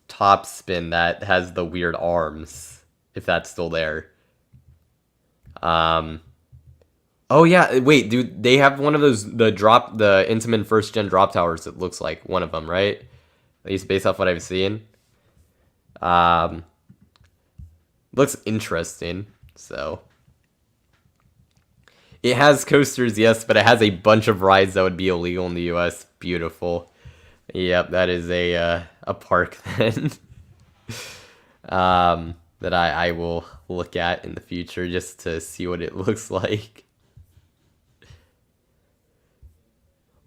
top spin that has the weird arms, if that's still there. Oh yeah, wait, dude, they have one of those, the Intamin first gen drop towers. It looks like one of them, right? At least based off what I've seen. Looks interesting. So it has coasters, yes, but it has a bunch of rides that would be illegal in the US. Beautiful. Yep, that is a park then. That I will look at in the future just to see what it looks like.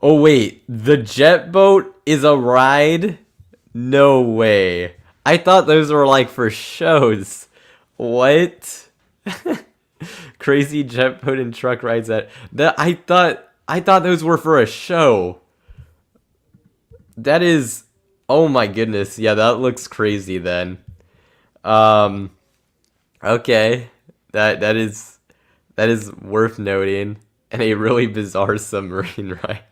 Oh wait, the jet boat is a ride? No way. I thought those were like for shows. What? Crazy jet boat and truck rides I thought those were for a show. That is, oh my goodness. Yeah, that looks crazy then. Okay. That is worth noting, and a really bizarre submarine ride.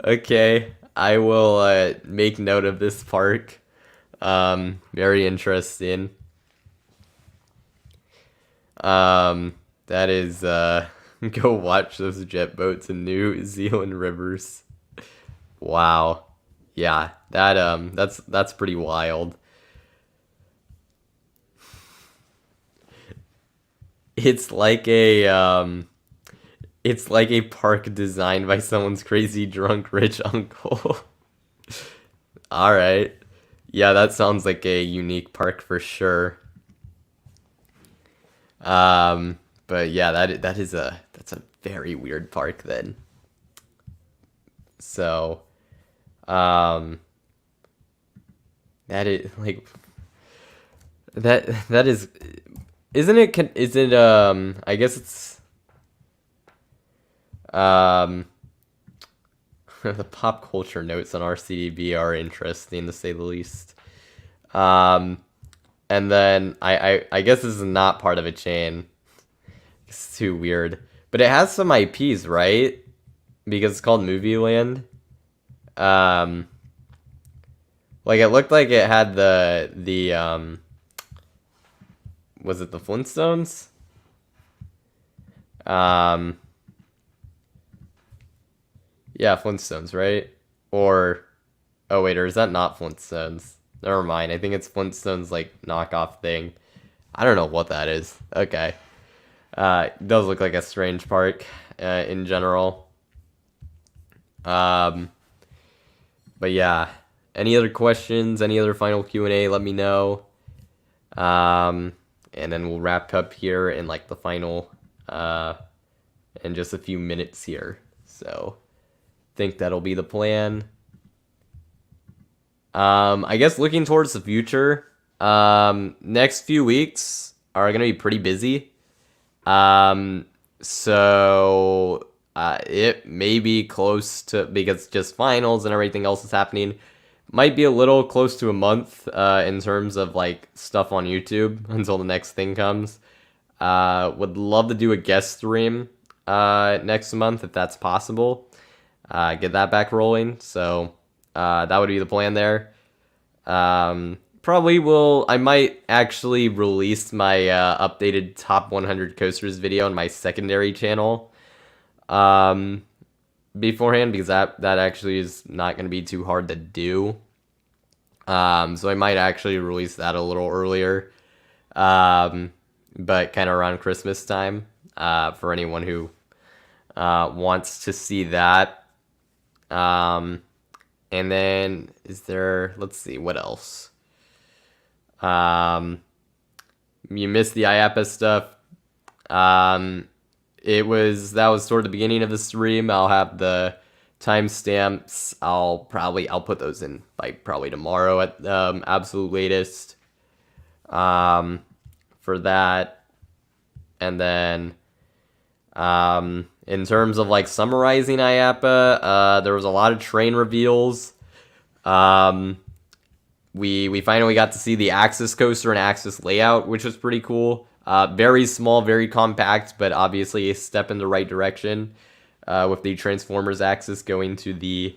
Okay, I will make note of this park. Very interesting. That is go watch those jet boats in New Zealand rivers. Wow. Yeah, that's pretty wild. It's like a park designed by someone's crazy drunk rich uncle. All right. Yeah, that sounds like a unique park for sure. But yeah, that's a very weird park then. So, that is like that is Isn't it? Is it? I guess it's. Um, the pop culture notes on RCDB are interesting to say the least. Um, and then I guess this is not part of a chain. It's too weird, but it has some IPs, right? Because it's called Movie Land. Um, like it looked like it had the was it the Flintstones? Um, yeah, Flintstones, right? Or oh wait, or is that not Flintstones? Never mind. I think it's Flintstones like knockoff thing. I don't know what that is. Okay. It does look like a strange park in general. Um, but yeah. Any other questions? Any other final Q&A? Let me know. And then we'll wrap up here in like the final in just a few minutes here. So think that'll be the plan. I guess looking towards the future, next few weeks are gonna be pretty busy. So it may be close to, because just finals and everything else is happening, might be a little close to a month in terms of like stuff on YouTube until the next thing comes. Would love to do a guest stream next month if that's possible. Get that back rolling. So that would be the plan there. Probably will. I might actually release my updated top 100 coasters video on my secondary channel beforehand, because that actually is not going to be too hard to do. So I might actually release that a little earlier, but kind of around Christmas time for anyone who wants to see that. And then is there? Let's see what else. You missed the IAAPA stuff. That was toward the beginning of the stream. I'll have the timestamps. I'll put those in like probably tomorrow at absolute latest. For that, and then in terms of like summarizing IAAPA, there was a lot of train reveals. We finally got to see the Axis coaster and Axis layout, which was pretty cool. Very small, very compact, but obviously a step in the right direction with the Transformers Axis going to the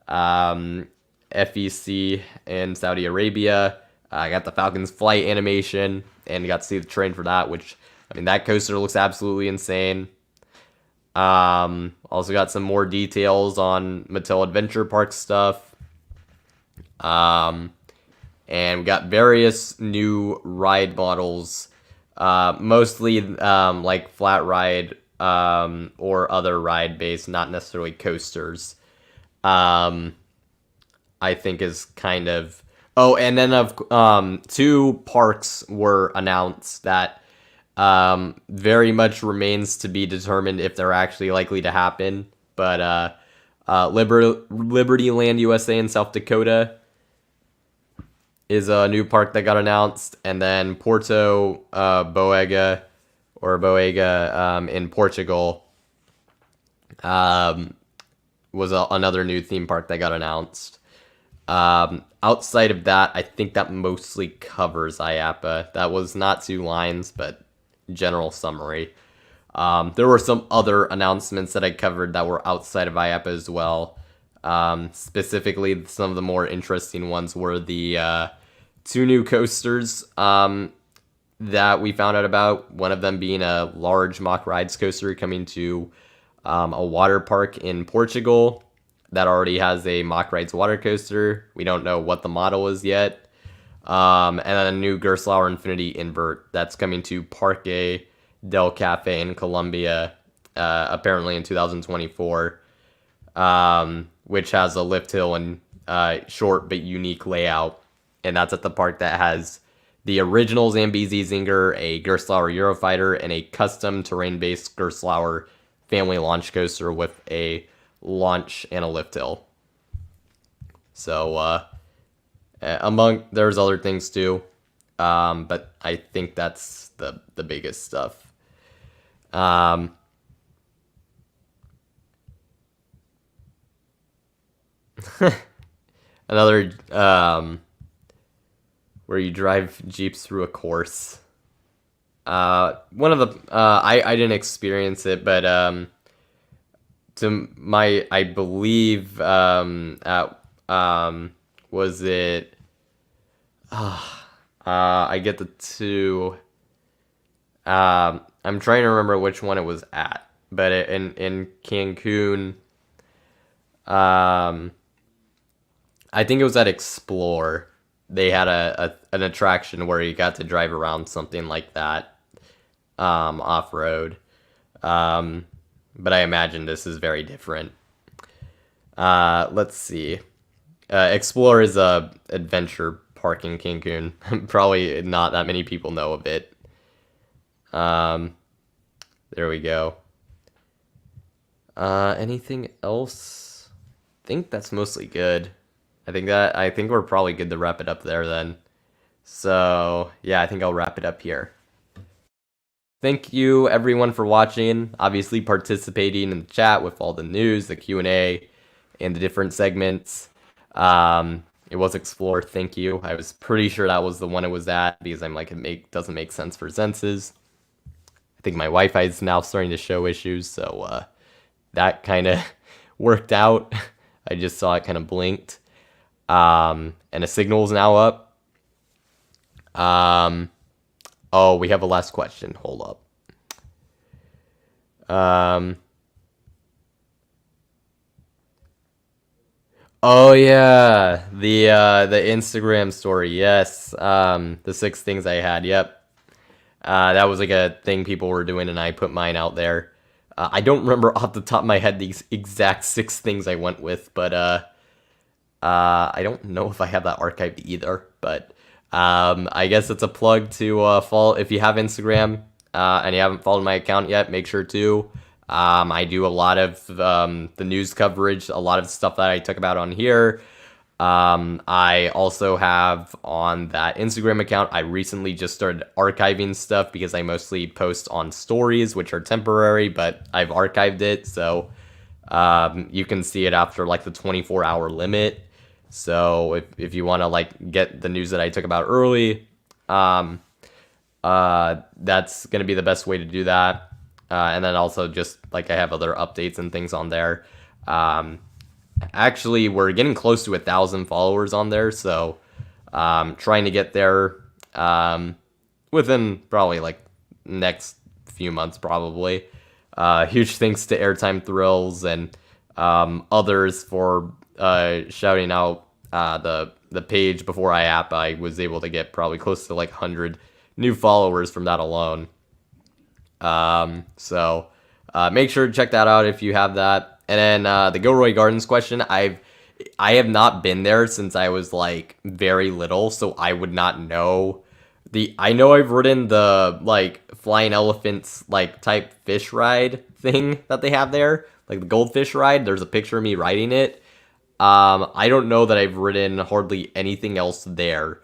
FEC in Saudi Arabia. I got the Falcon's flight animation and got to see the train for that, which, I mean, that coaster looks absolutely insane. Also got some more details on Mattel Adventure Park stuff. And we got various new ride models, mostly like flat ride or other ride based, not necessarily coasters. I think is kind of... Oh, and then two parks were announced that very much remains to be determined if they're actually likely to happen. But Liberty Land USA in South Dakota is a new park that got announced, and then Porto Boega in Portugal was another new theme park that got announced. Outside of that, I think that mostly covers IAAPA. That was not 2 lines, but general summary. There were some other announcements that I covered that were outside of IAAPA as well. Specifically, some of the more interesting ones were the 2 new coasters that we found out about. One of them being a large Mock Rides coaster coming to a water park in Portugal that already has a Mock Rides water coaster. We don't know what the model is yet. And then a new Gerstlauer Infinity invert that's coming to Parque del Cafe in Colombia, apparently in 2024, which has a lift hill and short but unique layout. And that's at the park that has the original Zambezi Zinger, a Gerstlauer Eurofighter, and a custom terrain-based Gerstlauer family launch coaster with a launch and a lift hill. So, there's other things too. but I think that's the biggest stuff. Um, Another where you drive jeeps through a course. One of the I didn't experience it, but to my I believe at was it I get the two. I'm trying to remember which one it was at, but in Cancun, I think it was at Explore. They had an attraction where you got to drive around something like that, off road. But I imagine this is very different. Let's see. Explore is a adventure park in Cancun. Probably not that many people know of it. There we go. Anything else? I think that's mostly good. I think we're probably good to wrap it up there then. So yeah, I think I'll wrap it up here. Thank you everyone for watching, obviously participating in the chat with all the news, the Q&A, and the different segments. It was Explore, thank you. I was pretty sure that was the one it was at because I'm like, doesn't make sense for senses. I think my Wi-Fi is now starting to show issues, so that kind of worked out. I just saw it kind of blinked. And the signal is now up. Oh, we have a last question. Hold up. Oh yeah, the Instagram story. Yes. The 6 things I had. Yep. That was like a thing people were doing, and I put mine out there. I don't remember off the top of my head the exact 6 things I went with, but I don't know if I have that archived either. But I guess it's a plug to follow if you have Instagram and you haven't followed my account yet. Make sure to. I do a lot of the news coverage, a lot of stuff that I talk about on here. I also have on that Instagram account, I recently just started archiving stuff because I mostly post on stories, which are temporary, but I've archived it. So you can see it after like the 24-hour limit. So if you want to like get the news that I talk about early, that's going to be the best way to do that. And then also just like I have other updates and things on there. Actually, we're getting close to 1,000 followers on there, so trying to get there within probably like next few months probably. Huge thanks to Airtime Thrills and others for shouting out the page before IAAPA. I was able to get probably close to like 100 new followers from that alone. So make sure to check that out if you have that. And then the Gilroy Gardens question, I have not been there since I was like very little, so I would not know. I know I've ridden the like flying elephants like type fish ride thing that they have there, like the goldfish ride. There's a picture of me riding it. I don't know that I've ridden hardly anything else there.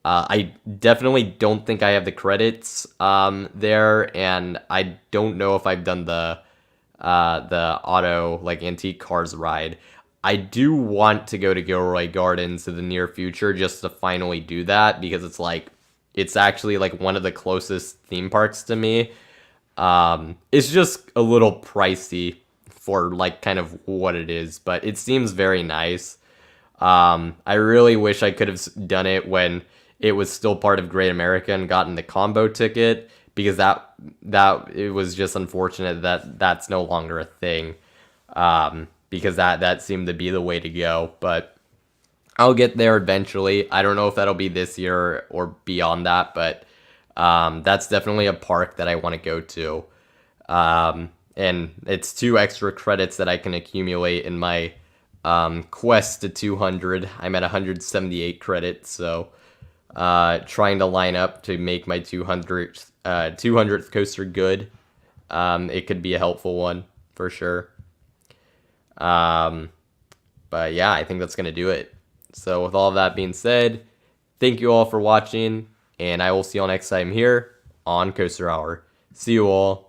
I definitely don't think I have the credits there, and I don't know if I've done the auto like antique cars ride. I do want to go to Gilroy Gardens in the near future just to finally do that because it's actually like one of the closest theme parks to me. It's just a little pricey for like kind of what it is, but it seems very nice. I really wish I could have done it when it was still part of Great America and gotten the combo ticket, because that it was just unfortunate that that's no longer a thing, because that seemed to be the way to go. But I'll get there eventually. I don't know if that'll be this year or beyond that, but that's definitely a park that I want to go to. And it's 2 extra credits that I can accumulate in my quest to 200. I'm at 178 credits, so trying to line up to make my 200th coaster good. It could be a helpful one for sure. But yeah, I think that's going to do it. So with all of that being said, thank you all for watching. and I will see you all next time here on Coaster Hour. See you all.